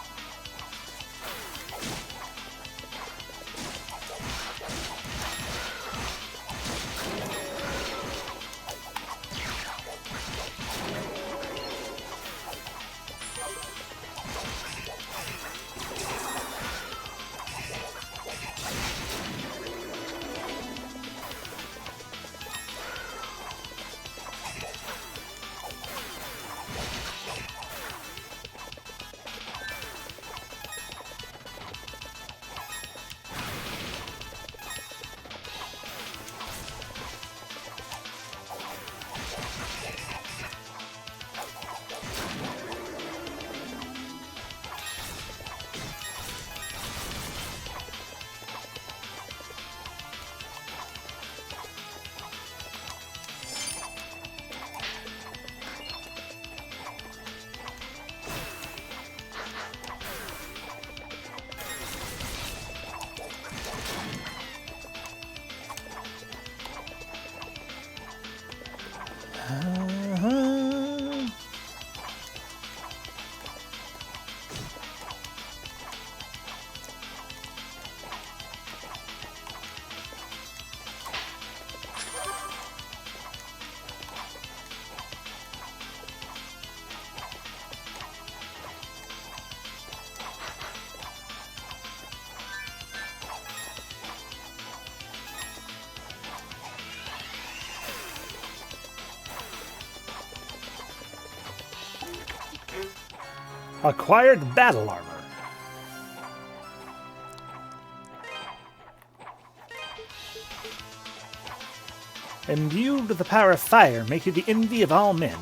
Acquired battle armor. Imbued with the power of fire, make you the envy of all men.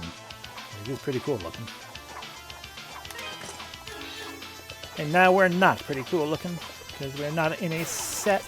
It is pretty cool looking. And now we're not pretty cool looking, because we're not in a set.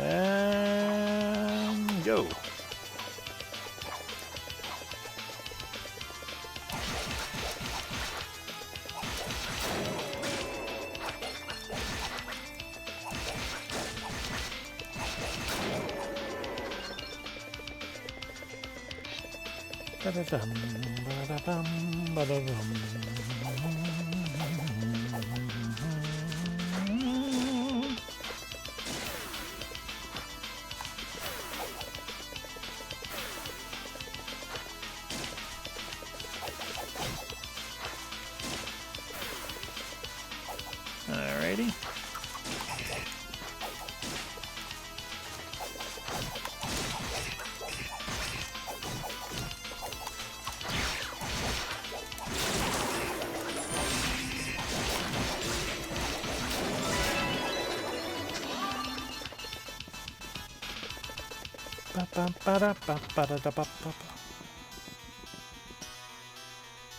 And go. Alrighty.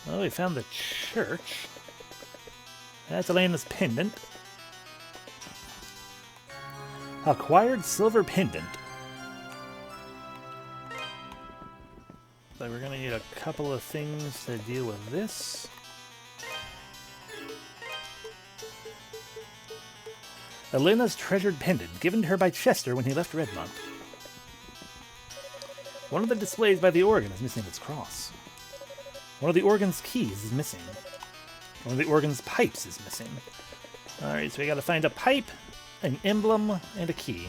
Oh, we found the church. That's Elena's pendant. Acquired silver pendant. So we're going to need a couple of things to deal with this. Elena's treasured pendant, given to her by Chester when he left Redmont. One of the displays by the organ is missing its cross. One of the organ's keys is missing. One of the organ's pipes is missing. Alright, so we gotta find a pipe, an emblem, and a key.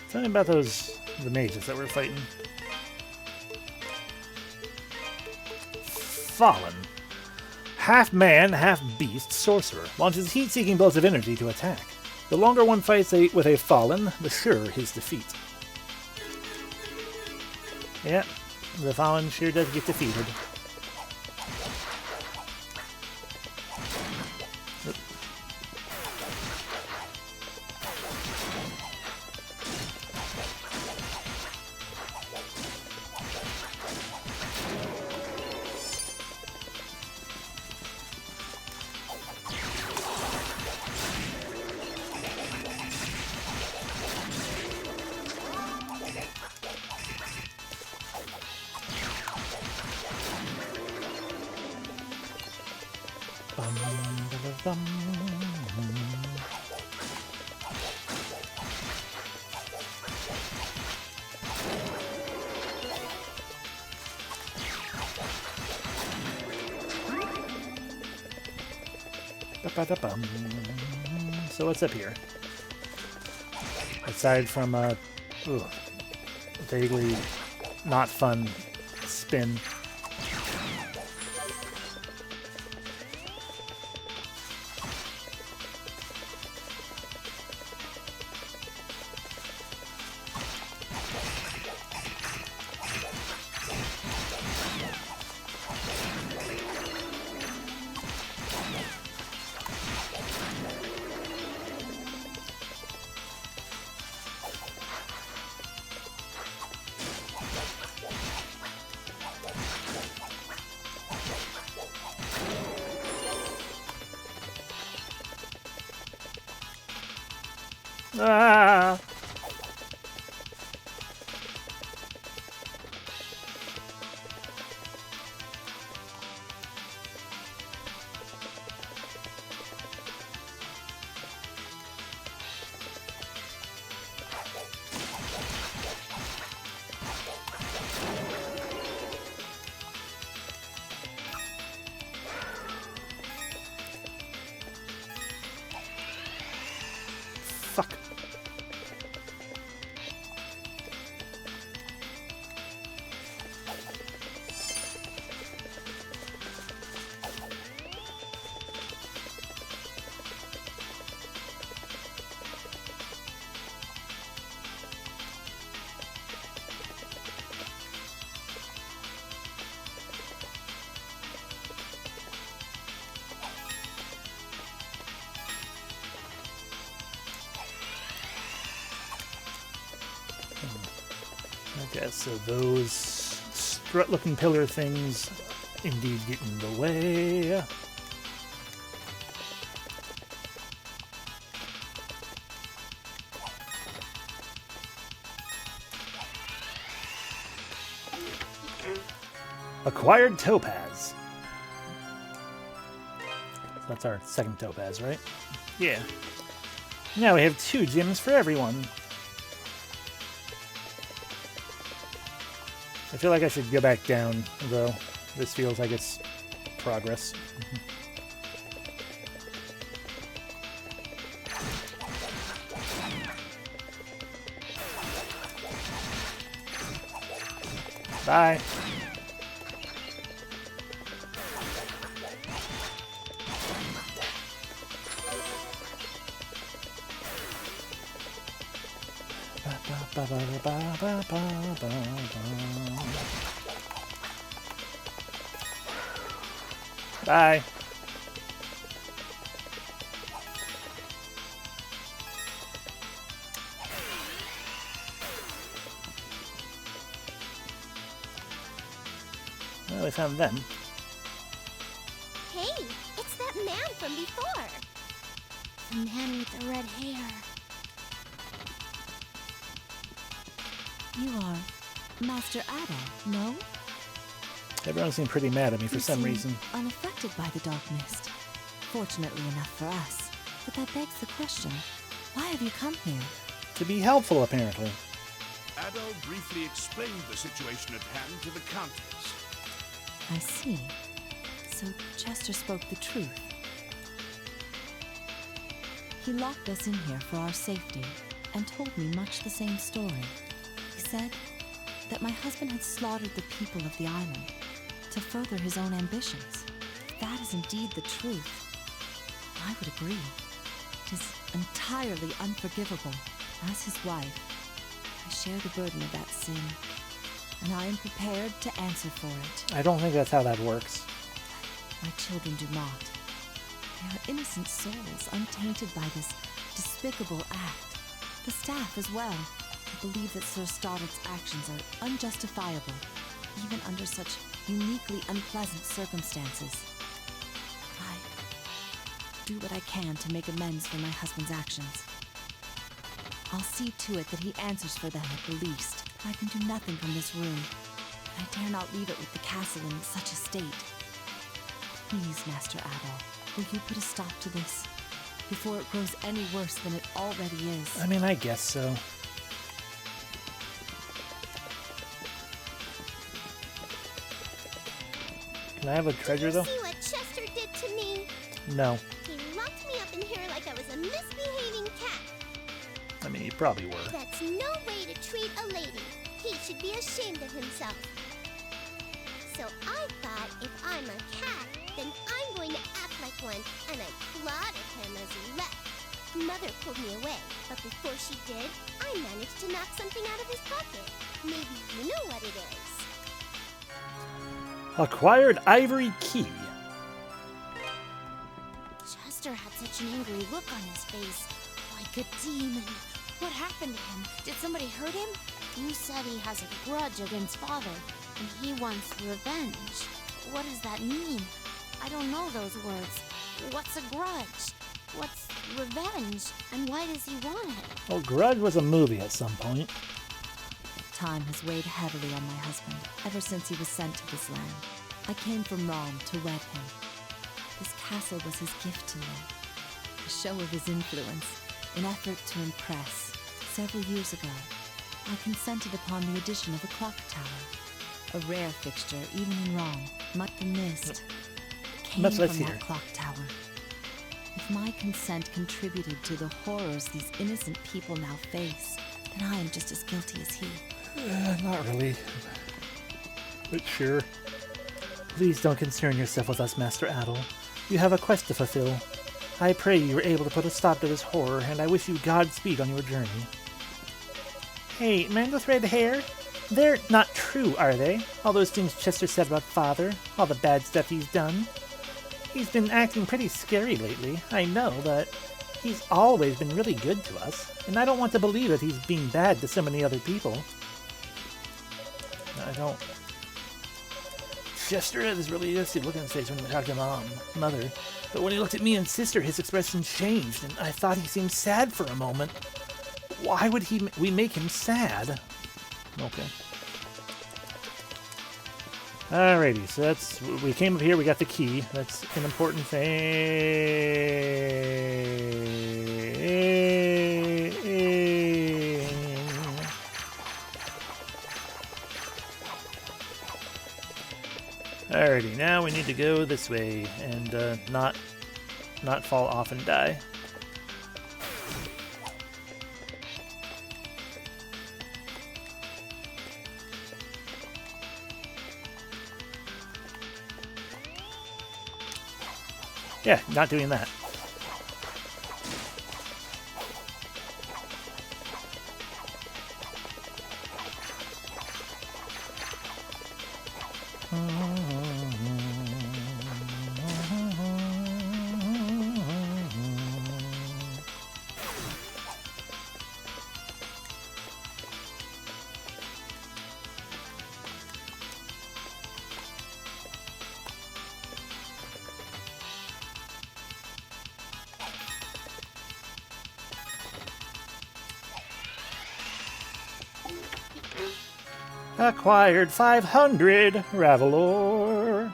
Tell me about the mages that we're fighting. Fallen. Half man, half beast sorcerer. Launches heat-seeking bolts of energy to attack. The longer one fights with a Fallen, the surer his defeat. Yeah, the Fallen sure does get defeated. So what's up here? Aside from a vaguely not fun spin. Ah! Fuck. Okay, so those strut-looking pillar things indeed get in the way. Acquired topaz. That's our second topaz, right? Yeah. Now we have 2 gems for everyone. I feel like I should go back down, though. This feels like it's progress. Bye. Bye. Well, we found them.
Hey, it's that man from before.
The man with the red hair.
You are Master Ada, no?
Everyone seemed pretty mad at me for
You
some
seem
reason.
unaffected by the dark mist. Fortunately enough for us. But that begs the question, why have you come here?
To be helpful, apparently.
Adol briefly explained the situation at hand to the Countess.
I see. So Chester spoke the truth. He locked us in here for our safety and told me much the same story. He said that my husband had slaughtered the people of the island to further his own ambitions. If that is indeed the truth, I would agree. It is entirely unforgivable. As his wife, I share the burden of that sin, and I am prepared to answer for it.
I don't think that's how that works.
My children do not. They are innocent souls, untainted by this despicable act. The staff as well. I believe that Sir Stoddard's actions are unjustifiable, even under such uniquely unpleasant circumstances. I do what I can to make amends for my husband's actions. I'll see to it that he answers for them at the least. I can do nothing from this room, and I dare not leave it with the castle in such a state. Please, Master Adol, will you put a stop to this before it grows any worse than it already is?
I mean, I guess so. Can I have a treasure, though?
See what Chester did to me?
No.
He locked me up in here like I was a misbehaving cat.
I mean, you probably were.
That's no way to treat a lady. He should be ashamed of himself. So I thought if I'm a cat, then I'm going to act like one, and I clawed at him as he left. Mother pulled me away, but before she did, I managed to knock something out of his pocket. Maybe you know what it is.
Acquired ivory key.
Chester had such an angry look on his face, like a demon. What happened to him? Did somebody hurt him? You said he has a grudge against Father, and he wants revenge. What does that mean? I don't know those words. What's a grudge? What's revenge? And why does he want it?
Well, Grudge was a movie at some point.
Time has weighed heavily on my husband ever since he was sent to this land. I came from Rome to wed him. This castle was his gift to me, a show of his influence, an effort to impress. Several years ago, I consented upon the addition of a clock tower, a rare fixture even in Rome. But the mist came from that clock tower. If my consent contributed to the horrors these innocent people now face, then I am just as guilty as he.
Not really. But sure. Please don't concern yourself with us, Master Adol. You have a quest to fulfill. I pray you were able to put a stop to this horror, and I wish you Godspeed on your journey. Hey, man with red hair? They're not true, are they? All those things Chester said about Father, all the bad stuff he's done. He's been acting pretty scary lately, I know, but he's always been really good to us, and I don't want to believe that he's being bad to so many other people. I don't... Chester had this really interesting look on his face when he talked to Mother, but when he looked at me and Sister, his expression changed, and I thought he seemed sad for a moment. Why would we make him sad? Okay. Alrighty, so we came up here, we got the key. That's an important thing. Alrighty, now we need to go this way and not fall off and die. Yeah, not doing that. Acquired 500 Ravelor.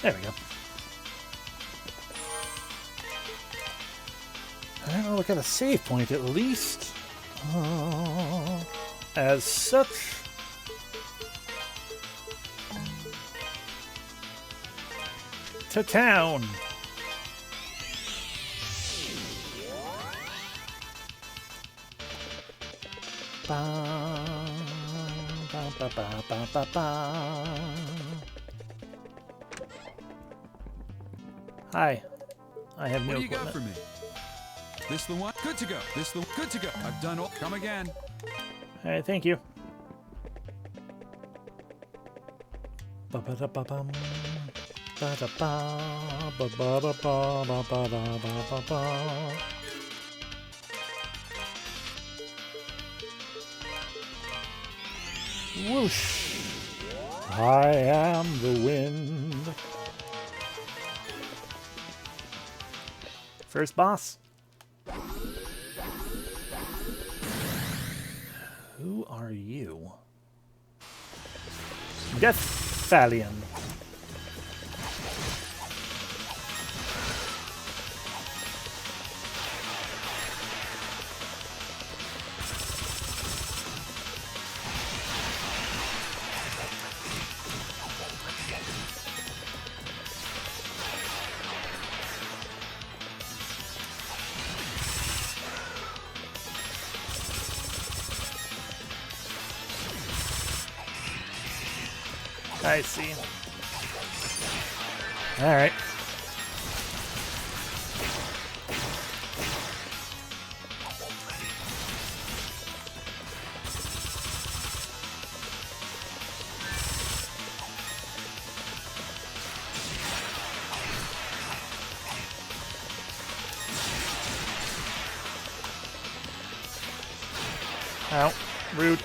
There we go. I'll look at a save point at least. As such. To town. Ba, ba, ba, ba, ba, ba, ba. Hi. I have no
What do you got
equipment.
for me? This the one? Good to go. This the good to go. I've done all. Come again.
Alright, thank you. Ba-ba-da-ba-bum. Ba-da-ba. Ba-ba-da-ba-ba-ba-ba-ba-ba. Whoosh. I am the wind. First boss. Who are you? Deathalion. I see. All right. Ow, rude.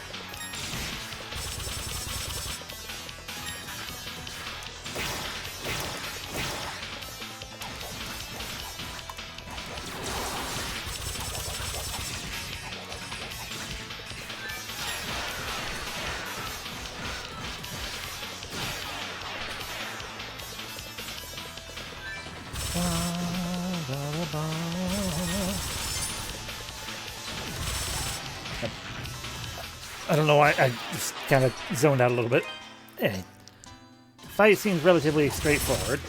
I don't know why, I just kind of zoned out a little bit. Anyway, the fight seems relatively straightforward,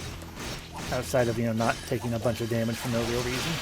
outside of, not taking a bunch of damage for no real reason.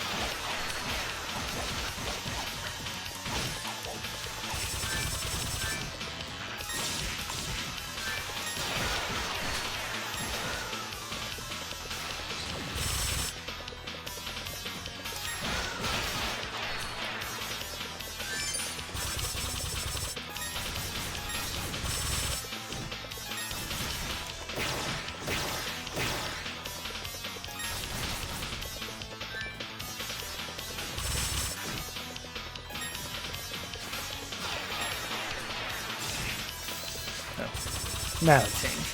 Now it changed.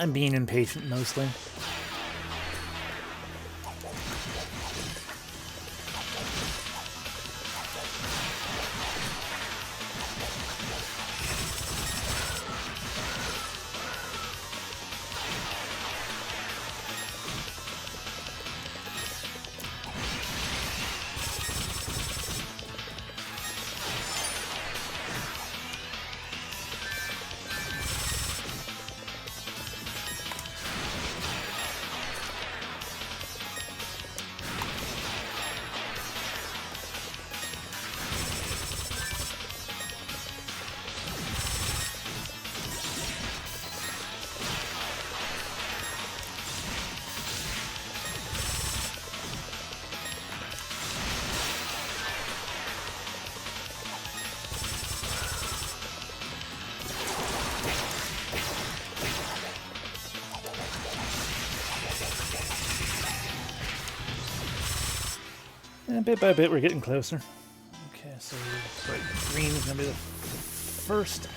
I'm being impatient mostly. And bit by bit, we're getting closer. Okay, so green is going to be the first.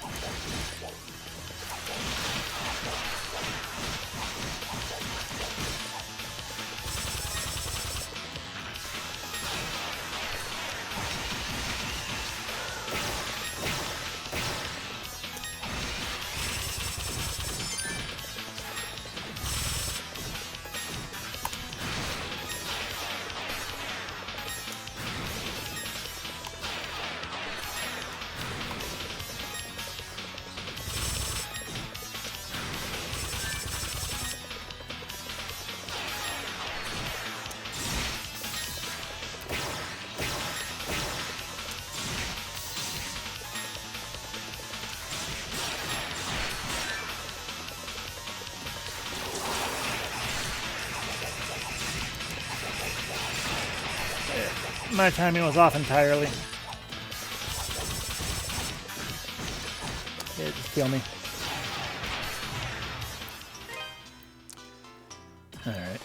My timing was off entirely. Yeah, just kill me. Alright.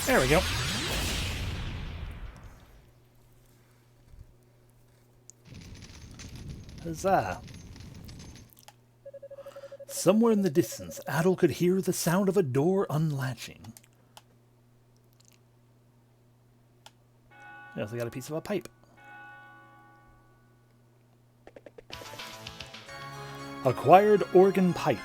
There we go. Huzzah. Somewhere in the distance, Adol could hear the sound of a door unlatching. I also got a piece of a pipe. Acquired organ pipe.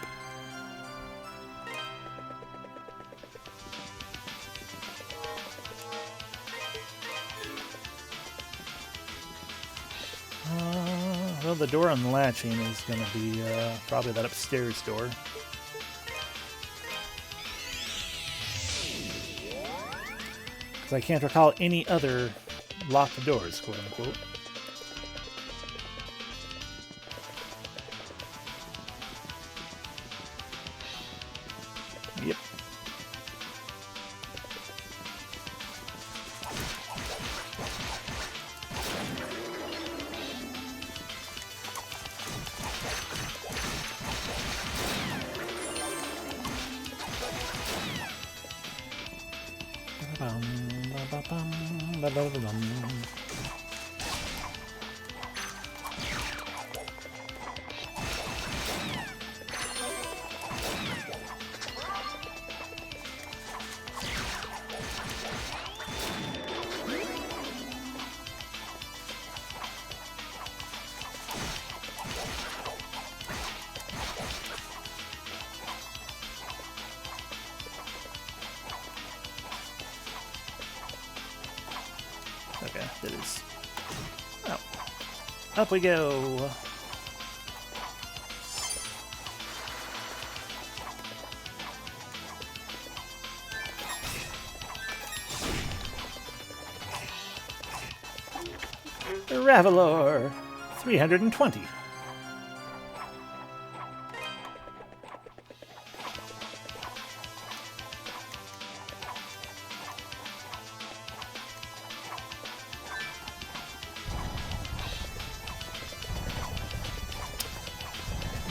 Well, the door unlatching is going to be probably that upstairs door. Because I can't recall any other locked doors, quote unquote. Yep. that is. Oh. Up we go. Ravelor, 320.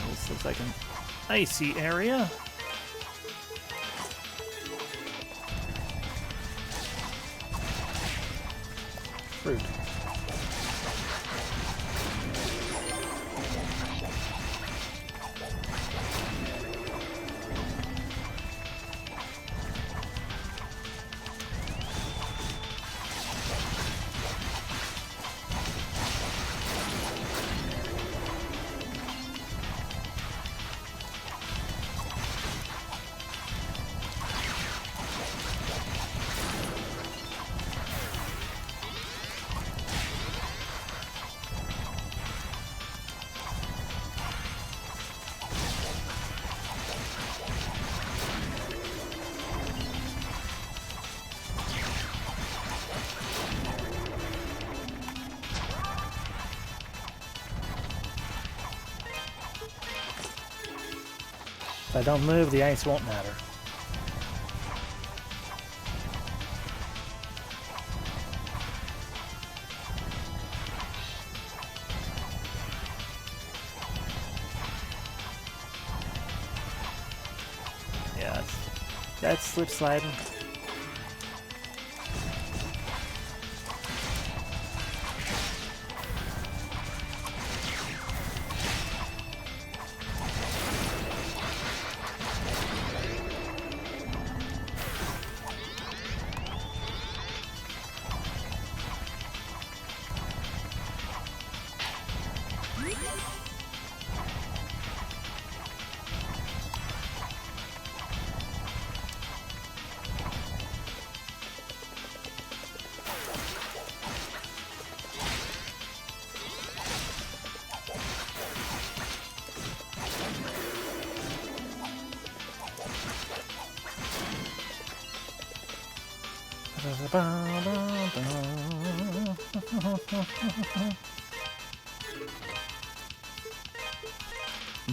This looks like an icy area. Rude. If I don't move, the ice won't matter. Yeah, that's slip sliding.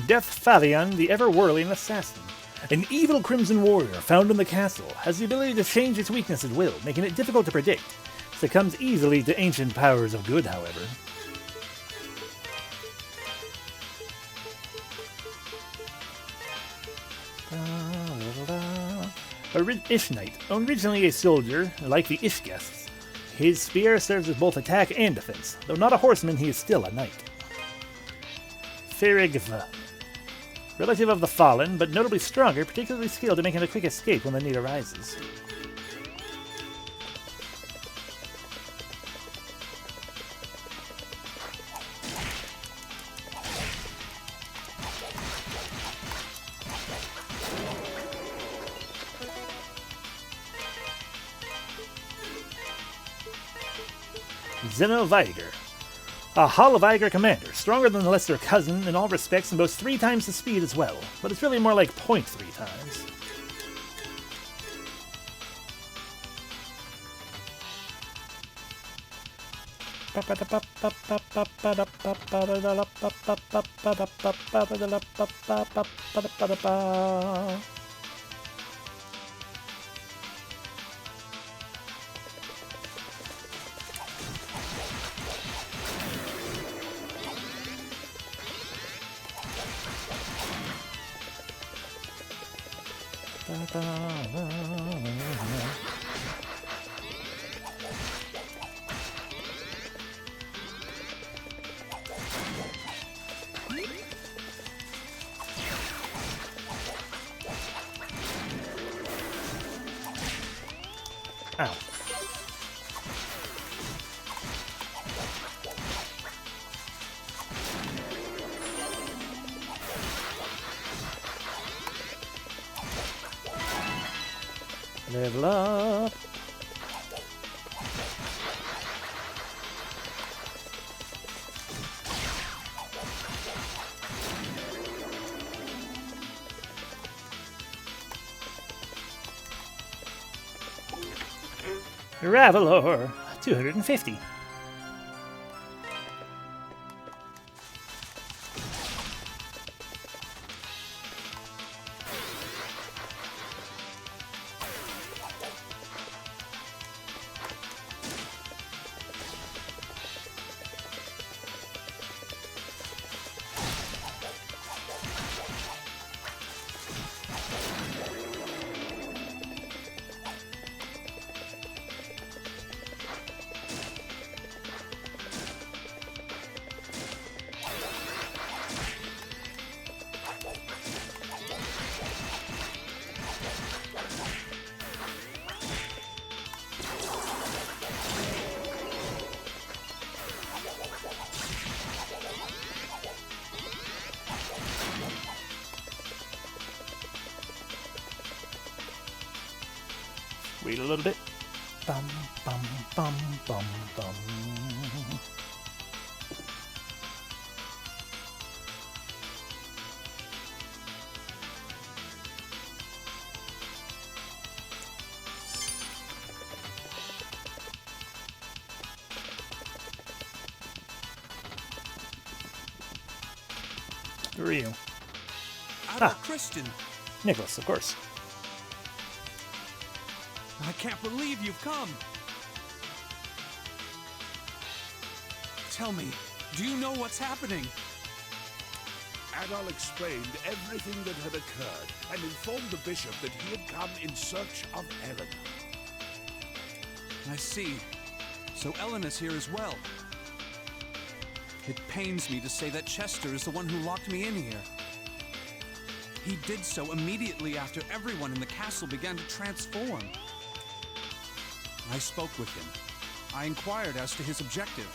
Death Fathion, the ever-whirling assassin. An evil crimson warrior found in the castle has the ability to change its weakness at will, making it difficult to predict. Succumbs easily to ancient powers of good, however. Ish Knight, originally a soldier, like the Ish guests. His spear serves as both attack and defense. Though not a horseman, he is still a knight. Felghana, relative of the Fallen, but notably stronger, particularly skilled at making a quick escape when the need arises. Viger, a Hall of Viger commander, stronger than the lesser cousin in all respects and boasts 3 times the speed as well, but it's really more like 0.3 times. Ow. Level up.
Ravelor, 250. Wait a little bit. Bum, bum, bum, bum, bum. Who are you?
Christian.
Nicholas, of course.
I can't believe you've come. Tell me, do you know what's happening?
Adol explained everything that had occurred and informed the bishop that he had come in search of Eleanor.
I see. So Eleanor's here as well. It pains me to say that Chester is the one who locked me in here. He did so immediately after everyone in the castle began to transform. I spoke with him. I inquired as to his objective.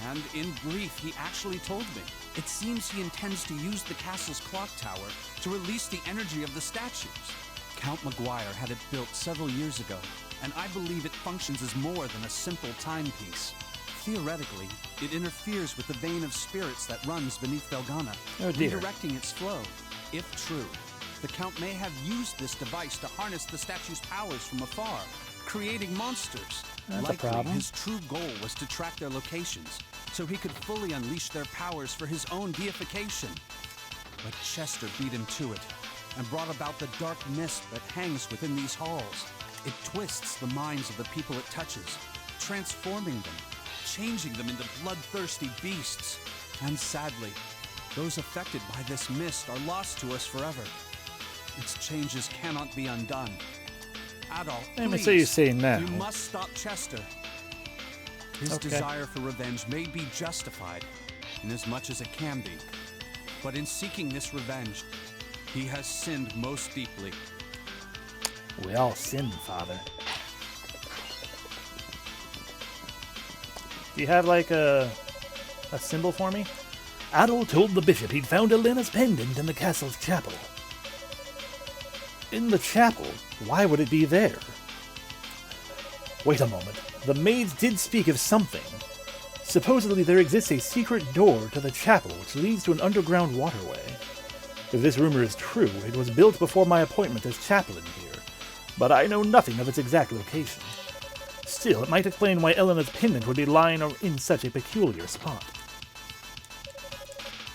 And in brief, he actually told me. It seems he intends to use the castle's clock tower to release the energy of the statues. Count Maguire had it built several years ago, and I believe it functions as more than a simple timepiece. Theoretically, it interferes with the vein of spirits that runs beneath Felghana, redirecting its flow. If true, the Count may have used this device to harness the statue's powers from afar, creating monsters.
That's
Likely,
a problem.
his true goal was to track their locations, so he could fully unleash their powers for his own deification. But Chester beat him to it, and brought about the dark mist that hangs within these halls. It twists the minds of the people it touches, transforming them, changing them into bloodthirsty beasts. And sadly, those affected by this mist are lost to us forever. Its changes cannot be undone. Adol,
Let me
please,
see you say now.
you must stop Chester. His
Okay.
desire for revenge may be justified, in as much as it can be. But in seeking this revenge, he has sinned most deeply.
We all sin, Father. Do you have like a symbol for me?
Adol told the bishop he'd found Elena's pendant in the castle's chapel.
In the chapel? Why would it be there? Wait a moment. The maids did speak of something. Supposedly there exists a secret door to the chapel which leads to an underground waterway. If this rumor is true, it was built before my appointment as chaplain here, but I know nothing of its exact location. Still, it might explain why Elena's pendant would be lying in such a peculiar spot.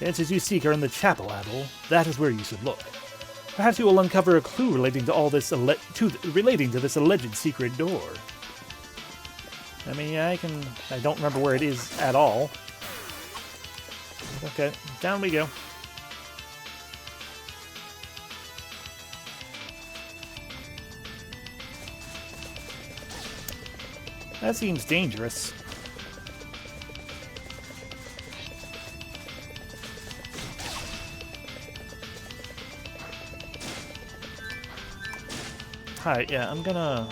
The answers you seek are in the chapel, Adol. That is where you should look. Perhaps you will uncover a clue relating to all this relating to this alleged secret door. I mean, I don't remember where it is at all. Okay, down we go. That seems dangerous. Hi, yeah, I'm gonna...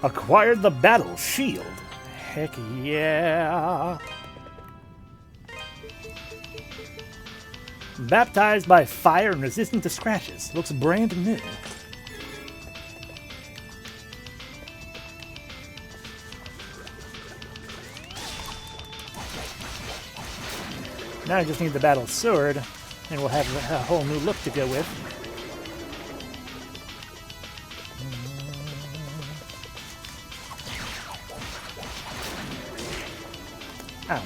Acquired the battle shield. Heck yeah. Baptized by fire and resistant to scratches. Looks brand new. Now I just need the battle sword, and we'll have a whole new look to go with. Ow.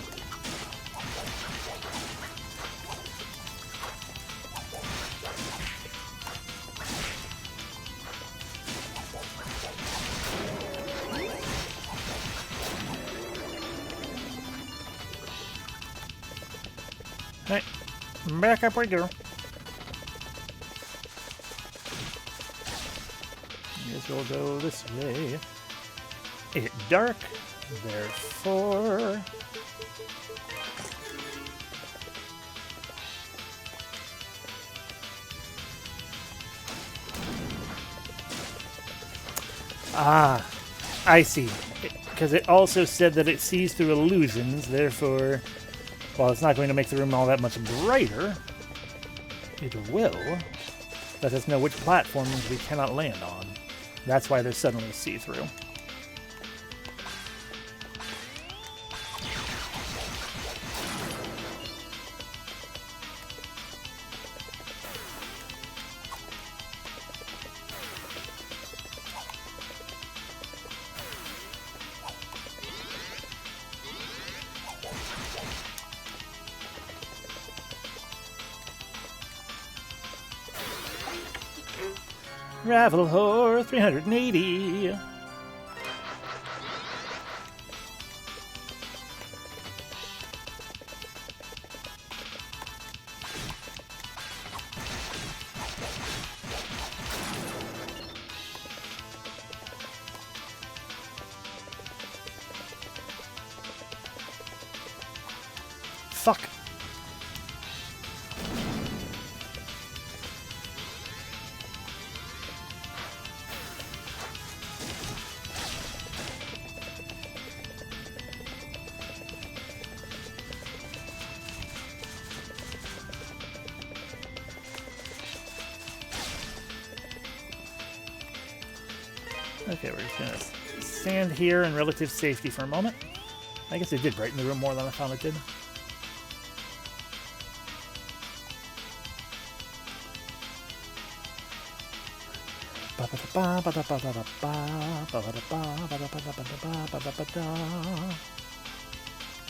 Alright, back up we go. Guess we'll go this way. It's dark, therefore... Ah, I see. Because it also said that it sees through illusions, therefore, while it's not going to make the room all that much brighter, it will let us know which platforms we cannot land on. That's why they're suddenly see-through. Ravel Whore 380. Fuck. Okay, we're just gonna stand here in relative safety for a moment. I guess it did brighten the room more than I thought it did.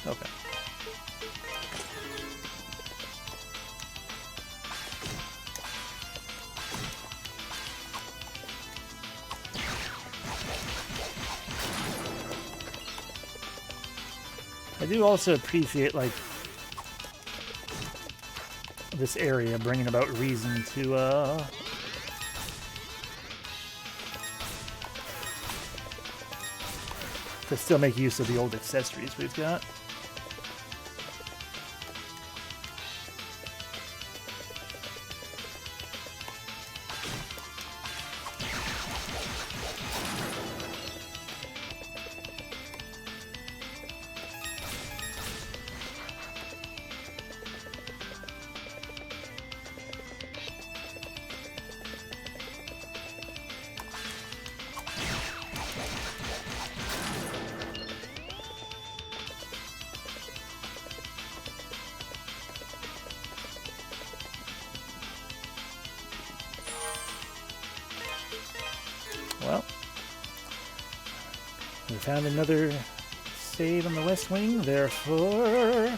Okay. I do also appreciate, like, this area bringing about reason to, still make use of the old accessories we've got. Well, we found another save on the West Wing, therefore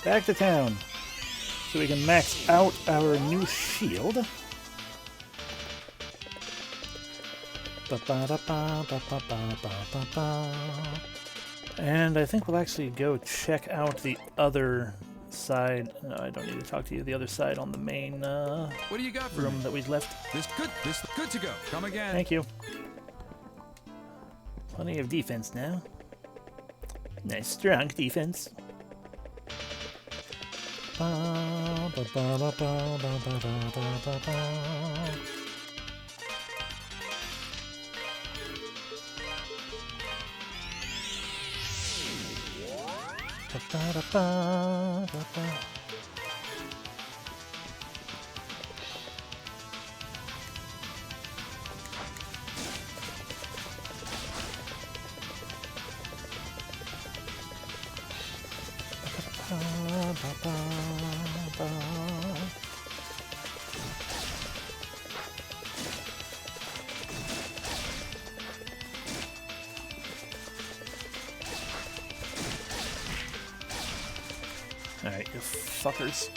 back to town so we can max out our new shield. And I think we'll actually go check out the other side. No, I don't need to talk to you. The other side on the main
what do you got for
room
me?
that we've left.
This good to go. Come again.
Thank you. Plenty of defense now. Nice strong defense.
Alright, you fuckers.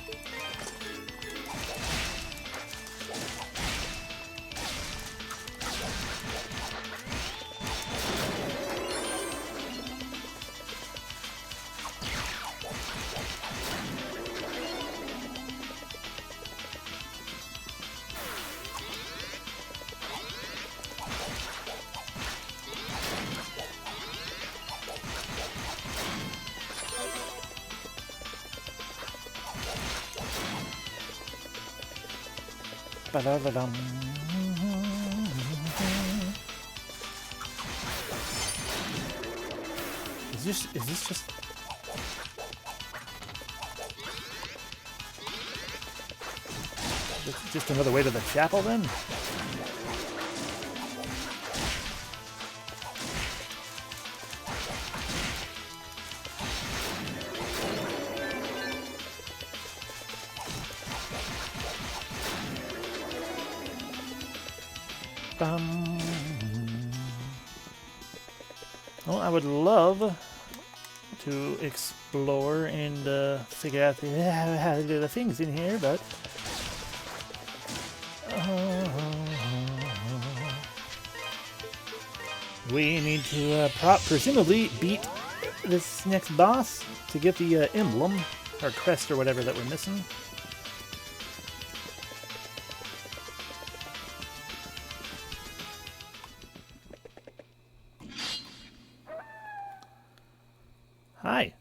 Ba-da-ba-dum. Is this just another way to the chapel then? Well, I would love to explore and figure out how to do the things in here, but we need to presumably beat this next boss to get the emblem or crest or whatever that we're missing. Hi.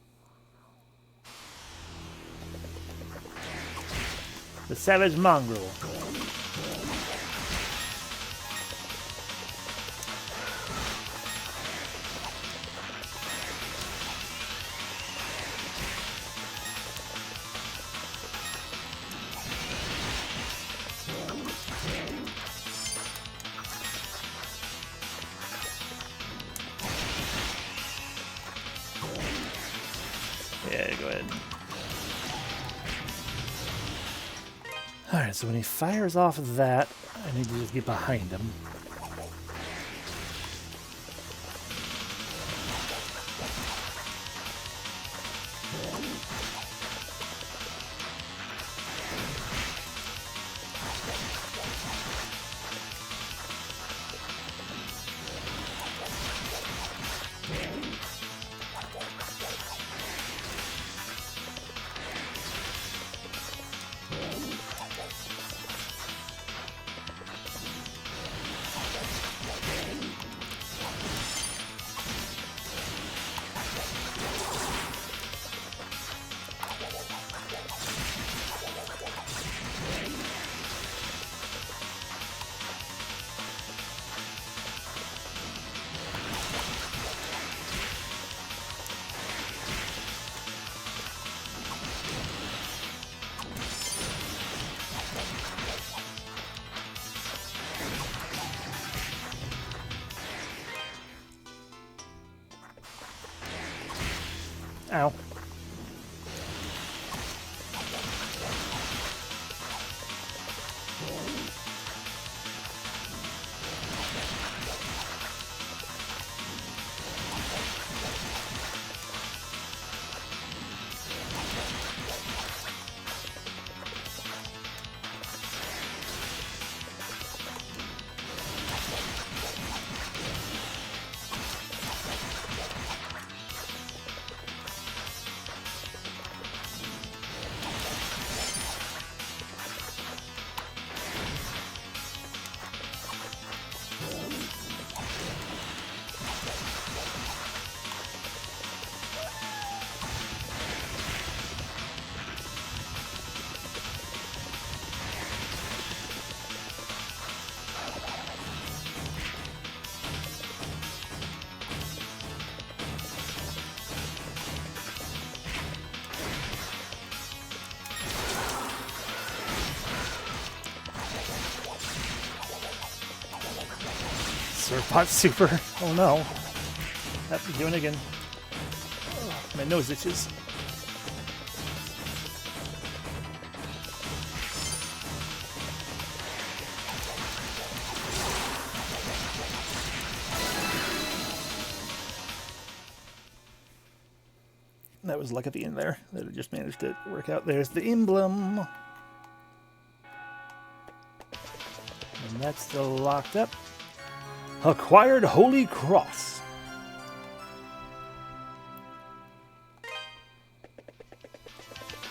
The Savage Mongrel. Yeah, go ahead. Alright, so when he fires off of that, I need to just get behind him. Ow. Surfbot Super. Oh no. That's doing it again. Oh, my nose itches. That was luck at the end there. That it just managed to work out. There's the emblem. And that's still locked up. Acquired Holy Cross.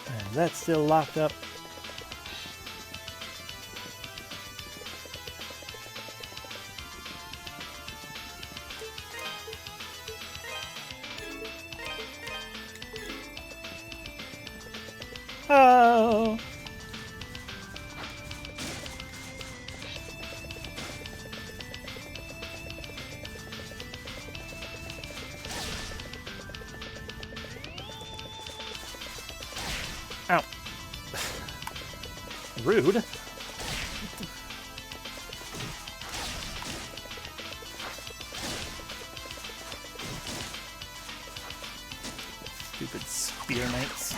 And that's still locked up. Oh. Ow. Rude. Stupid spear knights.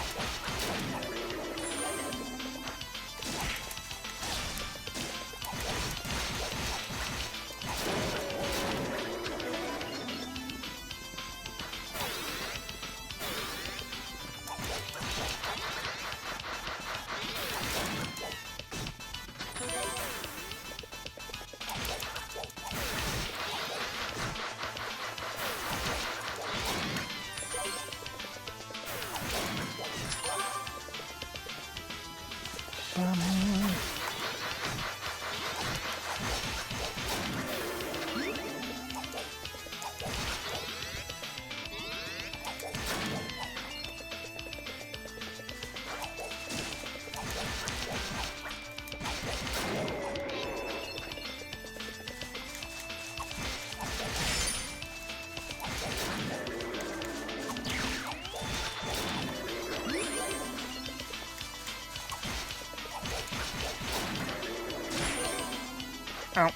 Ow.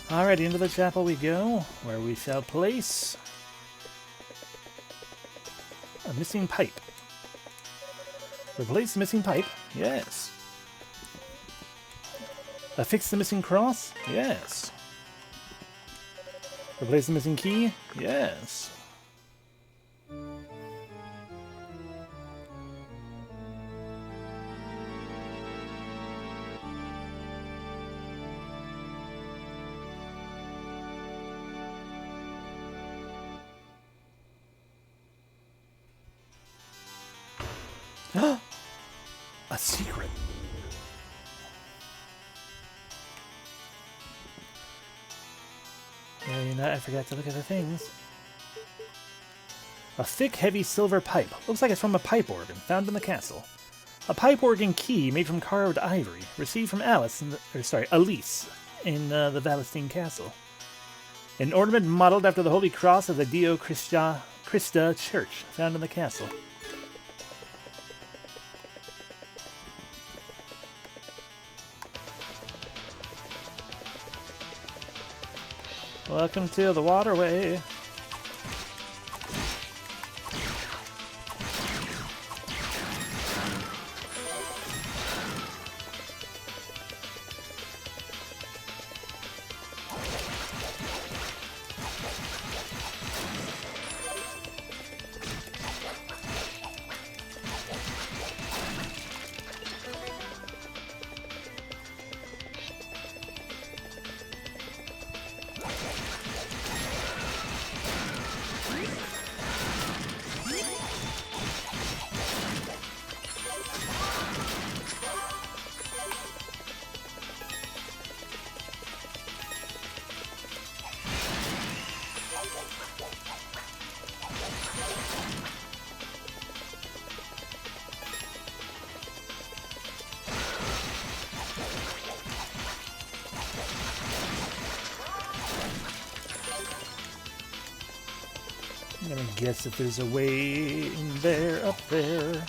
Alright, into the chapel we go, where we shall place a missing pipe. Replace the missing pipe? Yes. Affix the missing cross? Yes. Replace the missing key? Yes. A secret. Yeah, you know, I forgot to look at the things. A thick, heavy silver pipe. Looks like it's from a pipe organ found in the castle. A pipe organ key made from carved ivory, received from Alice in the, Elise in the Valestine Castle. An ornament modeled after the Holy Cross of the Dio Christa Church, found in the castle. Welcome to the waterway. I'm gonna guess if there's a way in there, up there.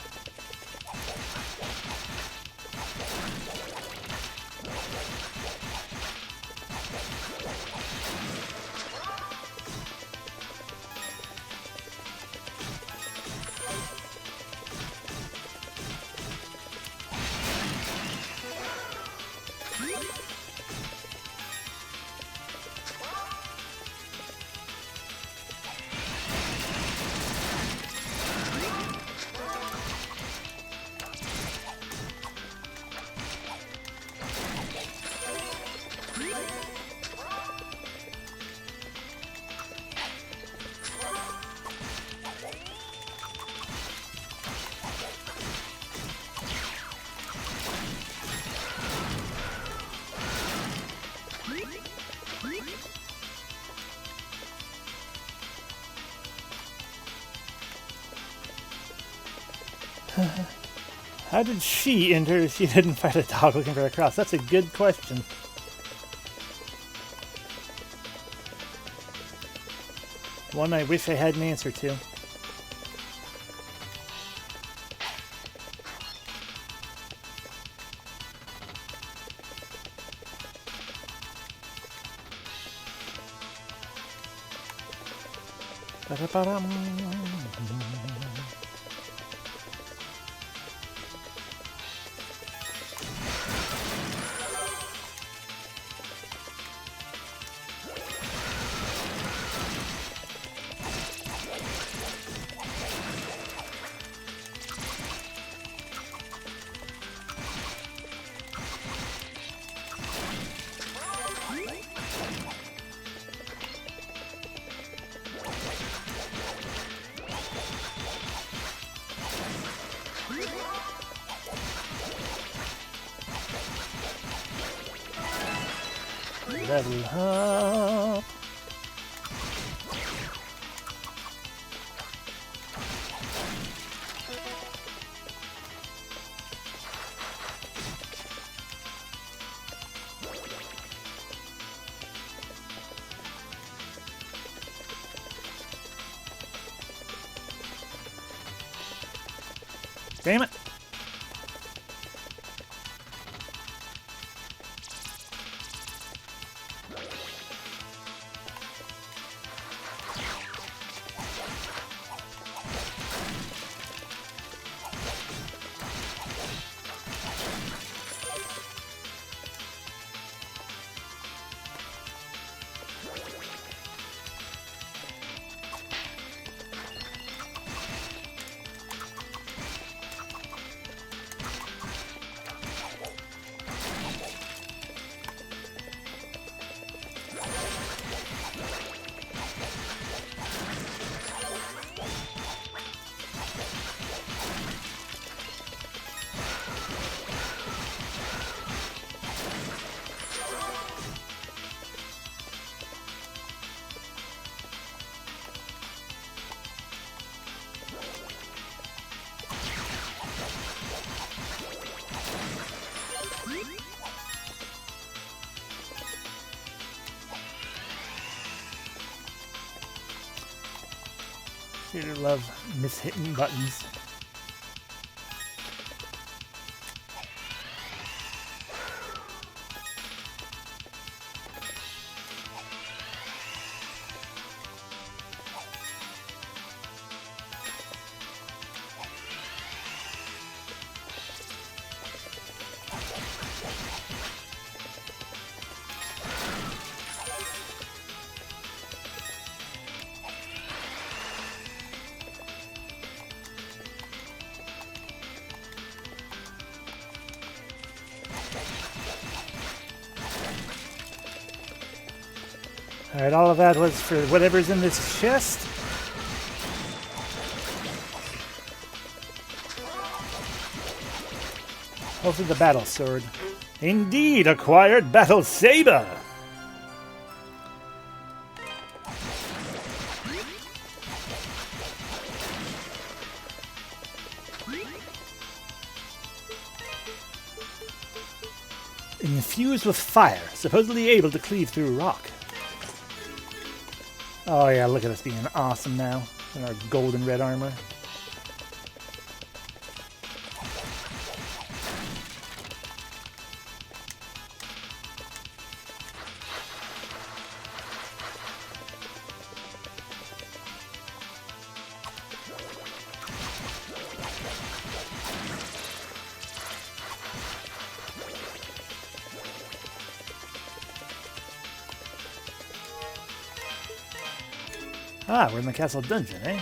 How did she enter if she didn't fight a dog looking for a cross? That's a good question. One I wish I had an answer to. Ba-da-ba-dum. Level up. Damn it. Sure love mishitting buttons. Alright, all of that was for whatever's in this chest. Hopefully the battle sword. Indeed, acquired battle saber! Infused with fire, supposedly able to cleave through rock. Oh yeah, look at us being awesome now in our gold and red armor. Ah, we're in the castle dungeon, eh?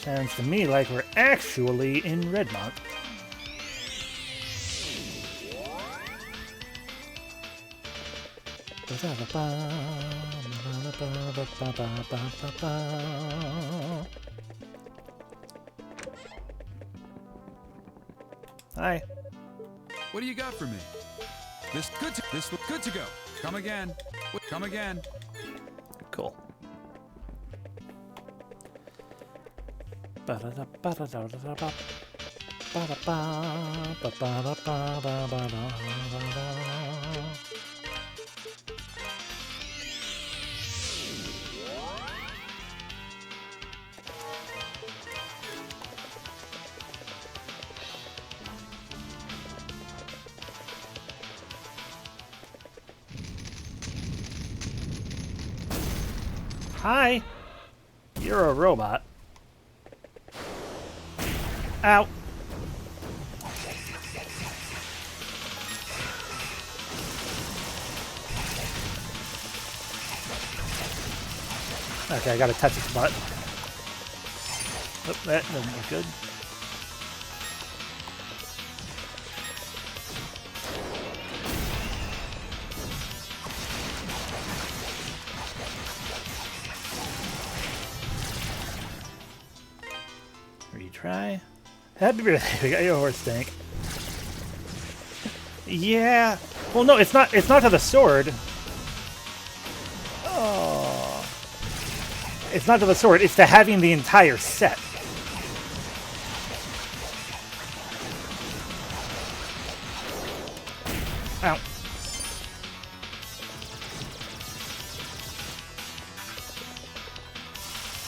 Sounds to me like we're actually in Redmont. Hi.
What do you got for me? This good to go. Come again. Come again.
Cool. Hi. You're a robot. Ow. Okay, I gotta touch its butt. Oh, that doesn't look good. Retry. Happy birthday, we got your horse tank. Yeah. Well, no, it's not to the sword. Oh. It's not to the sword, it's to having the entire set. Ow.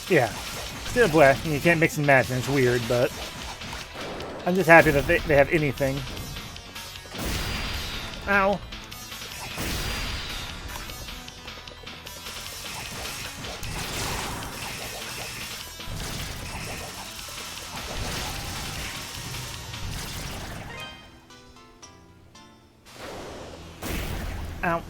Yeah. Still black, and you can't mix and match, and it's weird, but I'm just happy that they have anything. Ow. Ow.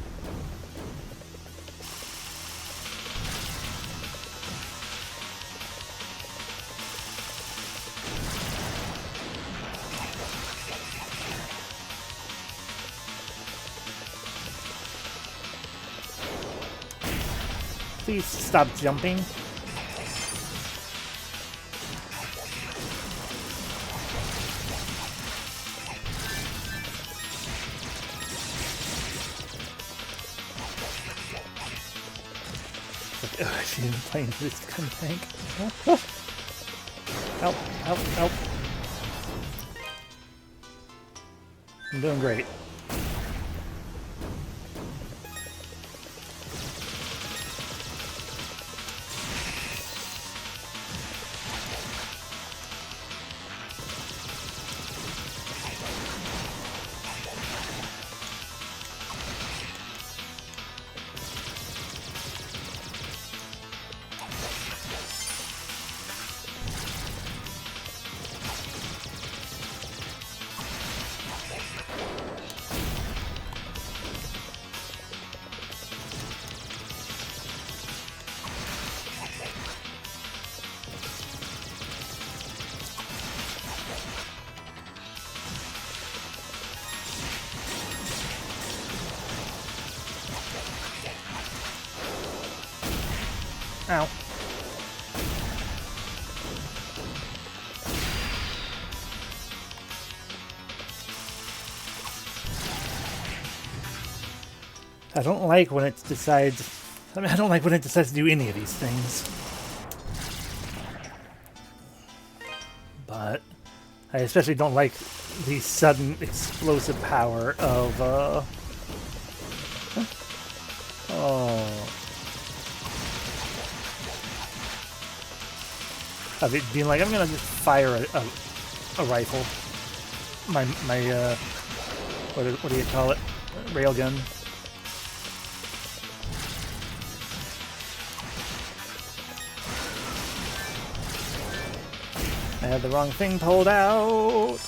Please stop jumping. Oh, she didn't play into this gun tank. Help, help, help. I'm doing great. Ow. I don't like when it decides... I don't like when it decides to do any of these things. But I especially don't like the sudden explosive power of, Oh. of it being like, I'm gonna just fire a rifle. My what do you call it? Railgun. I had the wrong thing pulled out.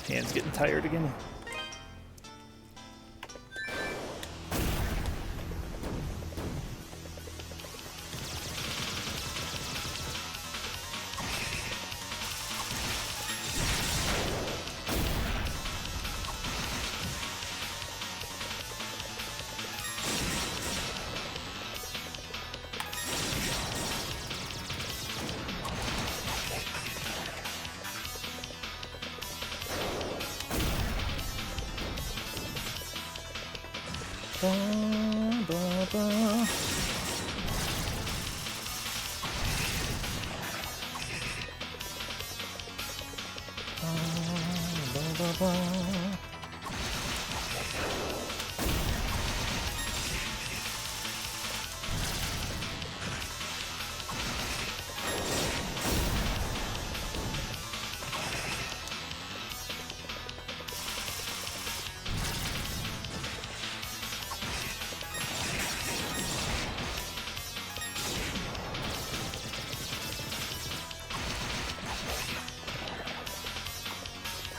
Hand's getting tired again.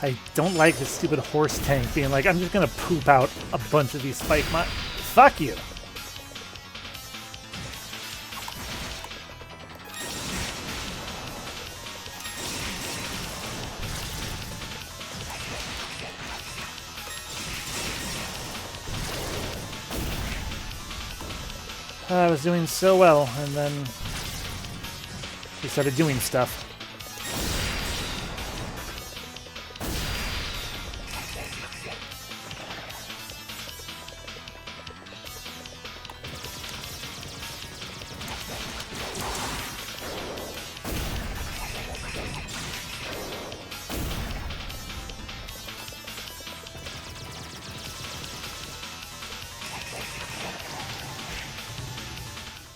I don't like this stupid horse tank being like, I'm just gonna poop out a bunch of these spike mines. Fuck you! I was doing so well, and then we started doing stuff.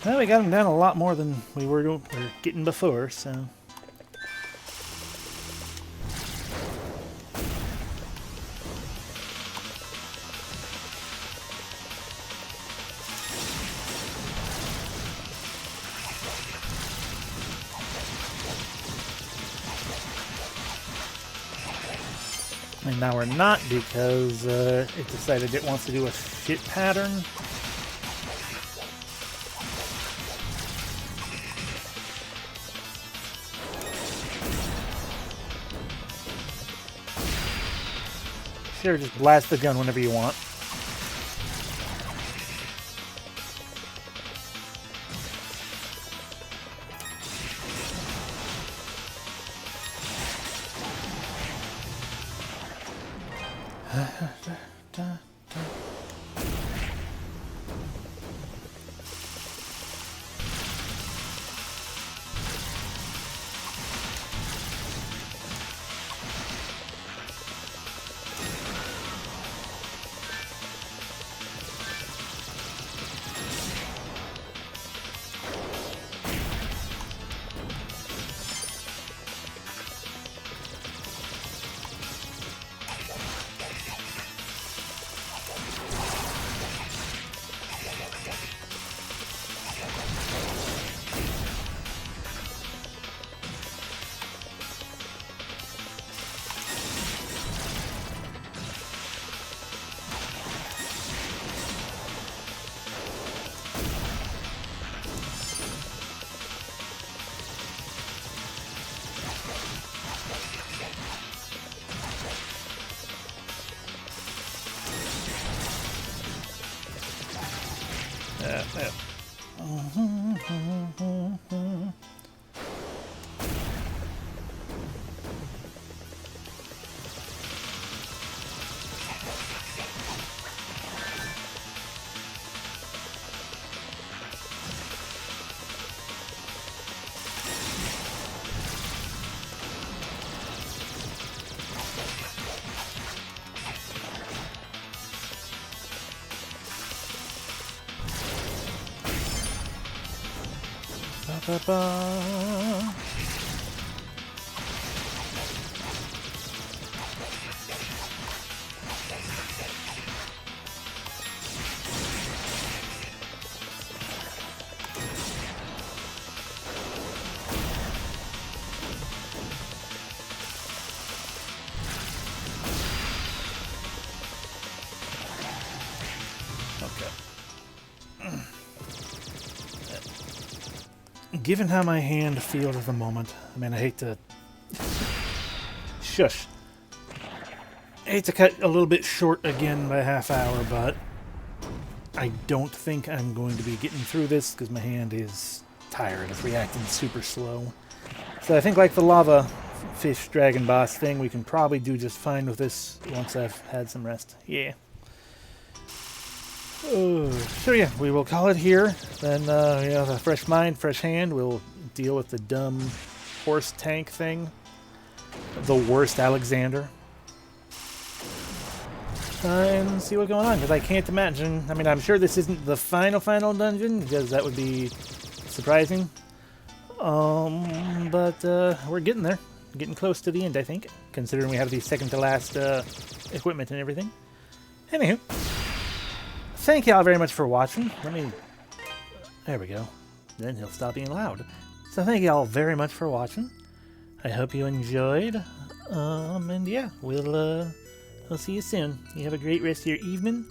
Well, we got him down a lot more than we were getting before, so... And now we're not because it decided it wants to do a shit pattern. Sure, just blast the gun whenever you want. Ba-ba-ba. Given how my hand feels at the moment, I mean, I hate to... Shush. I hate to cut a little bit short again by a half hour, but I don't think I'm going to be getting through this because my hand is tired of reacting super slow. So I think like the lava fish dragon boss thing, we can probably do just fine with this once I've had some rest. Yeah. So yeah, we will call it here. Then, you know, the fresh mind, fresh hand, we'll deal with the dumb horse tank thing. The worst Alexander. And see what's going on, because I can't imagine... I mean, I'm sure this isn't the final dungeon, because that would be surprising. But we're getting there. Getting close to the end, I think, considering we have the second-to-last equipment and everything. Anywho. Thank y'all very much for watching. There we go. Then he'll stop being loud. So thank y'all very much for watching. I hope you enjoyed. And yeah, we'll see you soon. You have a great rest of your evening.